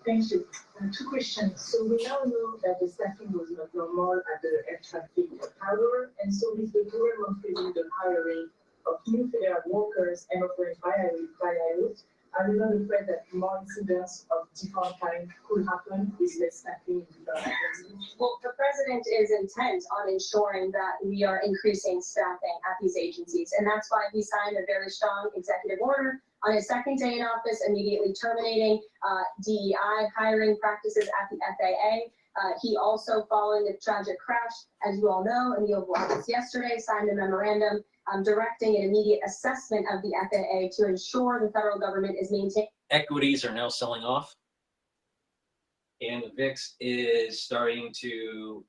Thank you. 2 questions. So we now know that the staffing was not normal at the air traffic harbor, and so with the government facing the hiring of new federal workers and offering buyouts, are you not afraid that more incidents of different kinds could happen with less staffing in different agencies? Well, the president is intent on ensuring that we are increasing staffing at these agencies, and that's why he signed a very strong executive order on his second day in office, immediately terminating DEI hiring practices at the FAA. He also, following the tragic crash, as you all know, in the Oval Office yesterday, signed a memorandum directing an immediate assessment of the FAA to ensure the federal government is maintaining. Equities are now selling off, and the VIX is starting to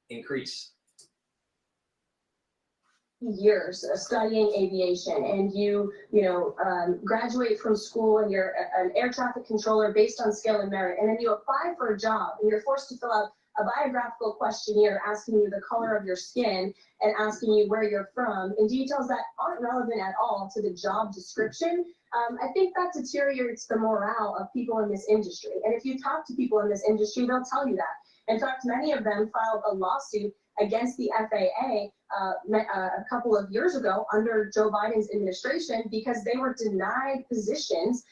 increase. Years of studying aviation, and you graduate from school and you're an air traffic controller based on skill and merit, and then you apply for a job and you're forced to fill out a biographical questionnaire asking you the color of your skin and asking you where you're from in details that aren't relevant at all to the job description. I think that deteriorates the morale of people in this industry, and if you talk to people in this industry, they'll tell you that. In fact, many of them filed a lawsuit against the FAA a couple of years ago under Joe Biden's administration because they were denied positions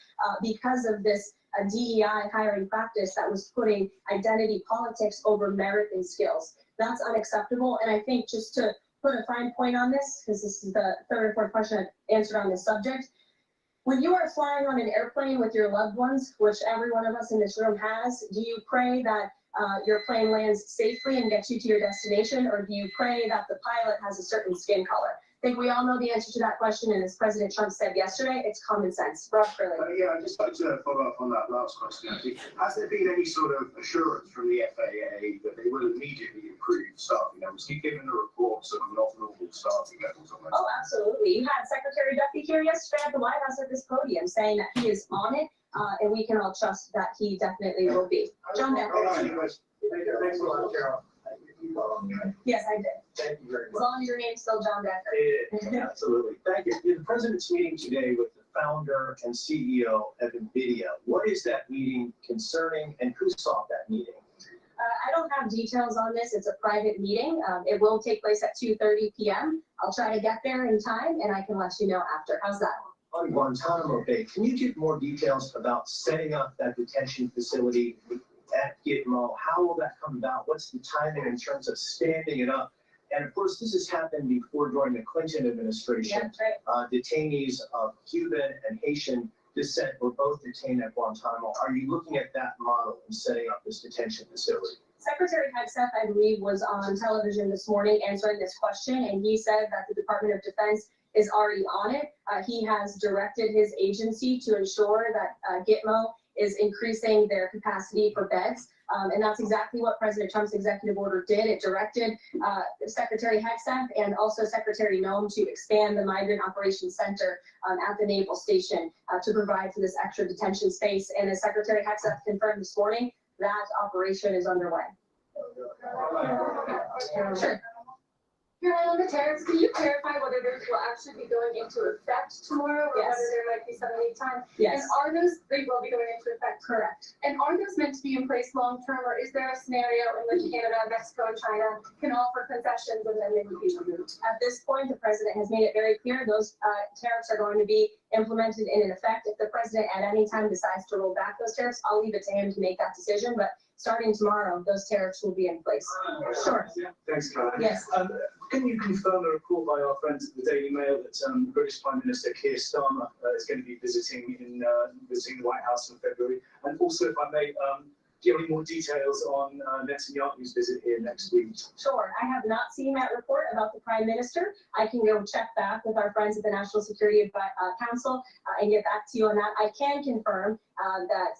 because of this DEI hiring practice that was putting identity politics over merit and skills. That's unacceptable, and I think just to put a fine point on this, because this is the third or fourth question I've answered on this subject, when you are flying on an airplane with your loved ones, which every one of us in this room has, do you pray that your plane lands safely and gets you to your destination, or do you pray that the pilot has a certain skin color? I think we all know the answer to that question, and as President Trump said yesterday, it's common sense. Rob Curley. Yeah, I'd just like to follow up on that last question. Has there been any sort of assurance from the FAA that they will immediately improve staffing levels? Keep giving the reports of not normal staffing levels on those. Oh, absolutely. You had Secretary Duffy here yesterday at the White House at this podium saying that he is on it, and we can all trust that he definitely will be. John Decker. Thanks a lot, Carol. Yes, I did. Thank you very As long as your name's still John Decker. Yeah, absolutely. Thank you. The president's meeting today with the founder and CEO of NVIDIA. What is that meeting concerning, and who saw that meeting? I don't have details on this. It's a private meeting. It will take place at 2:30 p.m. I'll try to get there in time, and I can let you know after. How's that? On Guantanamo Bay, can you give more details about setting up that detention facility at Gitmo? How will that come about? What's the timing in terms of standing it up? And of course, this has happened before during the Clinton administration. Yeah, right. Detainees of Cuban and Haitian descent were both detained at Guantanamo. Are you looking at that model in setting up this detention facility? Secretary Hegseth, I believe, was on television this morning answering this question, and he said that the Department of Defense is already on it. He has directed his agency to ensure that Gitmo is increasing their capacity for beds. And that's exactly what President Trump's executive order did. It directed Secretary Hegseth and also Secretary Noem to expand the Migrant Operations Center at the Naval Station to provide for this extra detention space. And as Secretary Hegseth confirmed this morning, that operation is underway. Sure. Caroline, on the tariffs, can you clarify whether those will actually be going into effect tomorrow or Yes. whether there might be some lead time? Yes. And are those, they will be going into effect? Correct. And are those meant to be in place long-term, or is there a scenario in which Canada, Mexico, and China can offer concessions and then they would be removed? At this point, the president has made it very clear those tariffs are going to be implemented in effect. If the president at any time decides to roll back those tariffs, I'll leave it to him to make that decision. But starting tomorrow, those tariffs will be in place. Sure. Thanks, Caroline. Yes. Can you confirm the report by our friends at the Daily Mail that British Prime Minister Keir Starmer is going to be visiting the White House in February? And also, if I may, do you have any more details on Netanyahu's visit here next week? Sure. I have not seen that report about the prime minister. I can go check back with our friends at the National Security Council and get back to you on that. I can confirm that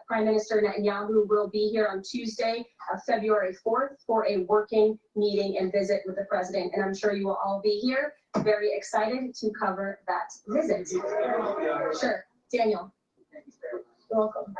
Prime Minister Netanyahu will be here on Tuesday, February 4th, for a working meeting and visit with the president. And I'm sure you will all be here, very excited to cover that visit. Sure. Daniel. You're welcome.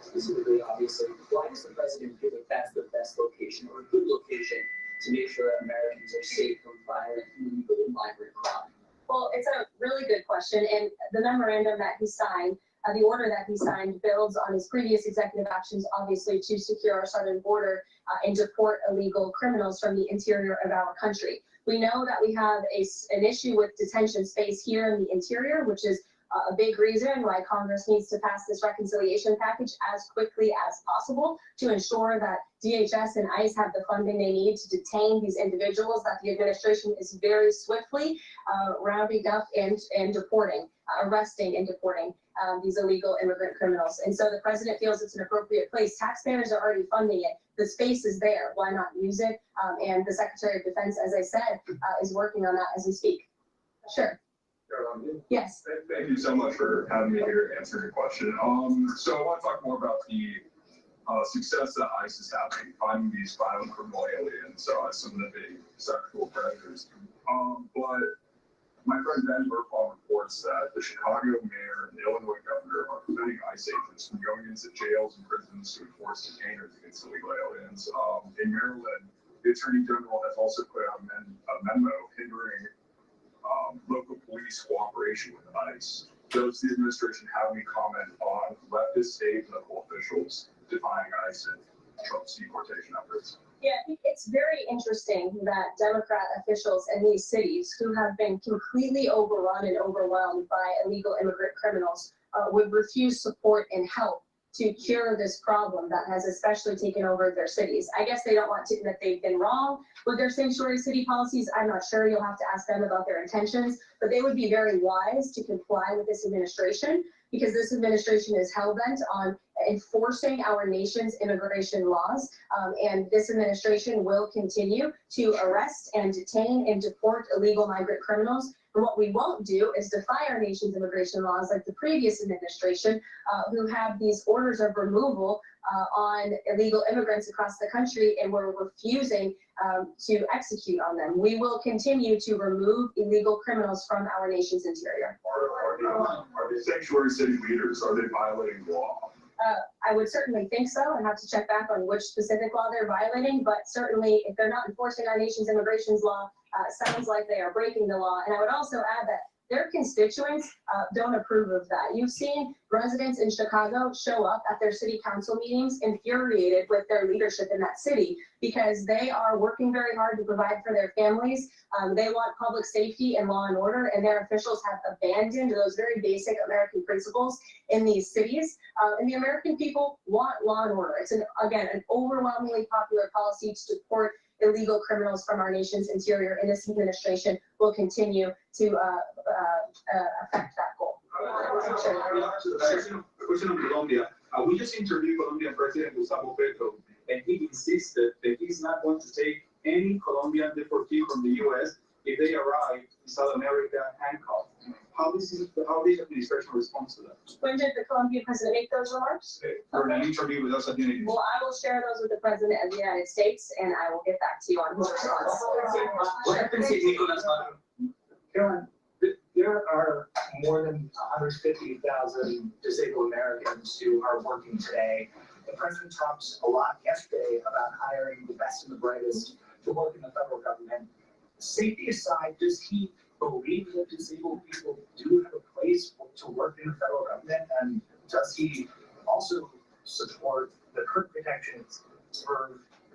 Specifically, obviously, why does the president feel like that's the best location or a good location to make sure that Americans are safe from violent, illegal, and migrant crime? Well, it's a really good question, and the memorandum that he signed, the order that he signed, builds on his previous executive actions, obviously, to secure our southern border and deport illegal criminals from the interior of our country. We know that we have an issue with detention space here in the interior, which is a big reason why Congress needs to pass this reconciliation package as quickly as possible to ensure that DHS and ICE have the funding they need to detain these individuals that the administration is very swiftly rounding up and deporting, arresting and deporting these illegal immigrant criminals. And so the president feels it's an appropriate place. Taxpayers are already funding it. The space is there. Why not use it? And the Secretary of Defense, as I said, is working on that as we speak. Sure. Yes. Thank you so much for having me here to answer your question. So I want to talk more about the success that ICE is having finding these violent criminal aliens, some of the big sexual predators. But my friend Ben Burfall reports that the Chicago mayor and the Illinois governor are preventing ICE agents from going into jails and prisons to enforce detainers against illegal aliens. In Maryland, the Attorney General has also put out a memo hindering local police cooperation with ICE. Does the administration have any comment on leftist state and local officials defying ICE and Trump's deportation efforts? Yeah, I think it's very interesting that Democrat officials in these cities who have been completely overrun and overwhelmed by illegal immigrant criminals would refuse support and help to cure this problem that has especially taken over their cities. I guess they don't want to, that they've been wrong with their sanctuary city policies. I'm not sure. You'll have to ask them about their intentions, but they would be very wise to comply with this administration, because this administration is hell-bent on enforcing our nation's immigration laws. And this administration will continue to arrest and detain and deport illegal migrant criminals. And what we won't do is defy our nation's immigration laws like the previous administration, who have these orders of removal on illegal immigrants across the country, and we're refusing to execute on them. We will continue to remove illegal criminals from our nation's interior. Are the sanctuary city leaders, are they violating law? I would certainly think so, and have to check back on which specific law they're violating, but certainly if they're not enforcing our nation's immigration law, sounds like they are breaking the law. And I would also add that their constituents don't approve of that. You've seen residents in Chicago show up at their city council meetings infuriated with their leadership in that city, because they are working very hard to provide for their families. They want public safety and law and order, and their officials have abandoned those very basic American principles in these cities. And the American people want law and order. It's, again, an overwhelmingly popular policy to deport illegal criminals from our nation's interior, and this administration will continue to affect that goal. Question on Colombia. We just interviewed Colombian President Gustavo Petro, and he insisted that he's not going to take any Colombian deportee from the U.S. if they arrive in South America handcuffed. How this administration responds to that? When did the Colombian president make those remarks? For an interview with us at the end. Well, I will share those with the president of the United States, and I will get back to you on his response. What happens if Nicolas Maduro? Caroline, there are more than 150,000 disabled Americans who are working today. The president talked a lot yesterday about hiring the best and the brightest to work in the federal government. Safety aside, does he believe that disabled people do have a place to work in the federal government? And does he also support the current protections for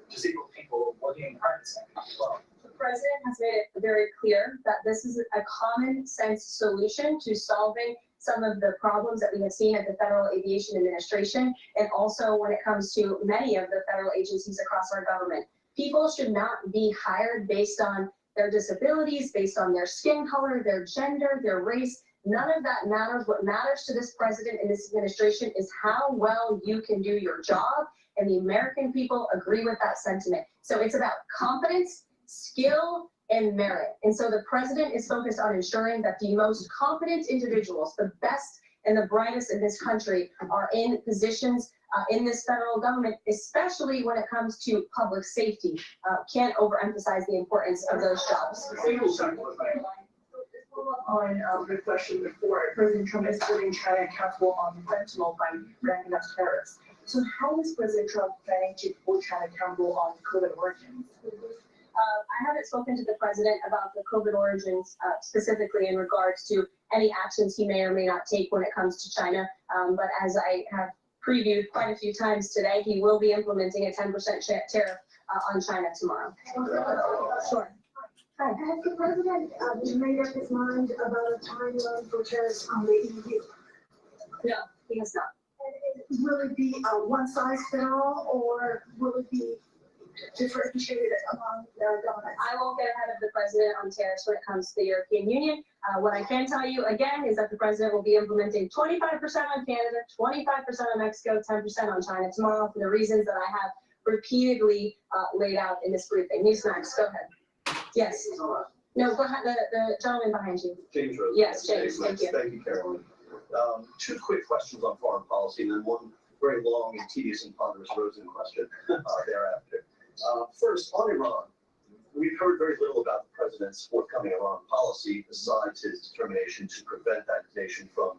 disabled people working in private sector as well? The president has made it very clear that this is a common sense solution to solving some of the problems that we have seen at the Federal Aviation Administration, and also when it comes to many of the federal agencies across our government. People should not be hired based on their disabilities, based on their skin color, their gender, their race. None of that matters. What matters to this president and this administration is how well you can do your job, and the American people agree with that sentiment. So it's about competence, skill, and merit. And so the president is focused on ensuring that the most competent individuals, the best and the brightest in this country, are in positions in this federal government, especially when it comes to public safety. Can't overemphasize the importance of those jobs. On the question before, President Trump is putting China accountable on fentanyl by ramping up tariffs. So how is President Trump planning to hold China accountable on COVID origins? I haven't spoken to the president about the COVID origins specifically in regards to any actions he may or may not take when it comes to China. But as I have previewed quite a few times today, he will be implementing a 10% tariff on China tomorrow. Sure. Hi. Has the president made up his mind about a timeline for tariffs on the EU? No, he has not. Will it be a one-size-fits-all, or will it be differentiated among their governments? I won't get ahead of the president on tariffs when it comes to the European Union. What I can tell you again is that the president will be implementing 25% on Canada, 25% on Mexico, 10% on China tomorrow for the reasons that I have repeatedly laid out in this briefing. Newsmax, go ahead. Yes. No, go ahead. The gentleman behind you. James Rose. Yes, James. Thank you. Thank you, Carolyn. Two quick questions on foreign policy, and then one very long and tedious and ponderous Rosen question thereafter. First, on Iran, we've heard very little about the president's forthcoming Iran policy besides his determination to prevent that nation from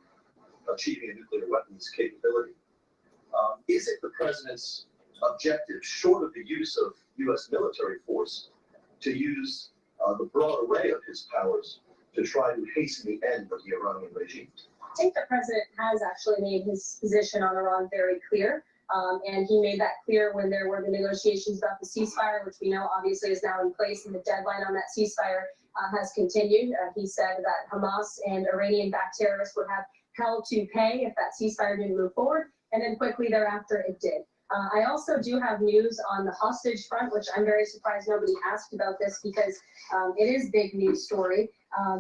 achieving a nuclear weapons capability. Is it the president's objective, short of the use of U.S. military force, to use the broad array of his powers to try to hasten the end of the Iranian regime? I think the president has actually made his position on Iran very clear. And he made that clear when there were the negotiations about the ceasefire, which we know obviously is now in place, and the deadline on that ceasefire has continued. He said that Hamas and Iranian-backed terrorists would have hell to pay if that ceasefire didn't move forward, and then quickly thereafter it did. I also do have news on the hostage front, which I'm very surprised nobody asked about this because it is big news story.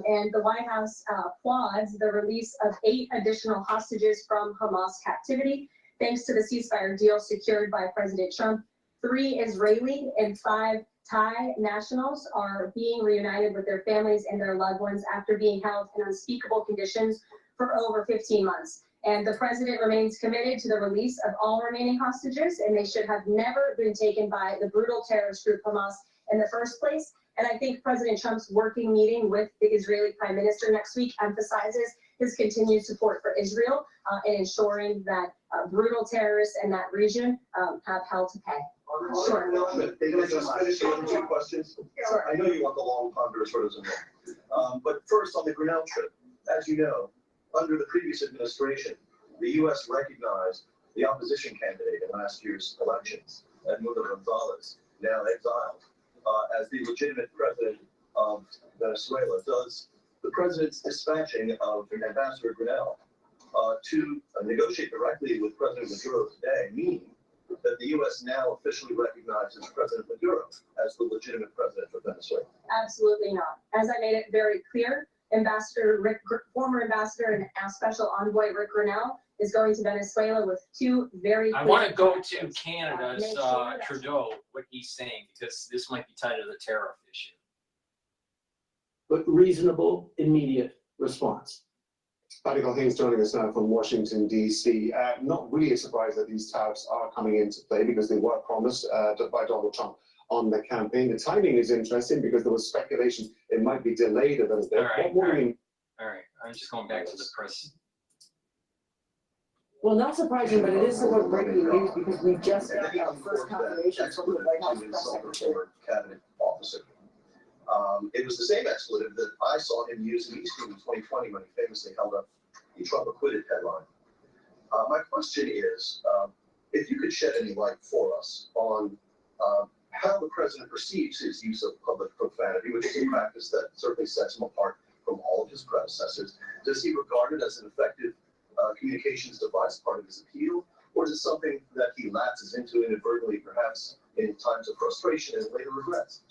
And the White House applauds the release of 8 additional hostages from Hamas captivity, thanks to the ceasefire deal secured by President Trump. 3 Israeli and 5 Thai nationals are being reunited with their families and their loved ones after being held in unspeakable conditions for over 15 months. And the president remains committed to the release of all remaining hostages, and they should have never been taken by the brutal terrorist group Hamas in the first place. And I think President Trump's working meeting with the Israeli Prime Minister next week emphasizes his continued support for Israel and ensuring that brutal terrorists in that region have hell to pay. Sure. Can I just finish with 2 questions? Sure. I know you want the long ponderous Rosen one. But first, on the Grinnell trip, as you know, under the previous administration, the U.S. recognized the opposition candidate in last year's elections, Edmundo Gonzalez, now exiled, as the legitimate president of Venezuela. Does the president's dispatching of Ambassador Grinnell to negotiate directly with President Maduro today mean that the U.S. now officially recognizes President Maduro as the legitimate president of Venezuela? Absolutely not. As I made it very clear, former ambassador and special envoy Rick Grinnell is going to Venezuela with 2 very I want to go to Canada's Trudeau, what he's saying, because this might be tied to the tariff issue. But reasonable, immediate response. Radical Haynes joining us now from Washington, D.C. Not really surprised that these tariffs are coming into play because they were promised by Donald Trump on the campaign. The timing is interesting because there was speculation it might be delayed a little bit. All right, I'm just going back to the press. Well, not surprising, but it is somewhat breaking news because we just got our first confirmation from the White House press secretary. Cabinet officer. It was the same expletive that I saw him use in Eastern in 2020 when he famously held up the Trump acquitted headline. My question is, if you could shed any light for us on how the president perceives his use of public profanity, which is a practice that certainly sets him apart from all of his predecessors. Does he regard it as an effective communications device, part of his appeal, or is it something that he lapses into inadvertently, perhaps in times of frustration and later regrets?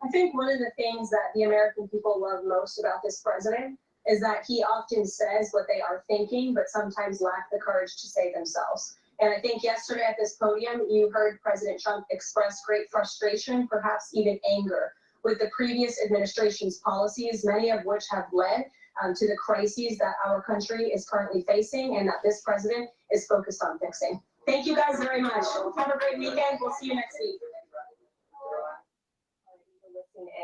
I think one of the things that the American people love most about this president is that he often says what they are thinking, but sometimes lack the courage to say themselves. And I think yesterday at this podium, you heard President Trump express great frustration, perhaps even anger, with the previous administration's policies, many of which have led to the crises that our country is currently facing and that this president is focused on fixing. Thank you guys very much. Have a great weekend. We'll see you next week.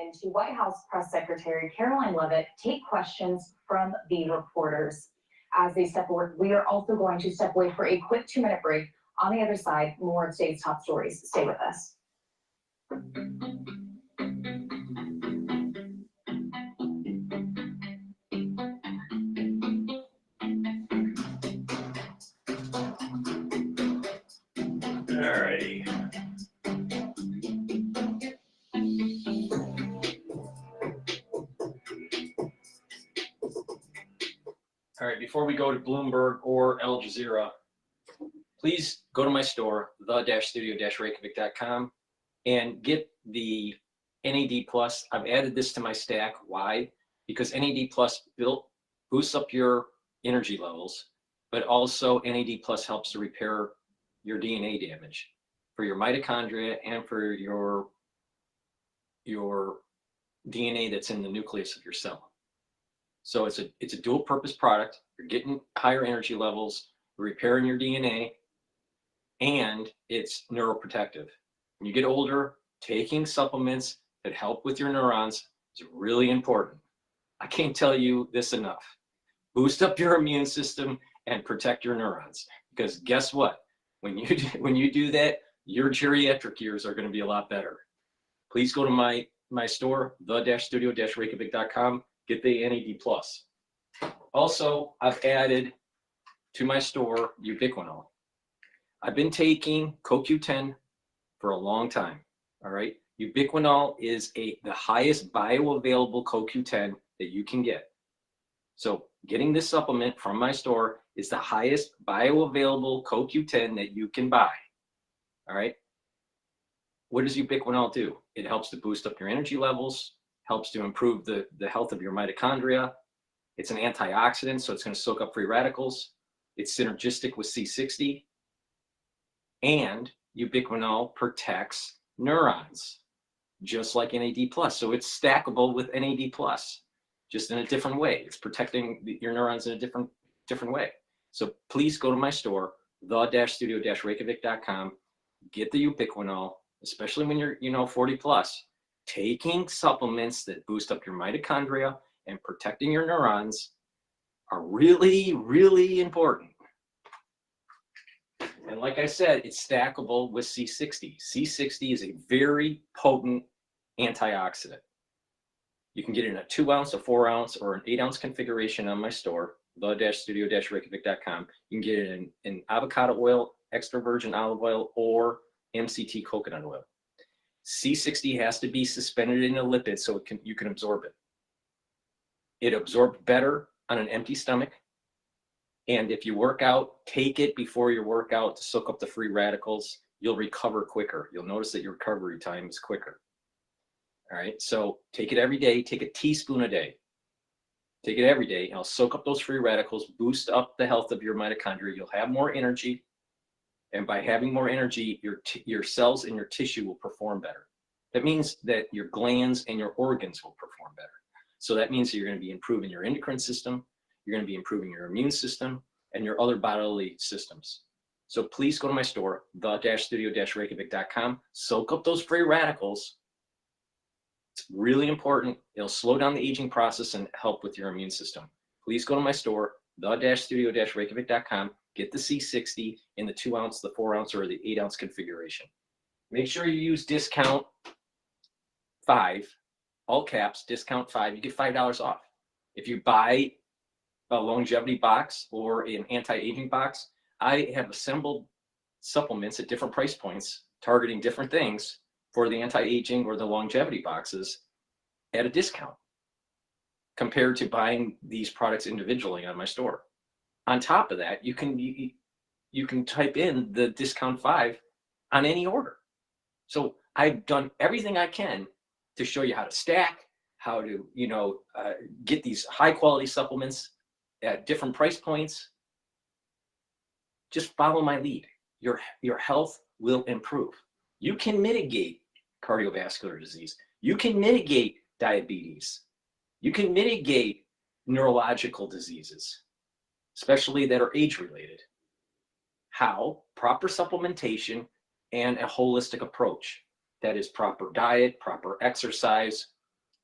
And to White House Press Secretary Caroline Leavitt take questions from the reporters as they step forward. We are also going to step away for a quick 2-minute break. On the other side, more of today's top stories. Stay with us. Alrighty. All right, before we go to Bloomberg or Al Jazeera, please go to my store, the-studio-reykjavik.com, and get the NAD Plus. I've added this to my stack. Why? Because NAD Plus boosts up your energy levels, but also NAD Plus helps to repair your DNA damage for your mitochondria and for your DNA that's in the nucleus of your cell. So it's a dual purpose product. You're getting higher energy levels, repairing your DNA, and it's neuroprotective. When you get older, taking supplements that help with your neurons is really important. I can't tell you this enough. Boost up your immune system and protect your neurons. Because guess what? When you do that, your geriatric years are going to be a lot better. Please go to my store, the-studio-reykjavik.com. Get the NAD Plus. Also, I've added to my store ubiquinol. I've been taking CoQ10 for a long time. All right, ubiquinol is the highest bioavailable CoQ10 that you can get. So getting this supplement from my store is the highest bioavailable CoQ10 that you can buy. All right. What does ubiquinol do? It helps to boost up your energy levels, helps to improve the health of your mitochondria. It's an antioxidant, so it's going to soak up free radicals. It's synergistic with C60. And ubiquinol protects neurons, just like NAD+. So it's stackable with NAD+, just in a different way. It's protecting your neurons in a different way. So please go to my store, the-studio-reykjavik.com. Get the ubiquinol, especially when you're 40 plus. Taking supplements that boost up your mitochondria and protecting your neurons are really, really important. And like I said, it's stackable with C60. C60 is a very potent antioxidant. You can get it in a 2-ounce, a 4-ounce, or an 8-ounce configuration on my store, the-studio-reykjavik.com. You can get it in avocado oil, extra virgin olive oil, or MCT coconut oil. C60 has to be suspended in a lipid so you can absorb it. It absorbs better on an empty stomach. And if you work out, take it before your workout to soak up the free radicals. You'll recover quicker. You'll notice that your recovery time is quicker. All right, so take it every day. Take a teaspoon a day. Take it every day. It'll soak up those free radicals, boost up the health of your mitochondria. You'll have more energy. And by having more energy, your cells and your tissue will perform better. That means that your glands and your organs will perform better. So that means that you're going to be improving your endocrine system, you're going to be improving your immune system, and your other bodily systems. So please go to my store, the-studio-reykjavik.com. Soak up those free radicals. It's really important. It'll slow down the aging process and help with your immune system. Please go to my store, the-studio-reykjavik.com. get the C60 in the 2 ounce, the 4 ounce, or the 8 ounce configuration. Make sure you use discount 5, all caps, discount 5, you get $5 off. If you buy a longevity box or an anti-aging box, I have assembled supplements at different price points targeting different things for the anti-aging or the longevity boxes at a discount compared to buying these products individually on my store. On top of that, you can type in the discount 5 on any order. So I've done everything I can to show you how to stack, how to get these high quality supplements at different price points. Just follow my lead. Your health will improve. You can mitigate cardiovascular disease. You can mitigate diabetes. You can mitigate neurological diseases, especially that are age-related. How? Proper supplementation and a holistic approach. That is proper diet, proper exercise,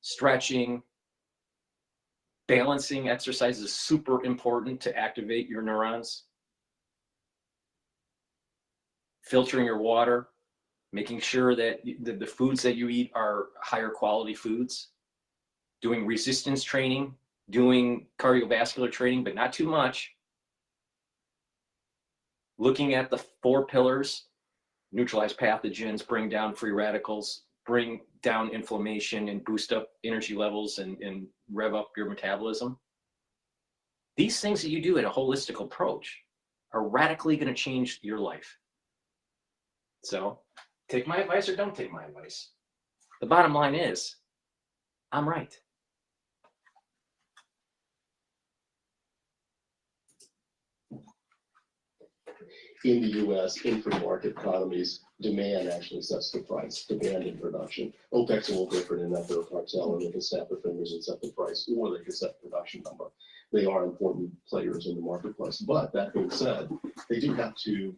stretching. Balancing exercise is super important to activate your neurons. Filtering your water, making sure that the foods that you eat are higher quality foods. Doing resistance training, doing cardiovascular training, but not too much. Looking at the 4 pillars: neutralize pathogens, bring down free radicals, bring down inflammation, and boost up energy levels and rev up your metabolism. These things that you do in a holistic approach are radically going to change your life. So take my advice or don't take my advice. The bottom line is, I'm right. In the U.S., in free market economies, demand actually sets the price, demand and production. OPEC's a little different in that they're a cartel and they can snap their fingers and set the price, or they can set the production number. They are important players in the marketplace. But that being said, they do have to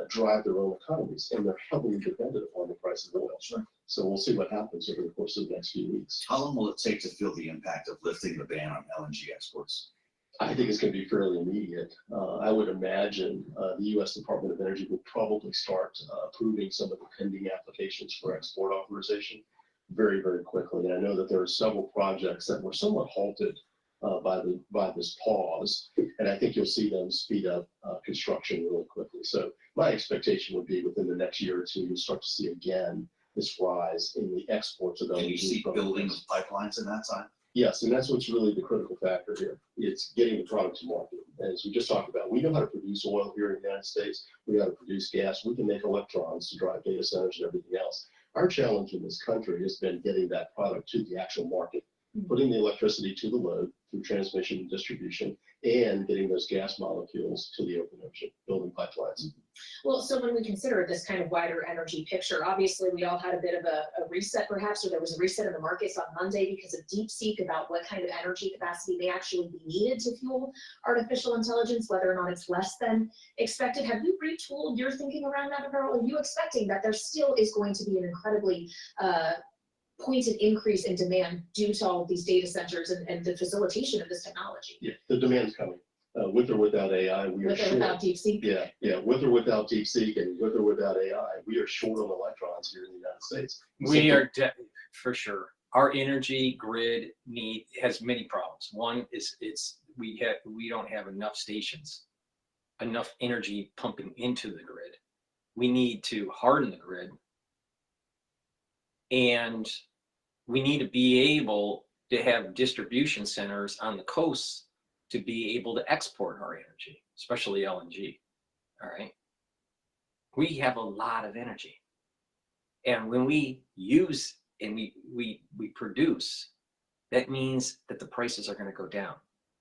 drive their own economies, and they're heavily dependent upon the price of oil. Sure. So we'll see what happens over the course of the next few weeks. How long will it take to feel the impact of lifting the ban on LNG exports? I think it's going to be fairly immediate. I would imagine the U.S. Department of Energy will probably start approving some of the pending applications for export authorization very, very quickly. And I know that there are several projects that were somewhat halted by this pause, and I think you'll see them speed up construction really quickly. So my expectation would be within the next year or two, you'll start to see again this rise in the exports of LNG. Can you see building of pipelines in that time? Yes, and that's what's really the critical factor here. It's getting the product to market. As we just talked about, we know how to produce oil here in the United States. We know how to produce gas. We can make electrons to drive data centers and everything else. Our challenge in this country has been getting that product to the actual market, putting the electricity to the load through transmission and distribution, and getting those gas molecules to the open ocean, building pipelines. Well, so when we consider this kind of wider energy picture, obviously we all had a bit of a reset perhaps, or there was a reset in the markets on Monday because of DeepSeek about what kind of energy capacity may actually be needed to fuel artificial intelligence, whether or not it's less than expected. Have you retooled your thinking around that, Apparel? Are you expecting that there still is going to be an incredibly pointed increase in demand due to all of these data centers and the facilitation of this technology? Yeah, the demand's coming. With or without AI, we are With or short. without DeepSeek? Yeah, with or without DeepSeek and with or without AI, we are short on electrons here in the United States. We are for sure. Our energy grid has many problems. One is we don't have enough stations, enough energy pumping into the grid. We need to harden the grid, and we need to be able to have distribution centers on the coasts to be able to export our energy, especially LNG. All right. We have a lot of energy. And when we use and we produce, that means that the prices are going to go down.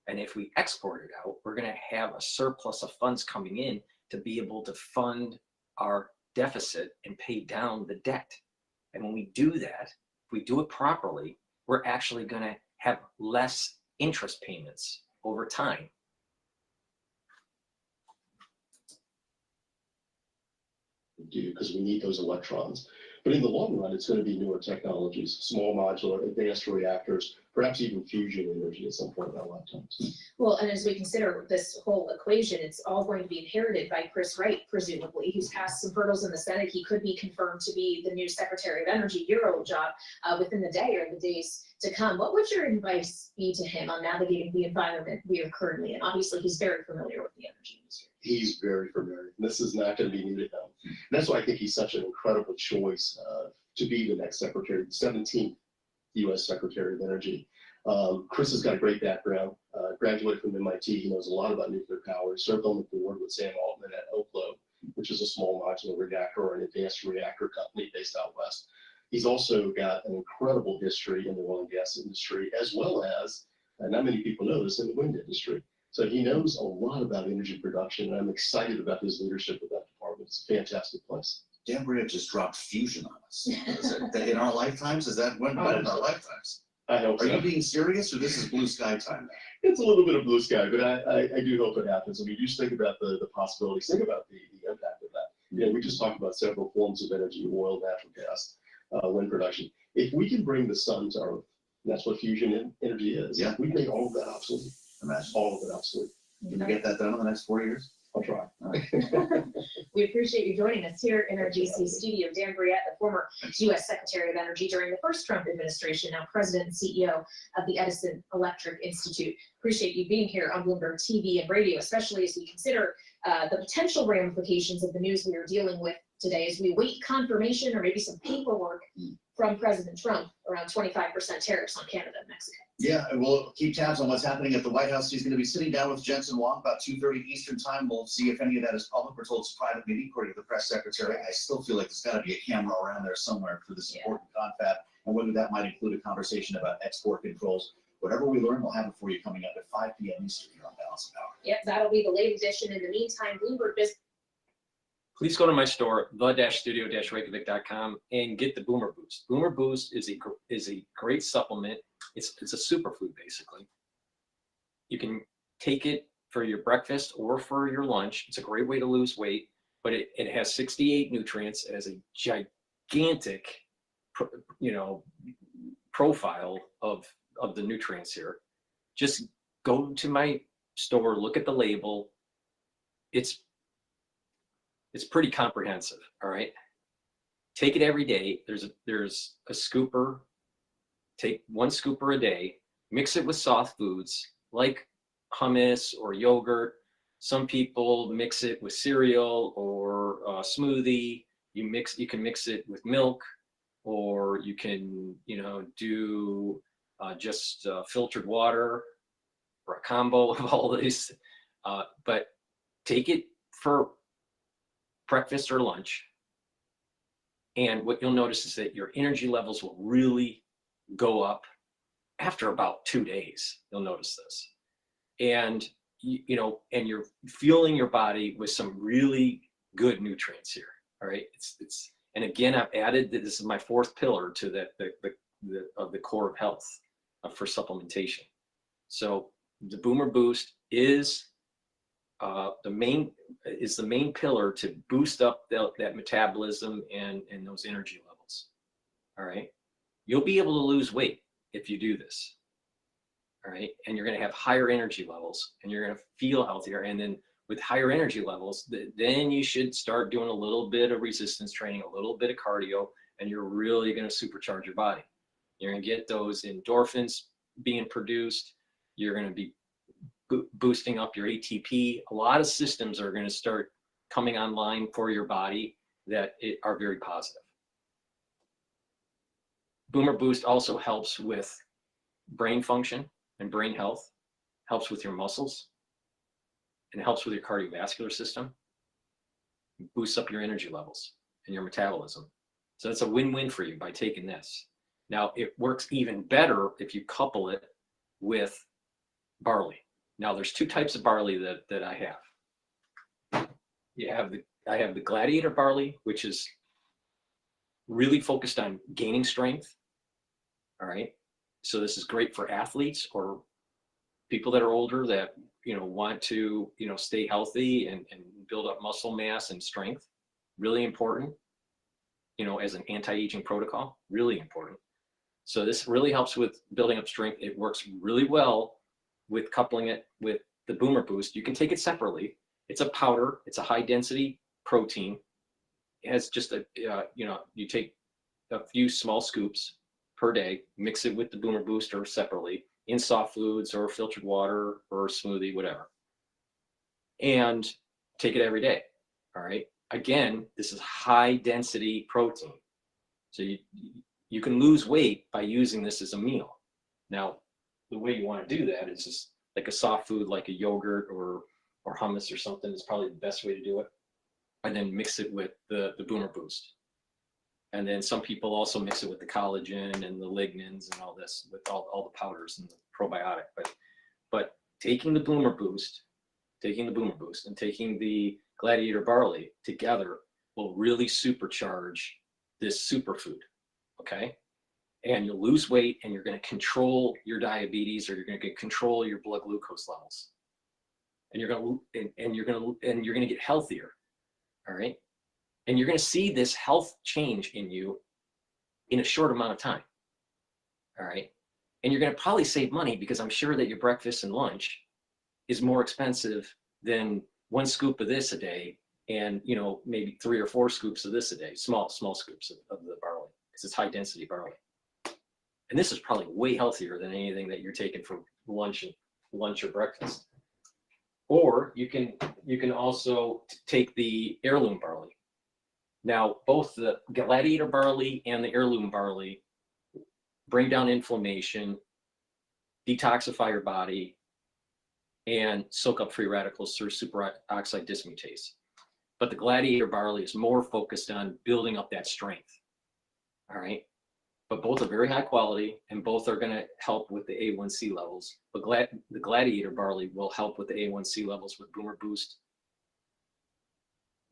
And if we export it out, we're going to have a surplus of funds coming in to be able to fund our deficit and pay down the debt. And when we do that, if we do it properly, we're actually going to have less interest payments over time. Because we need those electrons. But in the long run, it's going to be newer technologies, small modular, advanced reactors, perhaps even fusion energy at some point in our lifetimes. Well, and as we consider this whole equation, it's all going to be inherited by Chris Wright, presumably, who's passed some hurdles in the Senate. He could be confirmed to be the new Secretary of Energy, your old job, within the day or the days to come. What would your advice be to him on navigating the environment we are currently in? Obviously, he's very familiar with the energy industry. He's very familiar. This is not going to be new to him. And that's why I think he's such an incredible choice to be the next Secretary, 17th U.S. Secretary of Energy. Chris has got a great background, graduated from MIT. He knows a lot about nuclear power. He served on the board with Sam Altman at Oklo, which is a small modular reactor or an advanced reactor company based out west. He's also got an incredible history in the oil and gas industry, as well as, and not many people know this, in the wind industry. So he knows a lot about energy production, and I'm excited about his leadership of that department. It's a fantastic place. Dan Bria just dropped fusion on us. Is it in our lifetimes? Is that when in our lifetimes? I hope so. Are you being serious, or this is blue sky time? It's a little bit of blue sky, but I do hope it happens. I mean, just think about the possibilities. Think about the impact of that. You know, we just talked about several forms of energy: oil, natural gas, wind production. If we can bring the sun to Earth, that's what fusion energy is. Yeah. We make all of that obsolete. Imagine. All of it obsolete. Can we get that done in the next 4 years? I'll try. We appreciate you joining us here in our GC studio. Dan Bria, the former U.S. Secretary of Energy during the first Trump administration, now President and CEO of the Edison Electric Institute. Appreciate you being here on Bloomberg TV and radio, especially as we consider the potential ramifications of the news we are dealing with today as we await confirmation or maybe some paperwork from President Trump around 25% tariffs on Canada and Mexico. Yeah, and we'll keep tabs on what's happening at the White House. He's going to be sitting down with Jensen Huang about 2:30 Eastern time. We'll see if any of that is public. We're told it's a private meeting, according to the press secretary. I still feel like there's got to be a camera around there somewhere for this important confab, and whether that might include a conversation about export controls. Whatever we learn, we'll have it for you coming up at 5 p.m. Eastern here on Balance of Power. Yep, that'll be the late edition. In the meantime, Bloomberg Business. Please go to my store, the-studio-reykjavik.com, and get the Boomer Boost. Boomer Boost is a great supplement. It's a superfood, basically. You can take it for your breakfast or for your lunch. It's a great way to lose weight, but it has 68 nutrients. It has a gigantic, profile of the nutrients here. Just go to my store, look at the label. It's pretty comprehensive, all right? Take it every day. There's a scooper. Take 1 scooper a day, mix it with soft foods like hummus or yogurt. Some people mix it with cereal or a smoothie. You can mix it with milk, or you can, do just filtered water or a combo of all these. But take it for breakfast or lunch, and what you'll notice is that your energy levels will really go up after about 2 days. You'll notice this, and and you're fueling your body with some really good nutrients here. All right, and again, I've added that this is my 4th pillar to the core of health for supplementation. So the Boomer Boost is the main pillar to boost up that metabolism and those energy levels. All right, you'll be able to lose weight if you do this. All right, and you're going to have higher energy levels, and you're going to feel healthier. And then with higher energy levels, then you should start doing a little bit of resistance training, a little bit of cardio, and you're really going to supercharge your body. You're going to get those endorphins being produced. You're going to be boosting up your ATP. A lot of systems are going to start coming online for your body that are very positive. Boomer Boost also helps with brain function and brain health, helps with your muscles, and helps with your cardiovascular system, boosts up your energy levels and your metabolism. So it's a win-win for you by taking this. Now, it works even better if you couple it with barley. Now, there's 2 types of barley that I have. I have the Gladiator barley, which is really focused on gaining strength. All right. So this is great for athletes or people that are older that, want to, stay healthy and build up muscle mass and strength. Really important. you know, as an anti-aging protocol, really important. So this really helps with building up strength. It works really well with coupling it with the Boomer Boost. You can take it separately. It's a powder. It's a high density protein. It has just a, you know, you take a few small scoops per day, mix it with the Boomer Boost or separately in soft foods or filtered water or a smoothie, whatever. And take it every day. All right. Again, this is high density protein. So you can lose weight by using this as a meal. Now, the way you want to do that is just like a soft food, like a yogurt or hummus or something is probably the best way to do it. And then mix it with the Boomer Boost. And then some people also mix it with the collagen and the lignins and all this, with all the powders and the probiotic. But taking the Boomer Boost and taking the Gladiator Barley together will really supercharge this superfood, okay? And you'll lose weight, and you're going to control your diabetes, or you're going to control your blood glucose levels, and you're going to get healthier, all right? And you're going to see this health change in you in a short amount of time, all right? And you're going to probably save money, because I'm sure that your breakfast and lunch is more expensive than 1 scoop of this a day, and, you know, maybe 3 or 4 scoops of this a day, small scoops of the barley, because it's high density barley. And this is probably way healthier than anything that you're taking for lunch or breakfast. Or you can also take the heirloom barley. Now, both the Gladiator barley and the heirloom barley bring down inflammation, detoxify your body, and soak up free radicals through superoxide dismutase. But the Gladiator barley is more focused on building up that strength, all right? But both are very high quality, and both are going to help with the A1C levels. But the Gladiator barley will help with the A1C levels with Boomer Boost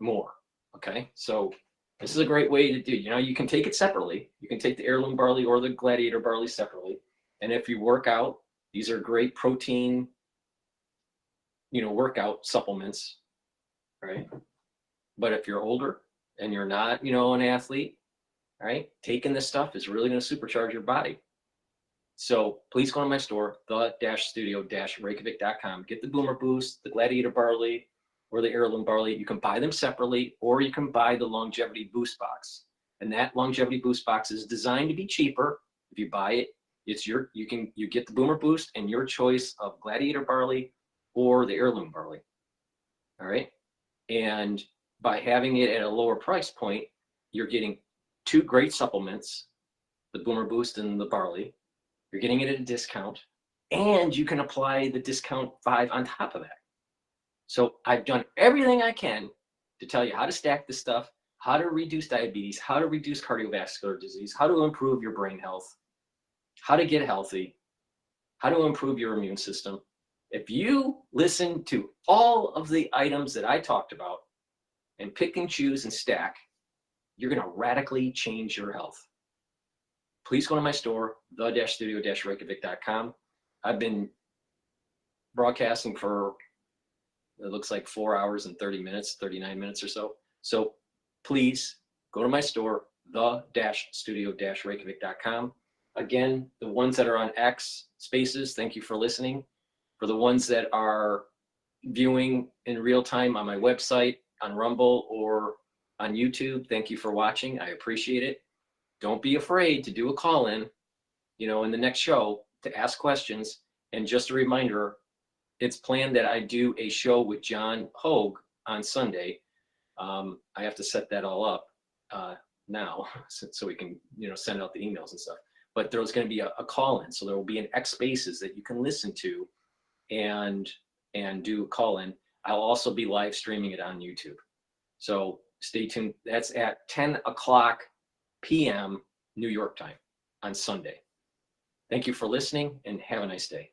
more, okay? So this is a great way to do, you know, you can take it separately. You can take the heirloom barley or the Gladiator barley separately. And if you work out, these are great protein, you know, workout supplements, right? But if you're older and you're not, you know, an athlete, all right, taking this stuff is really going to supercharge your body. So please go to my store, the-studio-reykjavik.com. Get the Boomer Boost, the Gladiator barley, or the heirloom barley. You can buy them separately, or you can buy the Longevity Boost box. And that Longevity Boost box is designed to be cheaper. If you buy it, it's you get the Boomer Boost and your choice of Gladiator barley or the heirloom barley. All right. And by having it at a lower price point, you're getting 2 great supplements, the Boomer Boost and the barley. You're getting it at a discount, and you can apply the discount 5 on top of that. So I've done everything I can to tell you how to stack this stuff, how to reduce diabetes, how to reduce cardiovascular disease, how to improve your brain health, how to get healthy, how to improve your immune system. If you listen to all of the items that I talked about and pick and choose and stack, you're going to radically change your health. Please go to my store, the-studio-reykjavik.com. I've been broadcasting for, it looks like 4 hours and 30 minutes, 39 minutes or so. So please go to my store, the-studio-reykjavik.com. Again, the ones that are on X Spaces, thank you for listening. For the ones that are viewing in real time on my website, on Rumble, or on YouTube, thank you for watching. I appreciate it. Don't be afraid to do a call-in, you know, in the next show to ask questions. And just a reminder, it's planned that I do a show with John Hogue on Sunday. I have to set that all up now so we can, you know, send out the emails and stuff. But there's going to be a call-in, so there will be an X Spaces that you can listen to and do a call-in. I'll also be live streaming it on YouTube. So stay tuned. That's at 10 o'clock p.m. New York time on Sunday. Thank you for listening, and have a nice day.